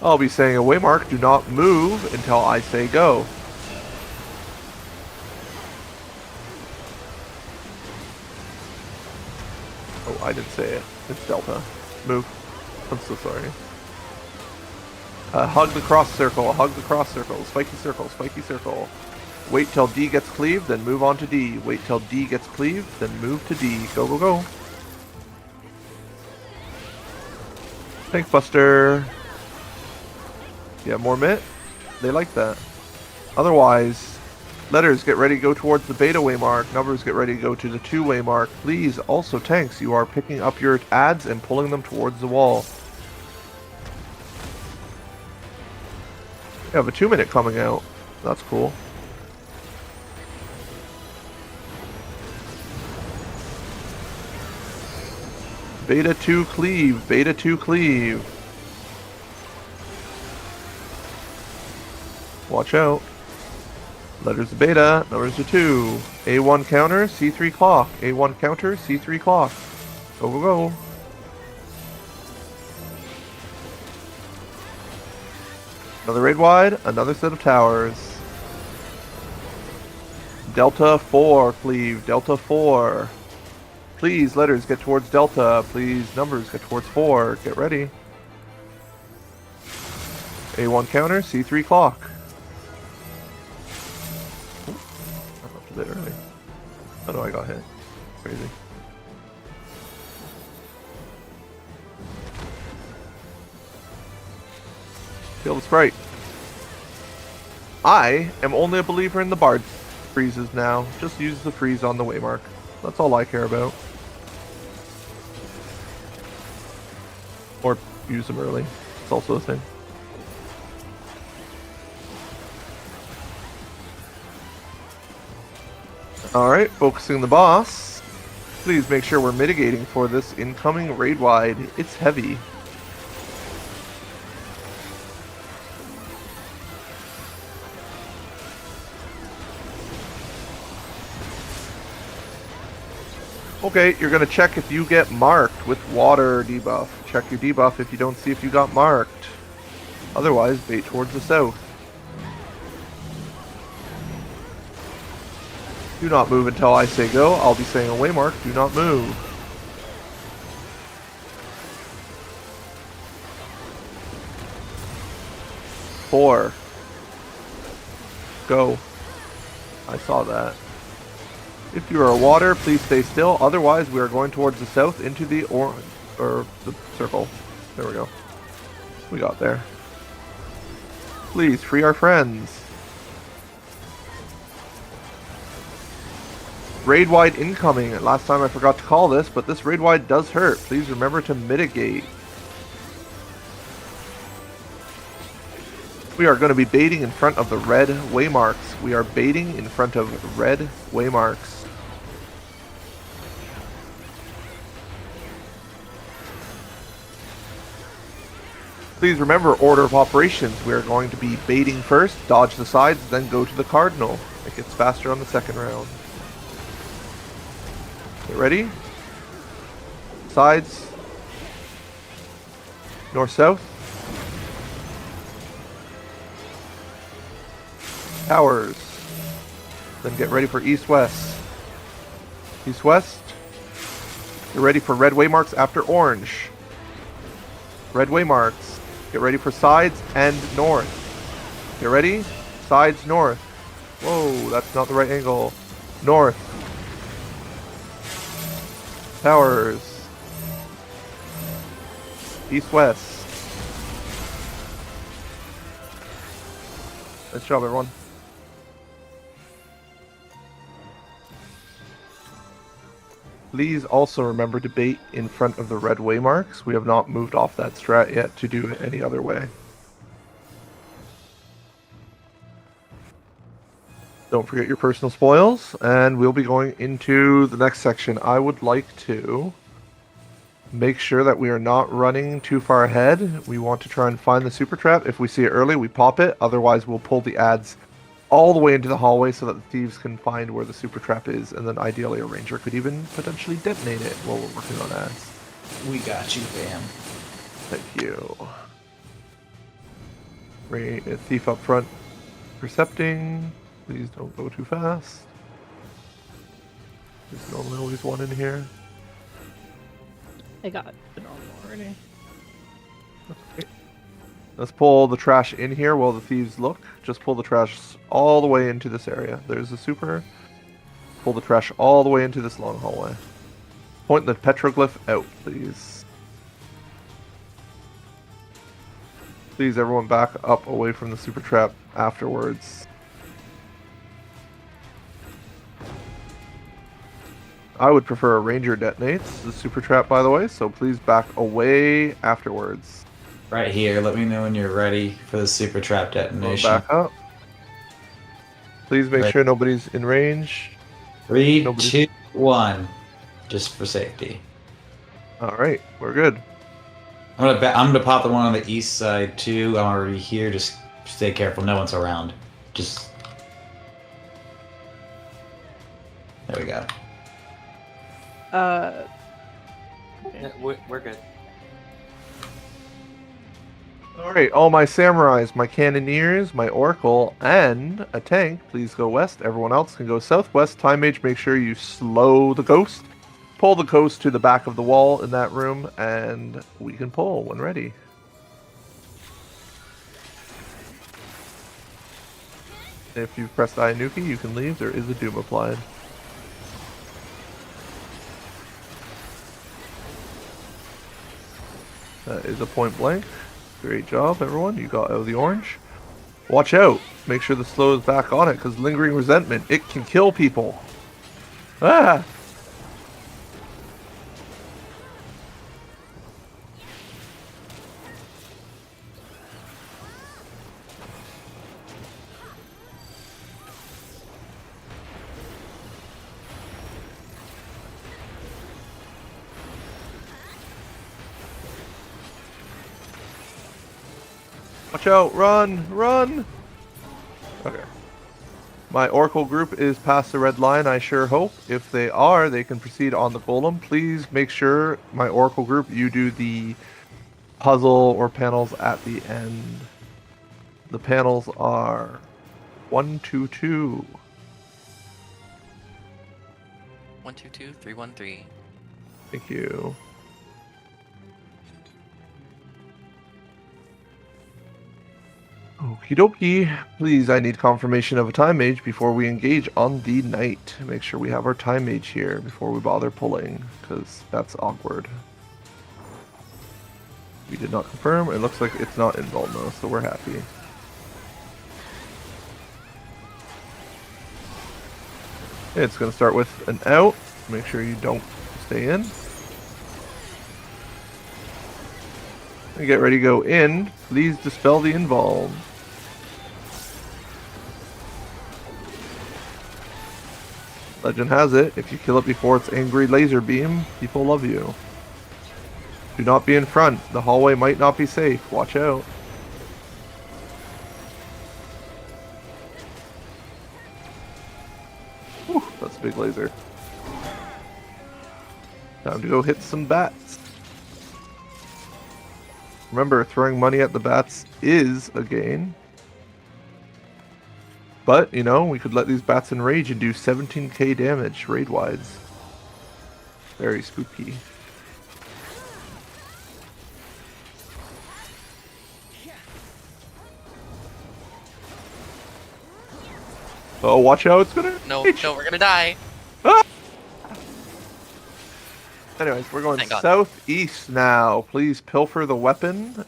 I'll be saying a waymark, do not move until I say go. Oh, I didn't say it. It's Delta. Move. I'm so sorry. Hug the cross circle, hug the cross circle, spiky circle, spiky circle. Wait till D gets cleaved, then move on to D. Wait till D gets cleaved, then move to D. Go, go, go. Tank Buster. Yeah, more Mitt? They like that. Otherwise, letters, get ready to go towards the beta way mark. Numbers, get ready to go to the 2-way mark. Please, also tanks, you are picking up your adds and pulling them towards the wall. We have a 2-minute coming out. That's cool. Beta 2 cleave. Beta 2 cleave. Watch out. Letters to beta. Numbers to 2. A1 counter. C3 clock. A1 counter. C3 clock. Go, go, go. Another raid wide, another set of towers. Delta 4, cleave. Delta 4. Please, letters, get towards Delta. Please, numbers, get towards 4. Get ready. A1 counter, C3 clock. Ooh, I left a bit early. Oh no, I got hit. Crazy. Kill the sprite. I am only a believer in the bard freezes now. Just use the freeze on the waymark. That's all I care about. Or use them early. It's also a thing. Alright, focusing the boss. Please make sure we're mitigating for this incoming raid wide. It's heavy. Okay, you're gonna check if you get marked with water debuff. Check your debuff if you don't see if you got marked. Otherwise, bait towards the south. Do not move until I say go. I'll be saying a waymark. Do not move. Four. Go. I saw that. If you are a water, please stay still. Otherwise, we are going towards the south into the orange, or the circle. There we go. We got there. Please, free our friends. Raid wide incoming. Last time I forgot to call this, but this raid wide does hurt. Please remember to mitigate. We are going to be baiting in front of the red waymarks. We are baiting in front of red waymarks. Please remember order of operations. We are going to be baiting first, dodge the sides, then go to the cardinal. It gets faster on the second round. Get ready? Sides. North-south. Towers. Then get ready for east-west. East-west. Get ready for red waymarks after orange. Red waymarks. Get ready for sides and north. Get ready? Sides north. Whoa, that's not the right angle. North. Towers. East-west. Nice job, everyone. Please also remember to bait in front of the red waymarks. We have not moved off that strat yet to do it any other way. Don't forget your personal spoils, and we'll be going into the next section. I would like to make sure that we are not running too far ahead. We want to try and find the super trap. If we see it early, we pop it. Otherwise, we'll pull the ads all the way into the hallway so that the thieves can find where the super trap is, and then ideally a ranger could even potentially detonate it while we're working on ads. We got you, fam. Thank you. Thief up front, percepting. Please don't go too fast. There's normally always one in here. I got the normal already. Okay. Let's pull the trash in here while the thieves look. Just pull the trash all the way into this area. There's the super. Pull the trash all the way into this long hallway. Point the petroglyph out, please. Please, everyone back up away from the super trap afterwards. I would prefer a ranger detonates the super trap, by the way, so please back away afterwards. Right here. Let me know when you're ready for the super trap detonation. Back up. Please make sure nobody's in range. 3, 2, 1. Just for safety. Alright, we're good. I'm gonna pop the one on the east side too. I'm already here. Just stay careful. No one's around. Just there we go. Yeah, we're good. Alright, all my samurais, my cannoneers, my oracle, and a tank, please go west. Everyone else can go southwest. Time mage, make sure you slow the ghost. pull the coast to the back of the wall in that room, and we can pull when ready. If you've pressed Ayanuki, you can leave. There is a doom applied. That is a point blank. Great job, everyone. You got out of the orange. Watch out. Make sure the slow is back on it, because lingering resentment, it can kill people. Ah! Watch out, run, run! Okay. My Oracle group is past the red line, I sure hope. If they are, they can proceed on the Golem. Please make sure, my Oracle group, you do the puzzle or panels at the end. The panels are 1, 2, 2. 1, 2, 2, 3, 1, 3. Thank you. Okie dokie. Please, I need confirmation of a time mage before we engage on the night. Make sure we have our time mage here before we bother pulling, because that's awkward. We did not confirm. It looks like it's not involved though, so we're happy. It's going to start with an out. Make sure you don't stay in. And get ready to go in. Please dispel the involved. Legend has it, if you kill it before its angry laser beam, people love you. Do not be in front. The hallway might not be safe. Watch out. Whew, that's a big laser. Time to go hit some bats. Remember, throwing money at the bats is a gain. But, you know, we could let these bats enrage and do 17k damage raid-wise. Very spooky. Oh, watch out, it's gonna... No, no, we're gonna die. Ah! Anyways, we're going Thank God. southeast now. Please pilfer the weapon.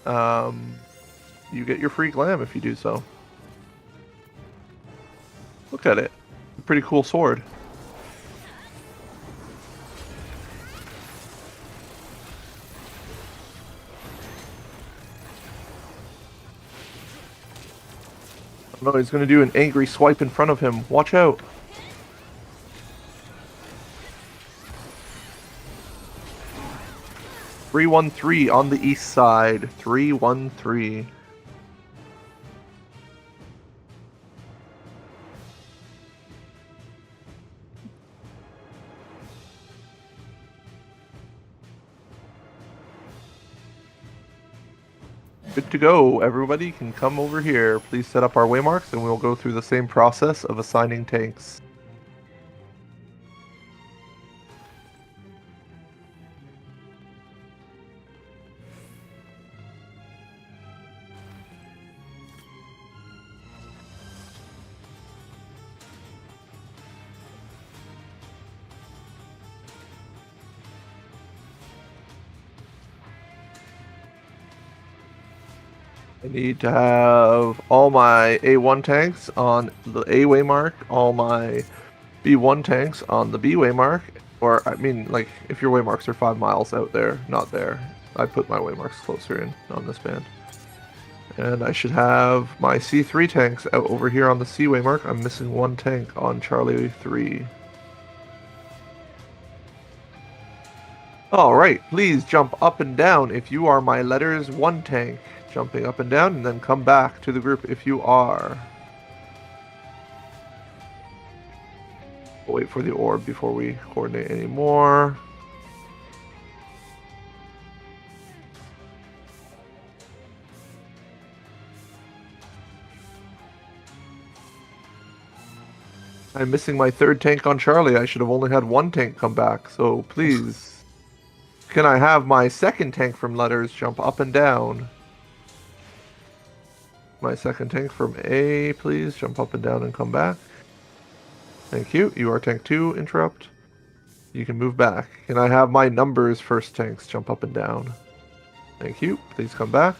You get your free glam if you do so. Look at it. A pretty cool sword. Oh no, he's gonna do an angry swipe in front of him. Watch out. "313" on the east side. 313. Good to go. Everybody can come over here. Please set up our waymarks and we'll go through the same process of assigning tanks. I need to have all my A1 tanks on the A waymark, all my B1 tanks on the B waymark, or I mean, like, if your waymarks are 5 miles out there, not there, I put my waymarks closer in on this band. And I should have my C3 tanks out over here on the C waymark. I'm missing 1 tank on Charlie 3. Alright, please jump up and down if you are my letters 1 tank. Jumping up and down, and then come back to the group if you are. We'll wait for the orb before we coordinate anymore. I'm missing my third tank on Charlie. I should have only had one tank come back. So please, can I have my second tank from letters jump up and down? My second tank from A, please jump up and down and come back. Thank you. You are tank 2. Interrupt. You can move back. Can I have my numbers first tanks jump up and down? Thank you. Please come back.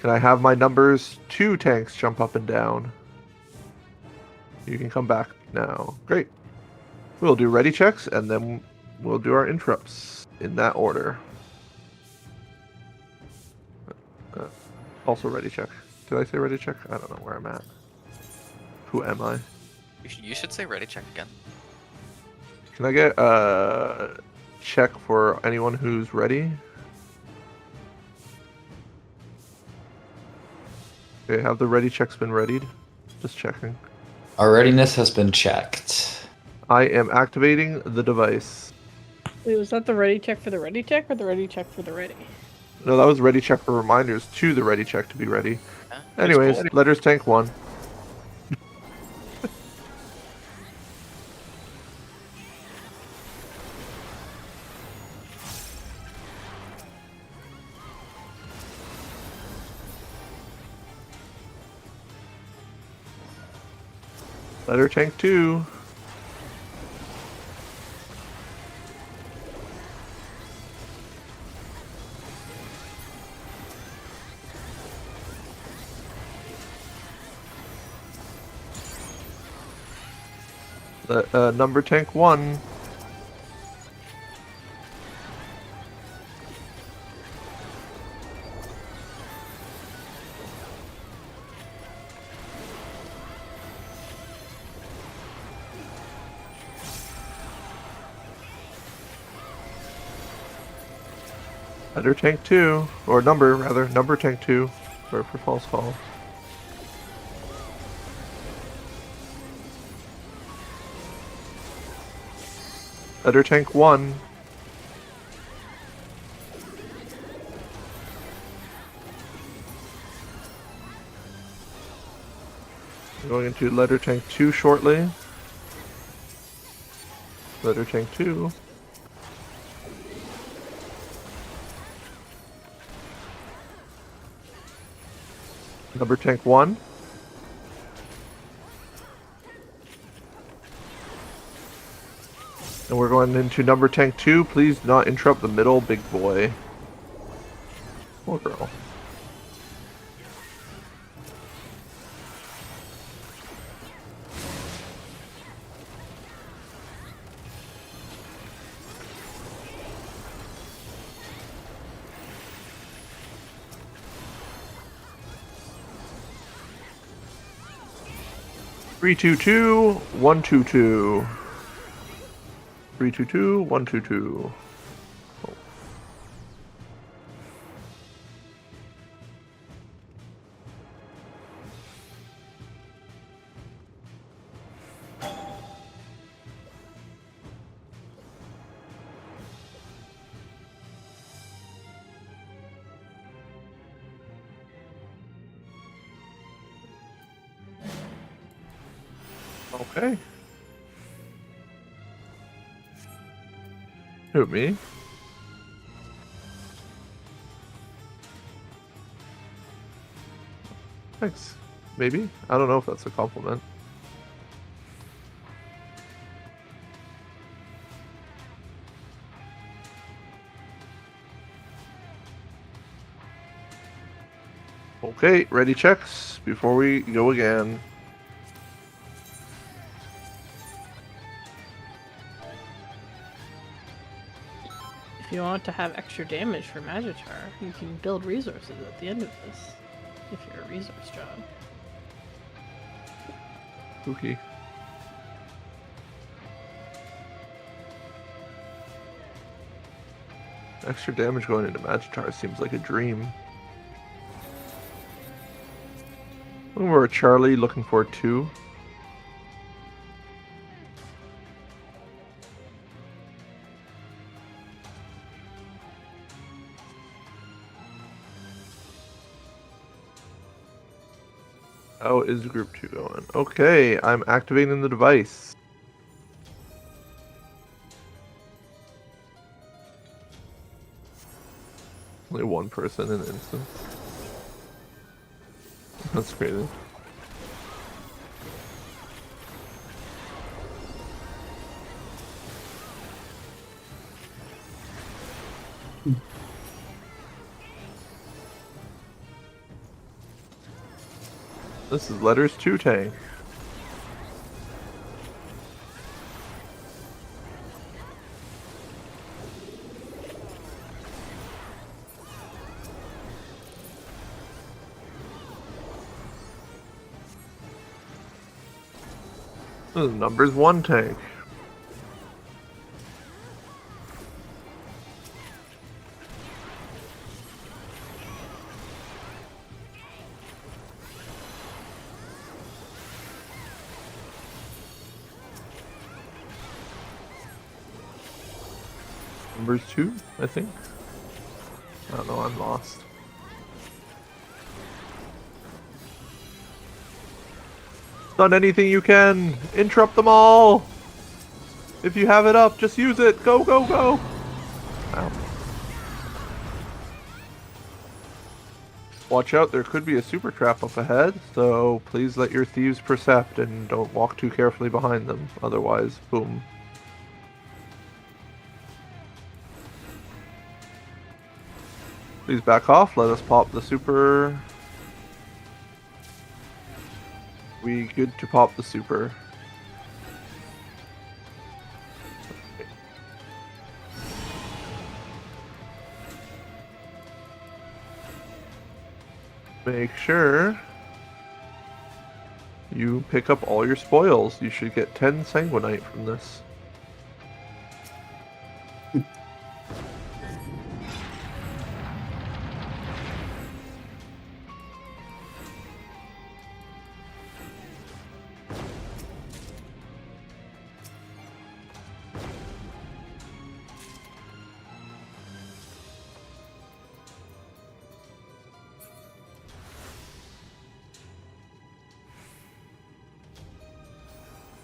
Can I have my numbers 2 tanks jump up and down? You can come back now. Great. We'll do ready checks and then we'll do our interrupts in that order. Also ready check. Did I say ready check? I don't know where I'm at. Who am I? You should say ready check again. Can I get a check for anyone who's ready? Okay, have the ready checks been readied? Just checking. Our readiness has been checked. I am activating the device. Wait, was that the ready check for the ready check or the ready check for the ready? No, that was ready check for reminders to the ready check to be ready. Anyways, cool. letters tank 1. Letter tank 2. Number tank 1. Letter tank 2, or number rather, number tank 2. Sorry for false call. Letter tank 1. We're going into letter tank 2 shortly. Letter tank 2. Number tank 1. And we're going into number tank 2. Please not interrupt the middle big boy. Poor girl. Three, 2, 2, 1, 2, 2. 3, 2, 2, 1, 2, 2. Oh. Okay. Who, me? Thanks. Maybe? I don't know if that's a compliment. Okay, ready checks before we go again. If you want to have extra damage for Magitaur, you can build resources at the end of this, if you're a resource job. Spooky. Extra damage going into Magitaur seems like a dream. We're a Charlie looking for 2. How is group 2 going? Okay, I'm activating the device. Only one person in instance. That's crazy. This is letters 2 tank. This is numbers 1 tank. Numbers 2, I think. I don't know, I'm lost. Done anything you can! Interrupt them all! If you have it up, just use it! Go, go, go! Ow. Watch out, there could be a super trap up ahead, so please let your thieves percept and don't walk too carefully behind them, otherwise, boom. Please back off, let us pop the super. We good to pop the super. Make sure you pick up all your spoils. You should get 10 sanguinite from this.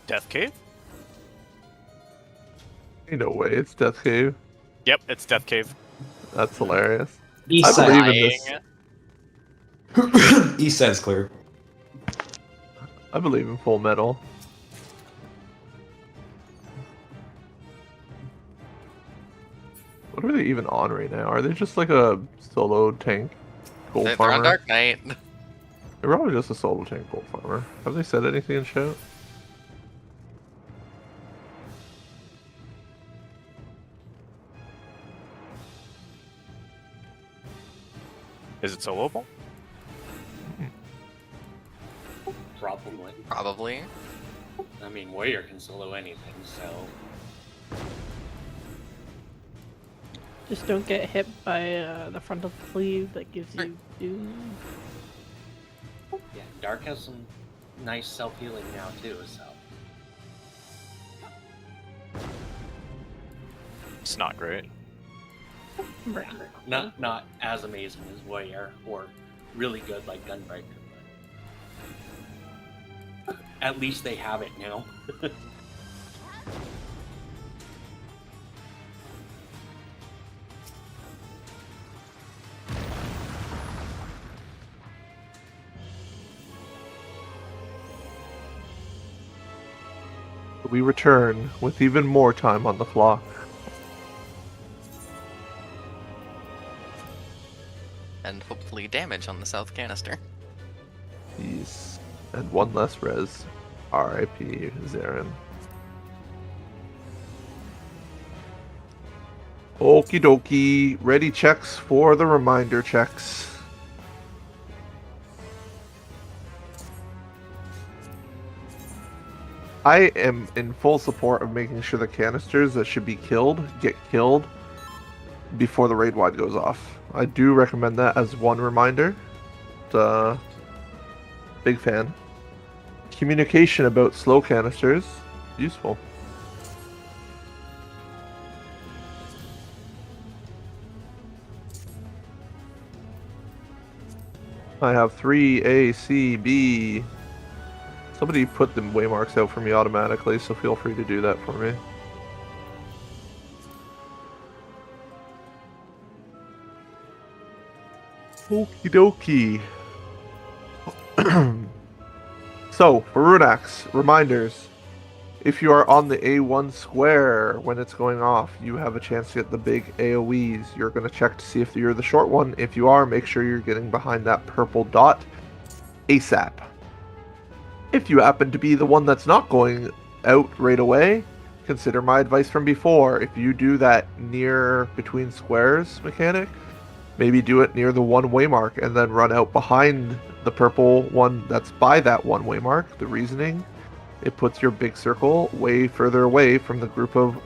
Death Cave? Ain't no way, it's Death Cave. Yep, it's Death Cave. That's hilarious. East I side. believe in this. East side's clear. I believe in Full Metal. What are they even on right now? Are they just like a solo tank gold They're farmer? on Dark Knight. They're probably just a solo tank gold farmer. Have they said anything in chat? Is it soloable? Probably. Probably. I mean, Warrior can solo anything, so. Just don't get hit by the front of the sleeve that gives you doom. Yeah, Dark has some nice self-healing now, too, so. It's not great. Not as amazing as Warrior, or really good like Gunbreaker, but at least they have it now. We return with even more time on the clock. And hopefully damage on the south canister. Jeez. And one less res. R.I.P. Zarin. Okie dokie. Ready checks for the reminder checks. I am in full support of making sure the canisters that should be killed get killed before the raid wide goes off. I do recommend that as one reminder. Big fan. Communication about slow canisters, useful. I have 3 A, C, B. Somebody put the waymarks out for me automatically, so feel free to do that for me. Okie dokie. So, for Runax, reminders. If you are on the A1 square when it's going off, you have a chance to get the big AoEs. You're going to check to see if you're the short one. If you are, make sure you're getting behind that purple dot ASAP. If you happen to be the one that's not going out right away, consider my advice from before. If you do that near between squares mechanic, maybe do it near the one-way mark and then run out behind the purple one that's by that one-way mark. The reasoning, it puts your big circle way further away from the group of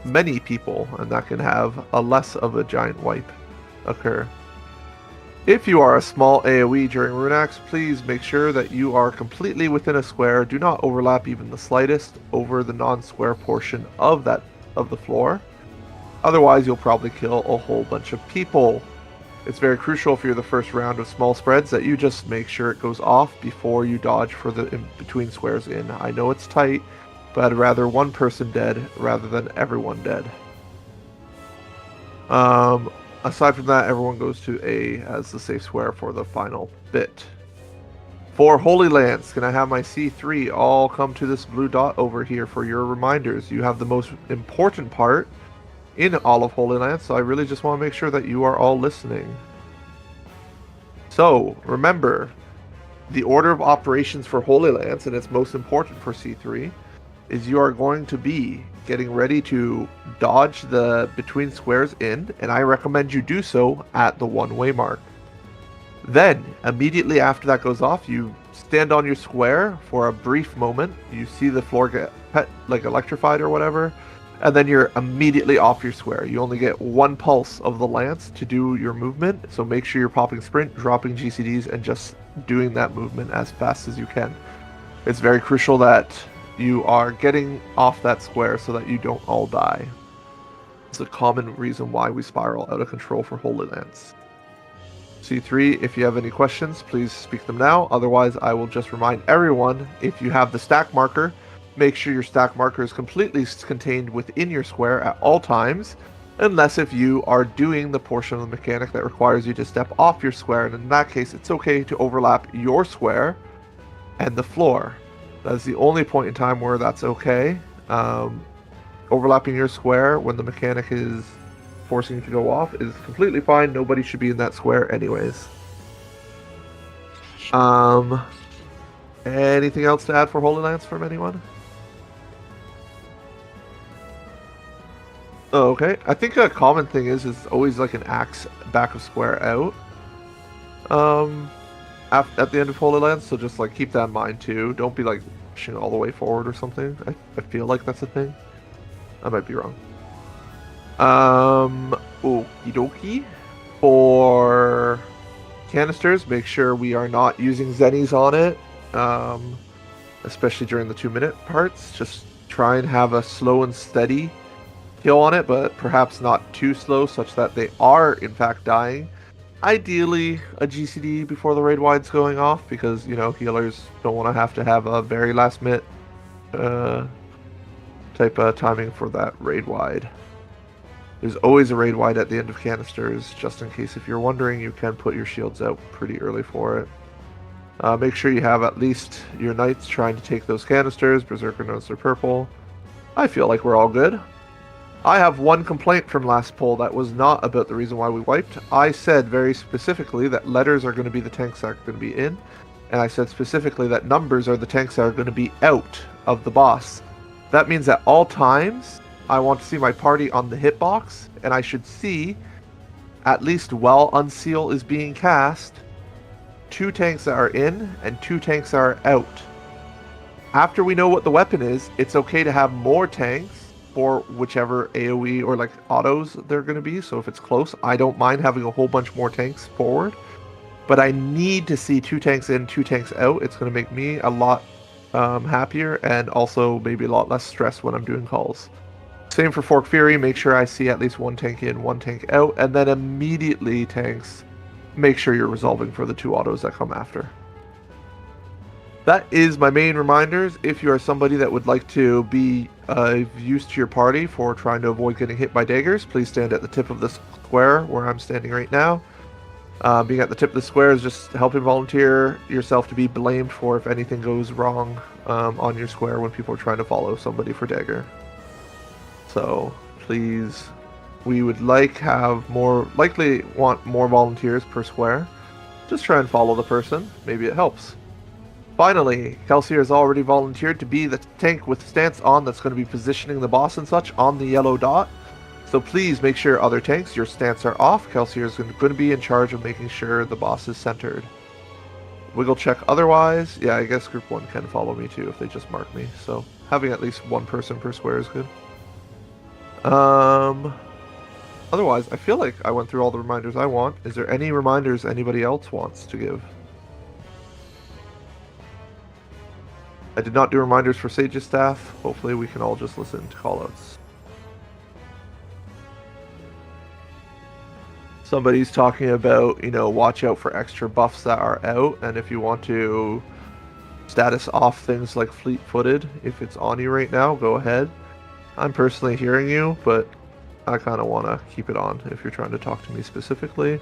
many people, and that can have a less of a giant wipe occur. If you are a small AoE during Runax, please make sure that you are completely within a square. Do not overlap even the slightest over the non-square portion of the floor. Otherwise, you'll probably kill a whole bunch of people. It's very crucial if you're the first round of small spreads that you just make sure it goes off before you dodge for the in-between squares in. I know it's tight, but I'd rather one person dead rather than everyone dead. Aside from that, everyone goes to A as the safe square for the final bit. For Holy Lands, can I have my C3 all come to this blue dot over here for your reminders? You have the most important part in all of Holy Land, so I really just want to make sure that you are all listening. So, remember, the order of operations for Holy Lands, and it's most important for C3, is you are going to be getting ready to dodge the between squares in, and I recommend you do so at the one-way mark. Then, immediately after that goes off, you stand on your square for a brief moment, you see the floor get electrified or whatever, and then you're immediately off your square. You only get one pulse of the lance to do your movement, so make sure you're popping sprint, dropping GCDs, and just doing that movement as fast as you can. It's very crucial that you are getting off that square so that you don't all die. It's a common reason why we spiral out of control for Holy Lands. C3, if you have any questions, please speak them now. Otherwise, I will just remind everyone, if you have the stack marker, make sure your stack marker is completely contained within your square at all times, unless if you are doing the portion of the mechanic that requires you to step off your square, and in that case, it's okay to overlap your square and the floor. That's the only point in time where that's okay. Overlapping your square when the mechanic is forcing you to go off is completely fine. Nobody should be in that square anyways. Anything else to add for Holy Lance from anyone? Oh, okay. I think a common thing is always like an axe back of square out. At the end of Holy Lands, so just like keep that in mind too. Don't be like pushing all the way forward or something. I feel like that's a thing. I might be wrong. Okie dokie. For canisters, make sure we are not using zennies on it. Especially during the 2-minute parts. Just try and have a slow and steady kill on it, but perhaps not too slow such that they are in fact dying. Ideally a GCD before the raid wide's going off, because healers don't want to have a very last minute type of timing for that raid wide. There's always a raid wide at the end of canisters, just in case if you're wondering. You can put your shields out pretty early for it. Make sure you have at least your knights trying to take those canisters. Berserker notes they're purple. I feel like we're all good. I have one complaint from last poll that was not about the reason why we wiped. I said very specifically that letters are going to be the tanks that are going to be in, and I said specifically that numbers are the tanks that are going to be out of the boss. That means at all times, I want to see my party on the hitbox, and I should see, at least while Unseal is being cast, 2 tanks that are in and 2 tanks that are out. After we know what the weapon is, it's okay to have more tanks for whichever AoE or like autos they're going to be. So if it's close, I don't mind having a whole bunch more tanks forward, but I need to see 2 tanks in, 2 tanks out. It's going to make me a lot happier, and also maybe a lot less stress when I'm doing calls. Same for Fork Fury. Make sure I see at least 1 tank in, 1 tank out, and then immediately tanks make sure you're resolving for the 2 autos that come after. That is my main reminders. If you are somebody that would like to be used to your party for trying to avoid getting hit by daggers, please stand at the tip of the square where I'm standing right now. Being at the tip of the square is just helping volunteer yourself to be blamed for if anything goes wrong on your square when people are trying to follow somebody for dagger. So please, we would likely want more volunteers per square. Just try and follow the person. Maybe it helps. Finally, Kelsier has already volunteered to be the tank with stance on that's going to be positioning the boss and such on the yellow dot. So please make sure other tanks, your stance are off. Kelsier is going to be in charge of making sure the boss is centered. Wiggle check otherwise. Yeah, I guess group 1 can follow me too if they just mark me. So having at least 1 person per square is good. Otherwise, I feel like I went through all the reminders I want. Is there any reminders anybody else wants to give? I did not do reminders for Sage's staff. Hopefully we can all just listen to callouts. Somebody's talking about, watch out for extra buffs that are out, and if you want to status off things like fleet-footed, if it's on you right now, go ahead. I'm personally hearing you, but I kind of want to keep it on if you're trying to talk to me specifically.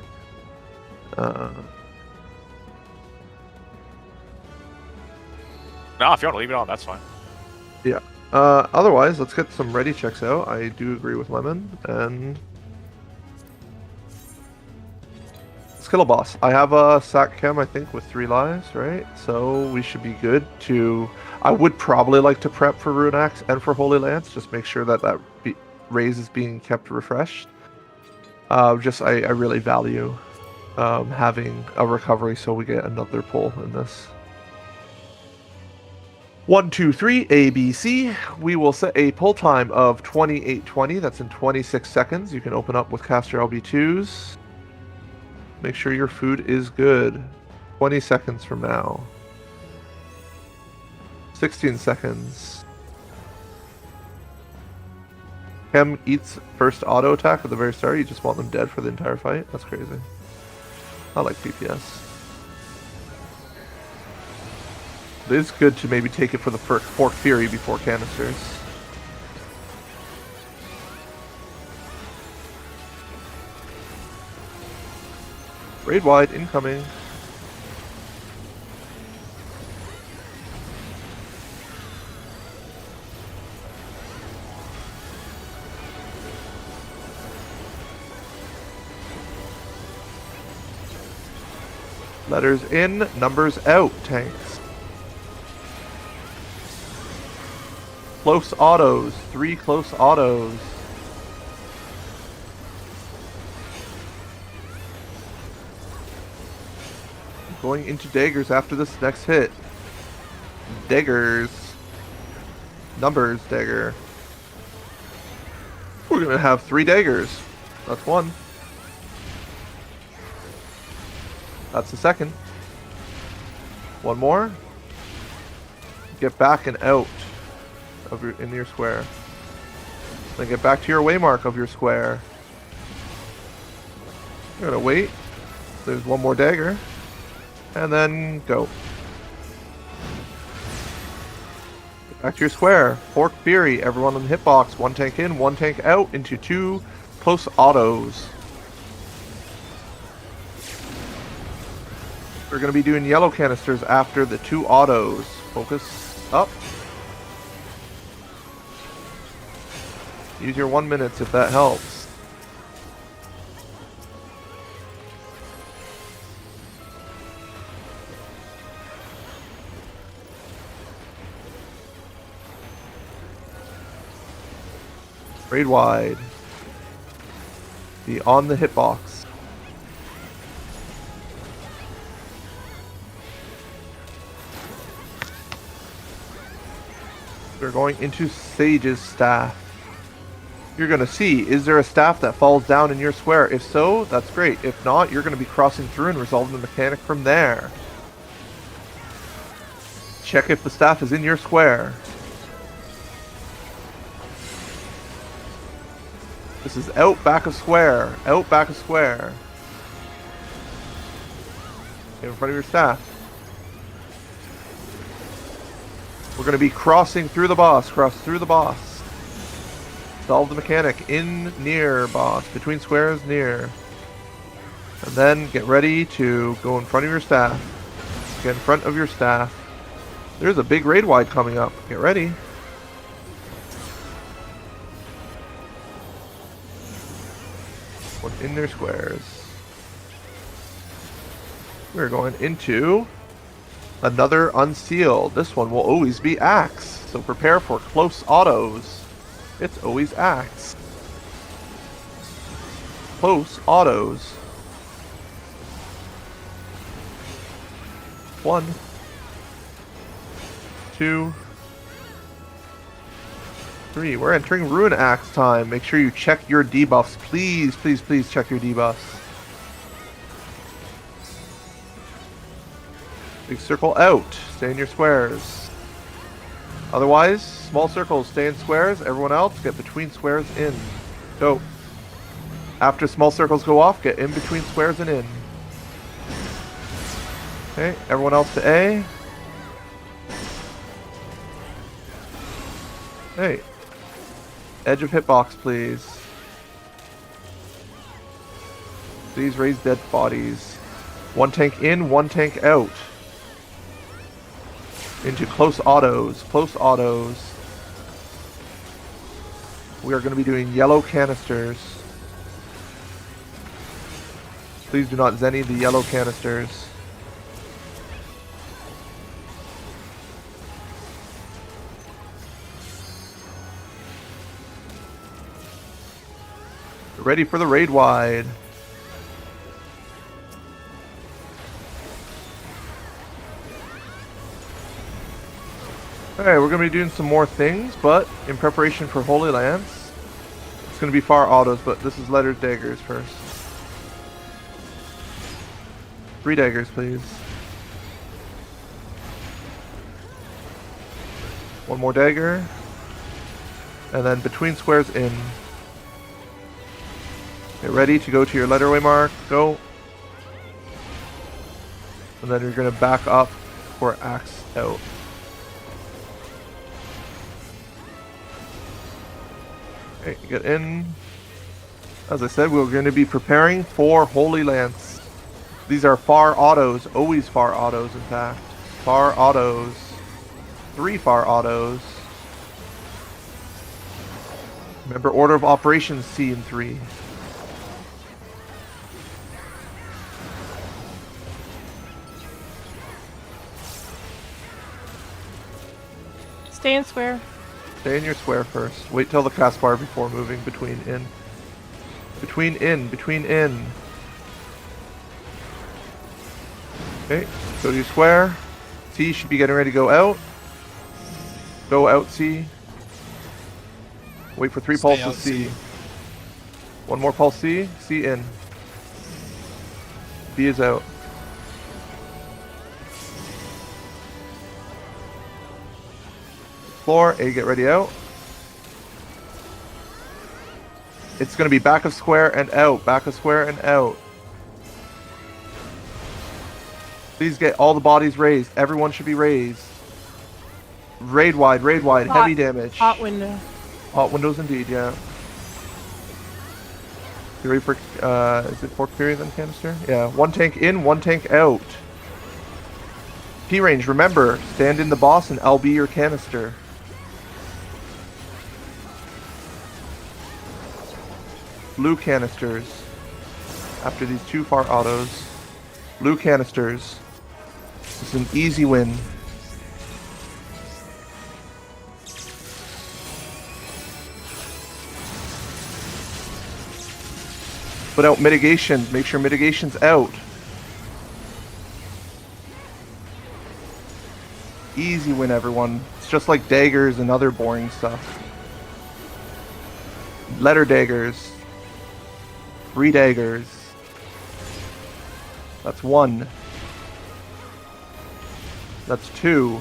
No, if you want to leave it on, that's fine. Yeah. Otherwise, let's get some ready checks out. I do agree with Lemon, and let's kill a boss. I have a sack chem, I think, with 3 lives, right? So we should be good to... I would probably like to prep for Rune Axe and for Holy Lance, just make sure that raise is being kept refreshed. I really value having a recovery so we get another pull in this. 1, 2, 3, ABC. We will set a pull time of 28:20. That's in 26 seconds. You can open up with caster LB2s. Make sure your food is good. 20 seconds from now. 16 seconds. Chem eats first auto attack at the very start. You just want them dead for the entire fight. That's crazy. I like PPS. It is good to maybe take it for the Fork Fury before canisters. Raid wide incoming. Letters in, numbers out, tanks. Close autos, 3 close autos. Going into daggers after this next hit. Daggers. Numbers dagger. We're gonna have 3 daggers. That's 1. That's the second. 1 more. Get back and out of in your square. Then get back to your waymark of your square. You're gonna wait. There's 1 more dagger. And then go. Get back to your square. Fork Fury. Everyone in the hitbox. 1 tank in, 1 tank out into 2 close autos. We're going to be doing yellow canisters after the 2 autos. Focus up. Use your 1 minutes if that helps. Raid wide. Be on the hitbox. We're going into Sage's staff. You're going to see, is there a staff that falls down in your square? If so, that's great. If not, you're going to be crossing through and resolving the mechanic from there. Check if the staff is in your square. This is out, back of square. Out, back of square. Get in front of your staff. We're going to be crossing through the boss. Cross through the boss. Solve the mechanic. In, near, boss. Between squares, near. And then get ready to go in front of your staff. Get in front of your staff. There's a big raid wide coming up. Get ready. In their squares. We're going into another unsealed. This one will always be axe. So prepare for close autos. It's always axe. Close autos. 1, 2, 3. We're entering Ruin Axe time. Make sure you check your debuffs. Please, please, please check your debuffs. Big circle out. Stay in your squares. Otherwise, small circles, stay in squares. Everyone else, get between squares in. Go. After small circles go off, get in between squares and in. Okay, everyone else to A. Hey. Edge of hitbox, please. Please raise dead bodies. 1 tank in, 1 tank out. Into close autos. Close autos. We are going to be doing yellow canisters. Please do not Zenny the yellow canisters. Ready for the raid wide. Alright, we're going to be doing some more things, but in preparation for Holy Lance, it's going to be far autos, but this is letters daggers first. 3 daggers, please. 1 more dagger. And then between squares in. Get ready to go to your letterway mark. Go. And then you're going to back up for axe out. Okay, get in. As I said, we're going to be preparing for Holy Lance. These are far autos. Always far autos, in fact. Far autos. 3 far autos. Remember, order of operations C in 3. Stay in square. Stay in your square first. Wait till the cast bar before moving between in. Between in. Between in. Okay, go to your square. C should be getting ready to go out. Go out, C. Wait for 3 Stay pulses, out, C. C. 1 more pulse, C. C in. B is out. Floor, A, get ready out. It's going to be back of square and out. Back of square and out. Please get all the bodies raised. Everyone should be raised. Raid wide, heavy damage. Hot window. Hot windows indeed, yeah. You ready for, is it Fork Fury then canister? Yeah, 1 tank in, 1 tank out. P-range, remember, stand in the boss and I'll be your canister. Blue canisters. After these 2 far autos. Blue canisters. It's an easy win. Put out mitigation. Make sure mitigation's out. Easy win, everyone. It's just like daggers and other boring stuff. Letter daggers. 3 daggers. That's 1. That's 2.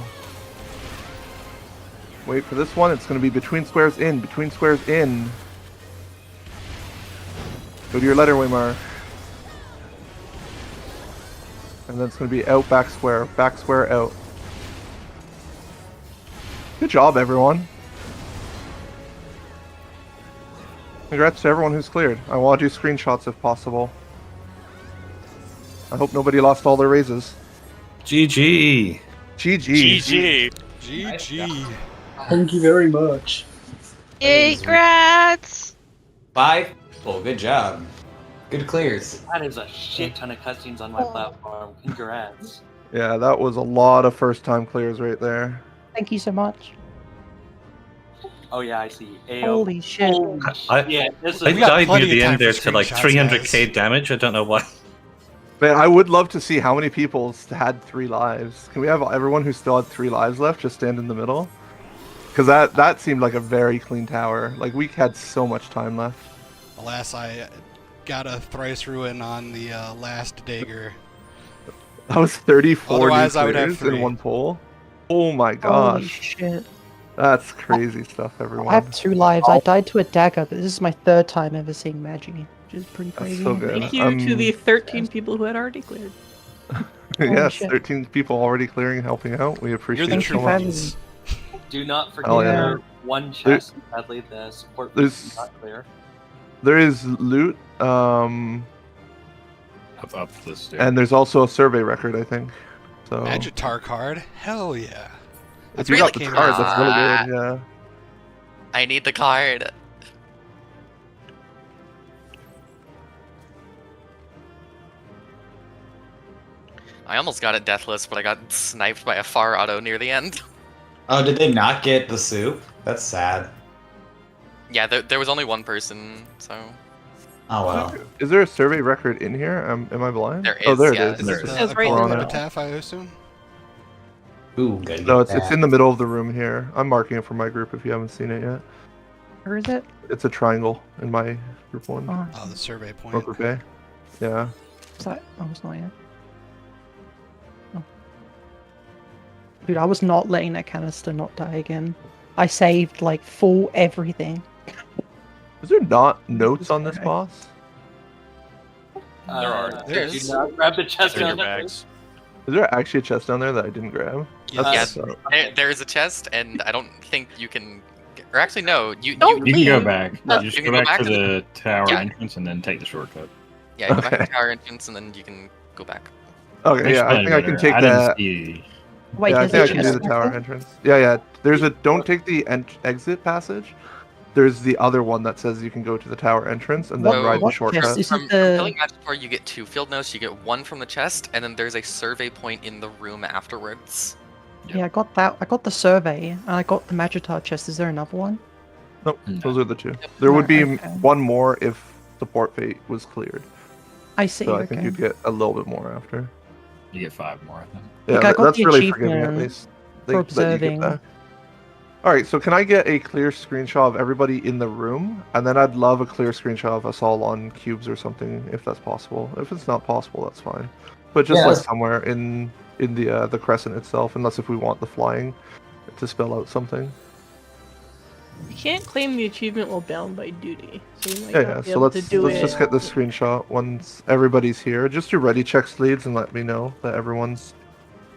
Wait for this one. It's going to be between squares in. Between squares in. Go to your letterway mark. And then it's going to be out, back square, out. Good job, everyone. Congrats to everyone who's cleared. I want to do screenshots if possible. I hope nobody lost all their raises. GG. GG. GG. Thank you very much. Yay, grats! 5 people. Good job. Good clears. That is a shit ton of cutscenes on my platform. Congrats. Yeah, that was a lot of first-time clears right there. Thank you so much. Oh yeah, I see. AO. Holy shit. Yeah, this is. I died near the end there to like 300k damage. I don't know why. Man, I would love to see how many people had 3 lives. Can we have everyone who still had 3 lives left just stand in the middle? Because that seemed like a very clean tower. Like, we had so much time left. Alas, I got a thrice ruin on the last dagger. That was 34 Otherwise, new I would have clears in 3. one pull. Oh my gosh. Holy shit. That's crazy stuff, everyone. I have 2 lives. I died to a dagger, but this is my 3rd time ever seeing Magi, which is pretty That's crazy. so good. Thank you to the 13 people who had already cleared. Yes, shit. 13 people already clearing, helping out. We appreciate You're the it true so much. fans. Do not forget Hell yeah. your one chest. Sadly, the support there's- is not clear. There is loot, Up the stairs. and there's also a survey record, I think. So Magitaur card? Hell yeah. if you got the card, that's really good. Yeah. I need the card. I almost got it deathless, but I got sniped by a far auto near the end. Oh, did they not get the soup? That's sad. Yeah, there was only one person, so... Oh well. Is there a survey record in here? Am I blind? There Oh, is, there yeah. it is. This is It's the right in the middle. epitaph, I assume? Ooh, gotta No, get it's that. in the middle of the room here. I'm marking it for my group if you haven't seen it yet. Where is it? It's a triangle in my group 1. Oh, the survey point. Or group A. Yeah. Is that? Oh, it's not yet. Oh. Dude, I was not letting that canister not die again. I saved, like, full everything. Is there not notes on this boss? There are. Do not grab the chest They're in on your the bags. Is there actually a chest down there that I didn't grab? Yes, there is a chest, and I don't think you can... Or actually, no, you You can go back. No, You just you go can back to the- the tower Yeah. entrance and then take the shortcut. Yeah, go back to Okay. the tower entrance, and then you can go back. Okay, yeah, I think I can take I didn't that. see. Wait, Yeah, I there's think a I can do chest the tower there? entrance. Yeah. There's a don't take the exit passage. There's the other one that says you can go to the tower entrance and then So- ride the What shortcut. chest? Is From it the... killing Magitaur, you get 2 field notes. You get 1 from the chest, and then there's a survey point in the room afterwards. Yeah, I got that. I got the survey, and I got the Magitaur chest. Is there another one? Nope, those are the 2. There would be Okay. 1 more if support fate was cleared. I see. So I think okay. you'd get a little bit more after. You get 5 more, I think. Yeah, Like, I got that's the really forgiving at achievement least. for Let you get observing. that. Alright, so can I get a clear screenshot of everybody in the room? And then I'd love a clear screenshot of us all on cubes or something, if that's possible. If it's not possible, that's fine. But just Yeah, like that's- somewhere in the crescent itself, unless if we want the flying to spell out something. You can't claim the achievement while bound by duty. So you might Yeah, not yeah. be So able let's to do it. just get the screenshot once everybody's here. Just do ready checks leads and let me know that everyone's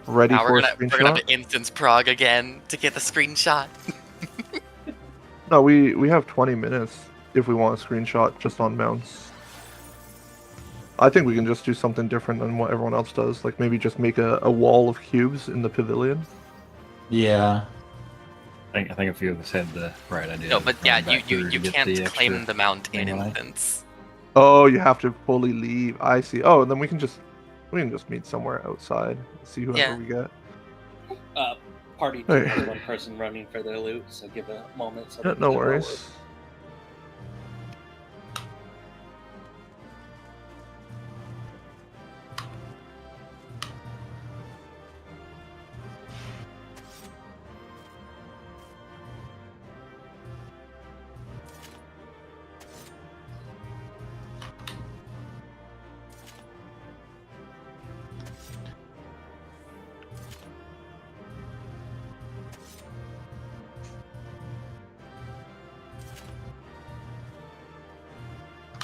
ready Now for we're a gonna screenshot. have to instance Prog again to get the screenshot. No, we have 20 minutes if we want a screenshot just on mounts. I think we can just do something different than what everyone else does. Like maybe just make a wall of cubes in the pavilion. Yeah. I think a few of us had the right idea. No, but yeah, Going back through you to get can't the claim extra the mount in thing on it. instance. Oh, you have to fully leave. I see. Oh, and then we can just meet somewhere outside. See whoever Yeah. we get. Party Hey. two is one person running for their loot, so give a moment. So Yeah, they no can worries. forward.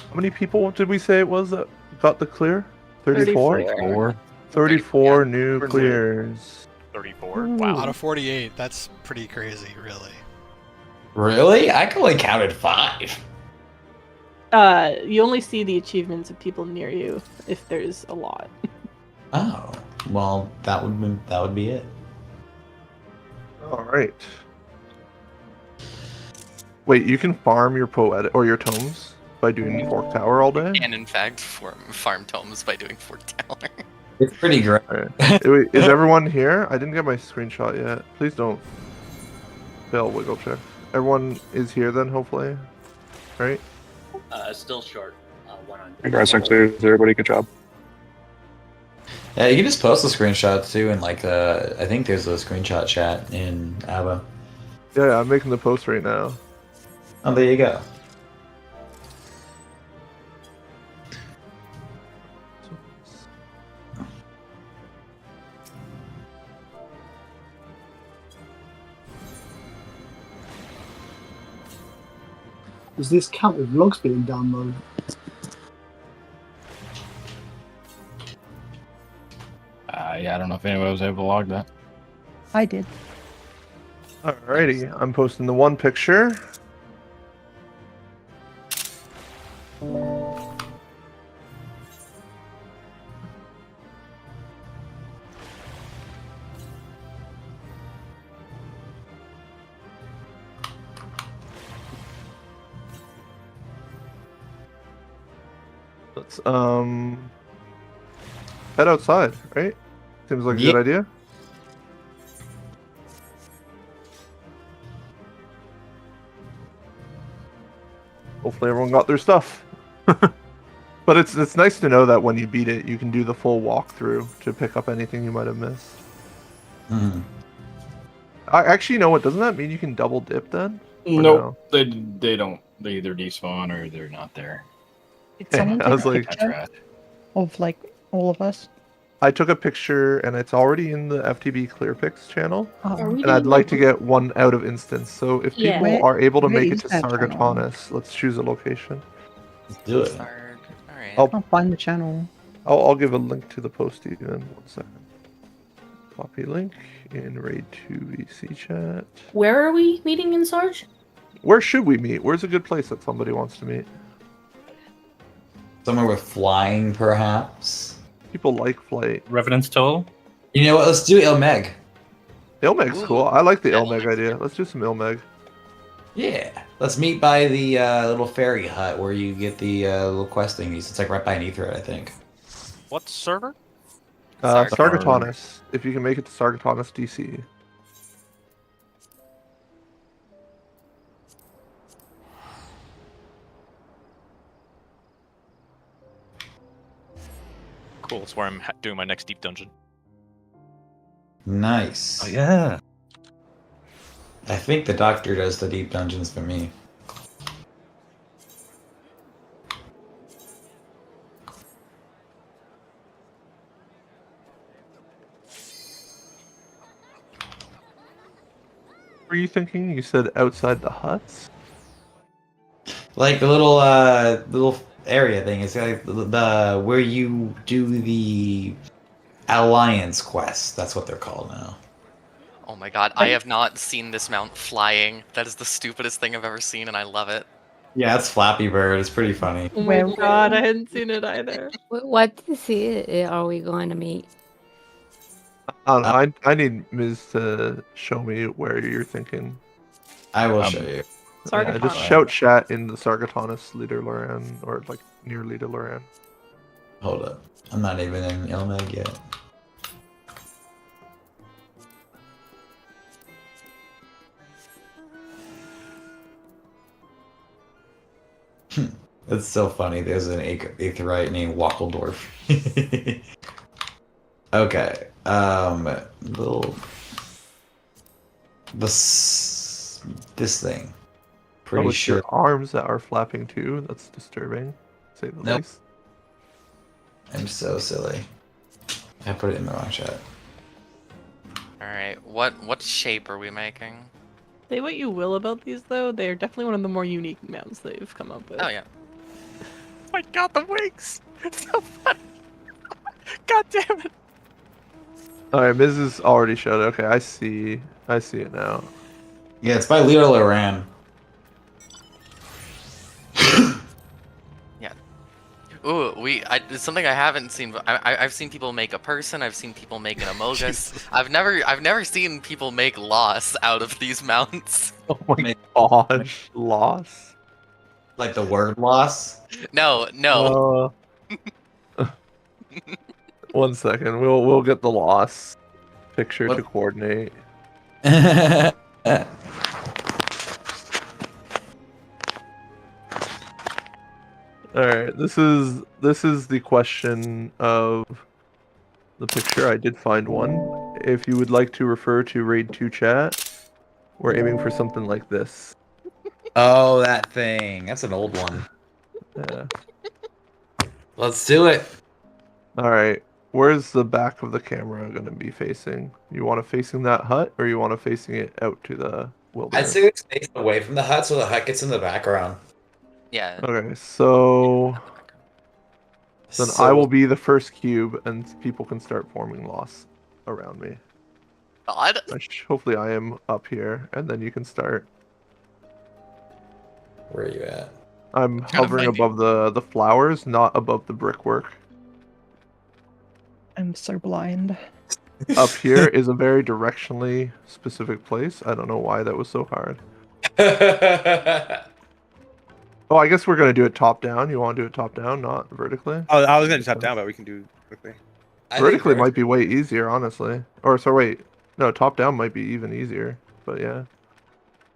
How many people did we say it was that got the clear? 34? 34. 34 new clears. 34. Out Wow. of 48, that's pretty crazy, really. Really? I only counted 5. You only see the achievements of people near you if there's a lot. Oh, well, that would be it. All right. Wait, you can farm your poetic or your tomes by doing Fork Tower all day? And in fact, farm tomes by doing Fork Tower. It's pretty great. Wait, is everyone here? I didn't get my screenshot yet. Please don't fail wiggle check. Everyone is here then, hopefully, right? Still short. One on. Congrats, everybody. Good job. Yeah, you can just post the screenshot too, and like I think there's a screenshot chat in ABBA. Yeah, I'm making the post right now. Oh, there you go. Does this count with vlogs being downloaded? Yeah, I don't know if anyone was able to log that. I did. Alrighty, I'm posting the one picture. Let's head outside, right? Seems like a good idea. Hopefully everyone got their stuff. But it's nice to know that when you beat it, you can do the full walkthrough to pick up anything you might have missed. Actually, you know what? Doesn't that mean you can double dip then? Or Nope, they don't. They either despawn or they're not there. Did someone I take was a like, picture of like all of us? I took a picture and it's already in the FTB ClearPix channel. Are we And I'd doing like that? to get one out of instance. So if Yeah. people are able to Where make it is to that channel? Sargatanas, let's choose a location. Let's do it. I'll, Can't find the channel. I'll give a link to the post even. 1 second. Copy link in Raid 2 VC chat. Where are we meeting in Sarge? Where should we meet? Where's a good place that somebody wants to meet? Somewhere with flying, perhaps. People like flight. Revenant's Toll? You know what? Let's do Ilmeg. Ilmeg's cool. I like the Ilmeg idea. Let's do some Ilmeg. Yeah. Let's meet by the little fairy hut where you get the little quest thingies. It's like right by Neithra, I think. What server? Sargatanas. If you can make it to Sargatanas DC. Cool. It's where I'm doing my next deep dungeon. Nice. Oh, yeah. I think the doctor does the deep dungeons for me. What were you thinking? You said outside the huts? Like the little area thing. It's like the where you do the alliance quest. That's what they're called now. Oh my god, I have not seen this mount flying. That is the stupidest thing I've ever seen, and I love it. Yeah, it's Flappy Bird. It's pretty funny. Oh my god, I hadn't seen it either. What city are we going to meet? I need Ms. to show me where you're thinking. I will show you. Yeah, just shout chat in the Sargatanas Leader Loran, or like near Leader Loran. Hold up. I'm not even in Ilmeg yet. That's so funny. There's an Aetheryte named Wackeldorf. Okay. This thing. Pretty it's sure. your arms that are flapping too. That's disturbing. Say the Nope. least. I'm so silly. I put it in the wrong chat. Alright, what shape are we making? Say what you will about these, though, they're definitely one of the more unique mounts they've come up with. Oh, yeah. Oh my god, the wings! It's so funny! God damn it! Alright, Mrs. already showed it. Okay, I see it now. Yeah, it's by Leo Loran. Yeah. Ooh, it's something I haven't seen. But I've seen people make a person. I've seen people make an Amogus. I've never seen people make Loss out of these mounts. Oh my gosh, loss. Like the word loss? No. 1 second. We'll get the loss picture to coordinate. Alright, this is the question of the picture. I did find one. If you would like to refer to Raid 2 chat, we're aiming for something like this. Oh, that thing. That's an old one. Yeah. Let's do it. Alright, where's the back of the camera going to be facing? You want it facing that hut, or you want it facing it out to the I'd wilderness? say it's facing away from the hut so the hut gets in the background. Yeah. Okay, so then I will be the first cube, and people can start forming loss around me. God. Hopefully I am up here, and then you can start. Where are you at? I'm hovering above the flowers, not above the brickwork. I'm so blind. Up here is a very directionally specific place. I don't know why that was so hard. Oh, I guess we're gonna do it top down. You want to do it top down, not vertically? Oh, I was gonna do top down, but we can do quickly. Vertically might be way easier, honestly. Or so wait, no, top down might be even easier. But yeah,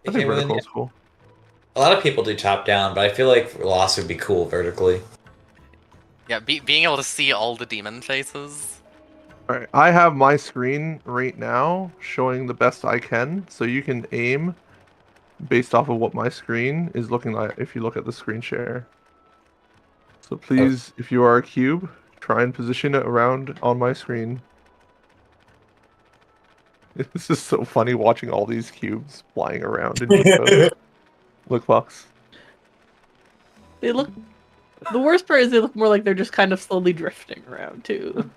I think vertical's cool. A lot of people do top down, but I feel like loss would be cool vertically. Yeah, being able to see all the demon faces. Alright, I have my screen right now showing the best I can, so you can aim based off of what my screen is looking like if you look at the screen share. So please, if you are a cube, try and position it around on my screen. This is so funny watching all these cubes flying around in Deepos. Look, Fox. They look. The worst part is they look more like they're just kind of slowly drifting around too.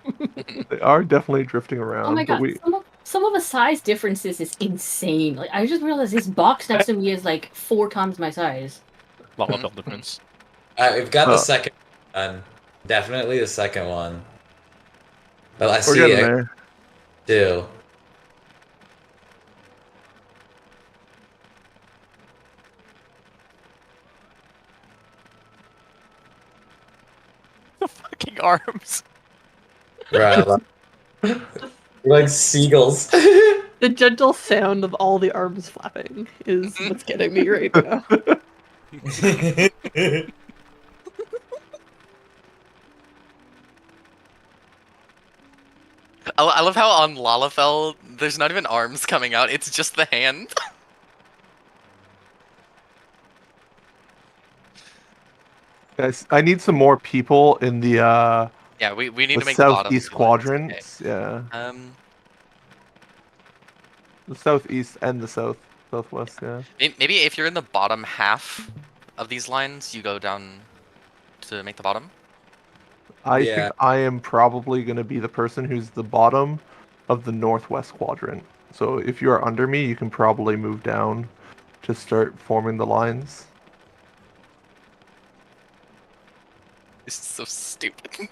They are definitely drifting around. Oh my god, But some of the size differences is insane. Like I just realized this box next to me is like 4 times my size. Lot of build difference. We've got the second one. Definitely the second one. But I we're see getting it there. too. The fucking arms. Right. Like seagulls. The gentle sound of all the arms flapping is what's getting me right now. I love how on Lalafell, there's not even arms coming out, it's just the hand. Guys, I need some more people in the Yeah, we need the to make the bottom southeast two lines, quadrants. okay. Yeah. The southeast and the southwest. Yeah. Maybe if you're in the bottom half of these lines, you go down to make the bottom. I think I am probably going to be the person who's the bottom of the northwest quadrant. So if you are under me, you can probably move down to start forming the lines. This is so stupid.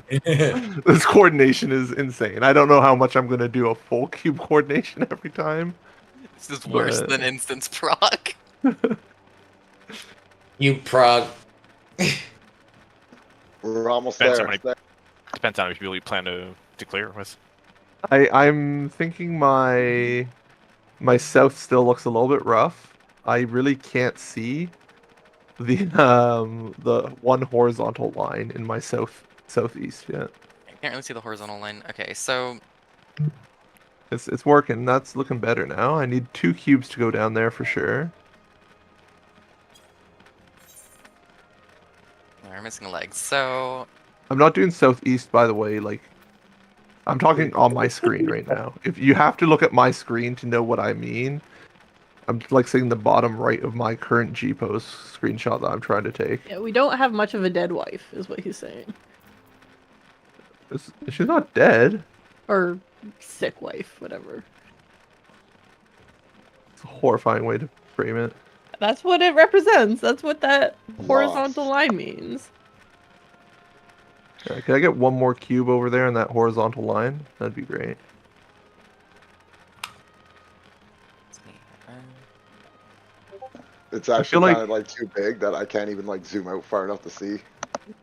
This coordination is insane. I don't know how much I'm going to do a full cube coordination every time. This is worse than instance Prog. You Prog. We're almost Depends there. how many- Depends on how many people you plan to clear with. I'm thinking my south still looks a little bit rough. I really can't see the one horizontal line in my southeast yet. I can't really see the horizontal line. Okay, so It's working. That's looking better now. I need 2 cubes to go down there for sure. we're missing a leg. So I'm not doing southeast, by the way. Like, I'm talking on my screen right now. If you have to look at my screen to know what I mean, I'm like saying the bottom right of my current G-post screenshot that I'm trying to take. Yeah, we don't have much of a dead wife, is what he's saying. She's not dead. Or sick wife, whatever. It's a horrifying way to frame it. That's what it represents. That's what that Loss. horizontal line means. Can I get one more cube over there in that horizontal line? That'd be great. It's I feel actually kind of like too big that I can't even like zoom out far enough to see.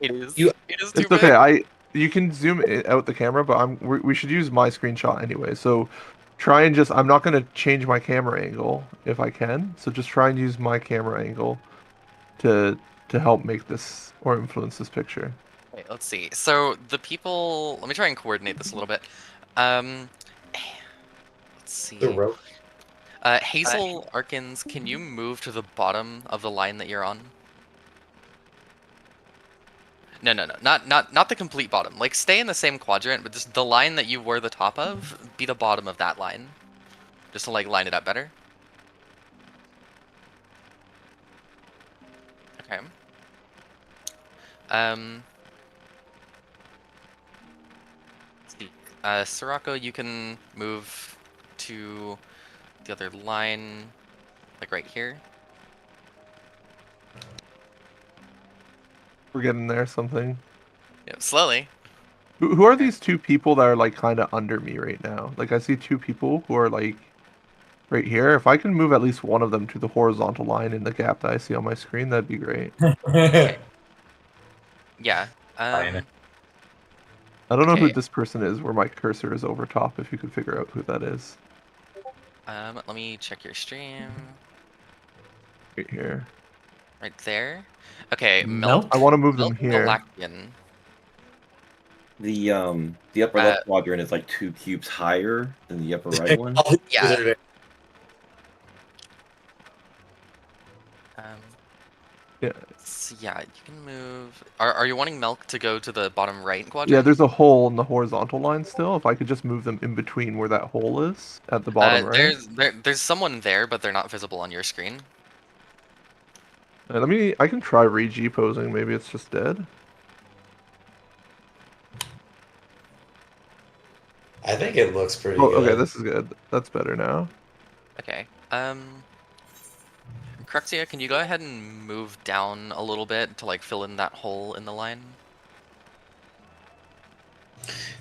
It is. You- It is too It's okay. big. You can zoom out the camera, but we should use my screenshot anyway. So try and just I'm not gonna change my camera angle if I can. So just try and use my camera angle to help make this or influence this picture. Wait, let's see. So the people. Let me try and coordinate this a little bit. Let's see. The rope. Hazel Arkins, can you move to the bottom of the line that you're on? No, not the complete bottom. Like, stay in the same quadrant, but just the line that you were the top of, be the bottom of that line. Just to, like, line it up better. Okay. Let's see. Sirocco, you can move to the other line, like right here. We're getting there. Something. Yeah, slowly. Who are these two people that are like kind of under me right now? Like I see two people who are like right here. If I can move at least one of them to the horizontal line in the gap that I see on my screen, that'd be great. Okay. Yeah. I don't know who this person is where my cursor is over top, if you could figure out who that is. Let me check your stream. Right here. Right there. Okay, Milk? I wanna move them Milk here. Malakian. The upper left quadrant is like 2 cubes higher than the upper right one. Yeah. Yeah. So yeah, you can move. Are you wanting Milk to go to the bottom right quadrant? Yeah, there's a hole in the horizontal line still. If I could just move them in between where that hole is at the bottom right. There's someone there, but they're not visible on your screen. I can try re-G posing. Maybe it's just dead. I think it looks pretty Oh, good. okay, this is good. That's better now. Okay. Cruxia, can you go ahead and move down a little bit to like fill in that hole in the line?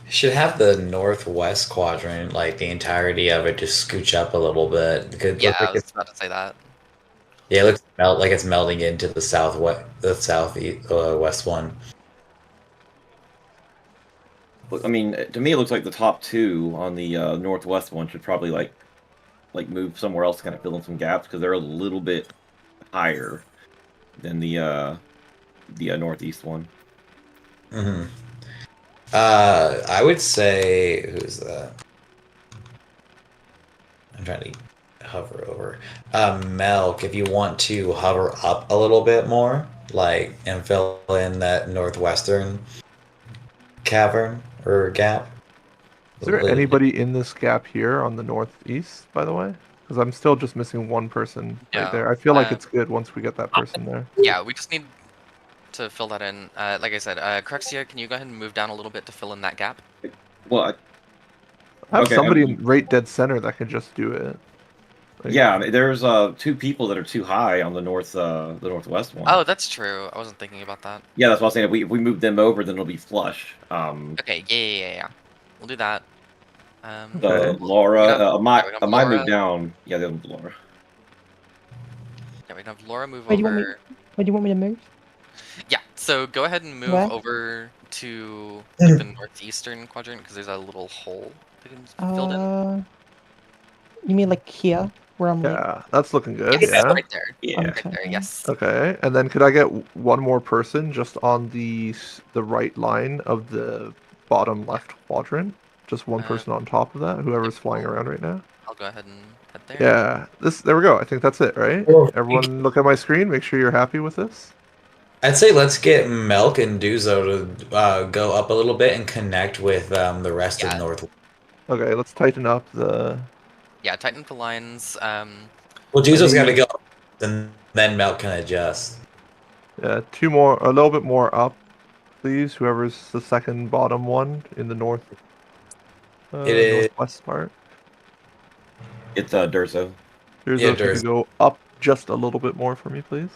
Should have the northwest quadrant, like the entirety of it, just scooch up a little bit. It could Yeah, look like I was it's, about to say that. yeah, it looks like it's melting into the west one. Look, I mean, to me, it looks like the top 2 on the northwest one should probably like move somewhere else to kind of fill in some gaps because they're a little bit higher than the northeast one. Mm-hmm. I would say, who's that? I'm trying to hover over. Melk, if you want to hover up a little bit more, like, and fill in that northwestern cavern or gap. Is there anybody in this gap here on the northeast, by the way? Because I'm still just missing one person right there. I feel like it's good once we get that person there. Yeah, we just need to fill that in. Like I said, Cruxia, can you go ahead and move down a little bit to fill in that gap? Well, I have okay, somebody in right dead center that can just do it. Yeah, I mean, there's 2 people that are too high on the northwest one. Oh, that's true. I wasn't thinking about that. Yeah, that's what I was saying. If we move them over, then it'll be flush. Okay, yeah. We'll do that. Laura, we have I might Laura. move down. Yeah, the other Laura. Yeah, we can have Laura move Where do you want me? over. Where do you want me to move? Yeah, so go ahead and move Where? over to like, the northeastern quadrant because there's a little hole that can be filled in. You mean like here, where I'm like? Yeah, that's looking good. Yes, Yeah. right there. Yeah. Right there, yes. Okay, and then could I get one more person just on the right line of the bottom left quadrant? Just one person on top of that, whoever's flying around right now. I'll go ahead and head there. Yeah, there we go. I think that's it, right? Everyone look at my screen. Make sure you're happy with this. I'd say let's get Melk and Duzo to go up a little bit and connect with the rest of North. Okay, let's tighten up the... Yeah, tighten up the lines. Well, Duzo's got to go, and then Melk can adjust. Yeah, a little bit more up, please. Whoever's the second bottom one in the north. It is- northwest part. It's Durso. Here's Yeah, if you Durso. could go up just a little bit more for me, please.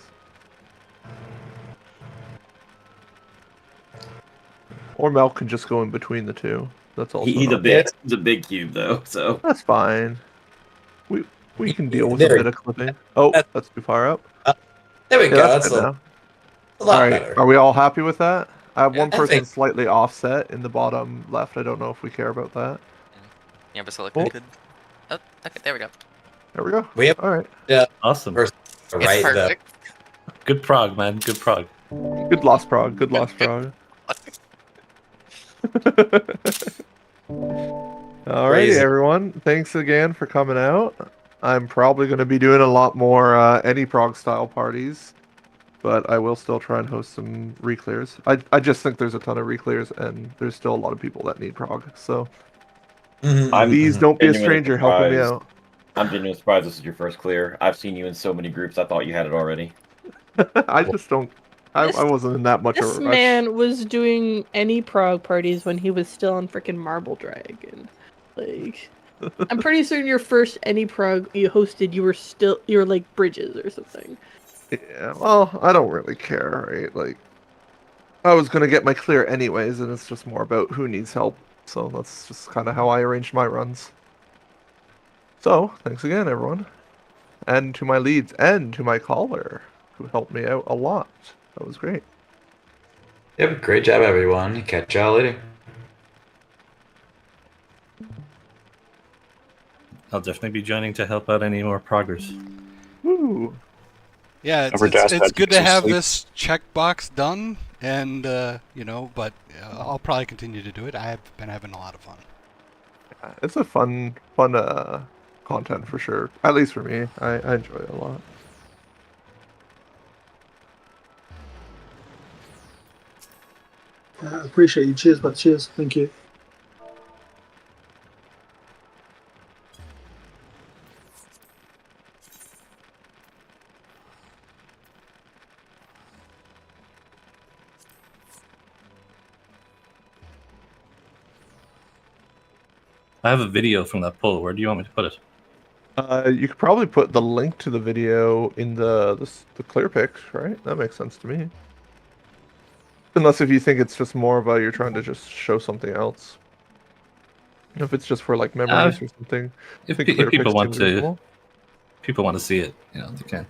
Or Mel can just go in between the two. That's also He's an a big cube though, so That's fine. We can deal with There a we bit of clipping. Oh, that's too far up. There we Yeah, go. that's That's good a, now. a lot All right, better. are we all happy with that? I have one I person think- slightly offset in the bottom left. I don't know if we care about that. Yeah, Basilica could. Oh, okay, there we go. There we go. We have all right. Awesome. Right, It's perfect. Good prog, man. Good prog. Good lost prog. Good lost prog. Alrighty, Crazy. everyone. Thanks again for coming out. I'm probably going to be doing a lot more any prog style parties, but I will still try and host some reclears. I just think there's a ton of reclears, and there's still a lot of people that need prog. So please don't be a genuinely stranger helping me surprised. out. I'm genuinely surprised this is your first clear. I've seen you in so many groups. I thought you had it already. I just don't. I wasn't in that much of a This rush. man was doing any prog parties when he was still on freaking Marble Dragon. Like, I'm pretty certain your first any prog you hosted, you were like Bridges or something. Yeah, well, I don't really care, right? Like, I was gonna get my clear anyways, and it's just more about who needs help. So that's just kind of how I arranged my runs. So, thanks again, everyone. And to my leads, and to my caller, who helped me out a lot. That was great. Yep, great job, everyone. Catch y'all later. I'll definitely be joining to help out any more progress. Woo! Yeah, Overcast it's had good to some have sleep. this checkbox done, and but I'll probably continue to do it. I have been having a lot of fun. It's a fun content for sure. At least for me, I enjoy it a lot. Appreciate you. Cheers, but cheers. Thank you. I have a video from that poll. Where do you want me to put it? You could probably put the link to the video in the clear pics, right? That makes sense to me. Unless if you think it's just more about you're trying to just show something else. If it's just for like memories or something. I If think clear people pics want seems to, reasonable. people want to see it, they can.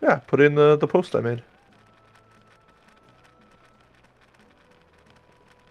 Yeah, put in the post I made.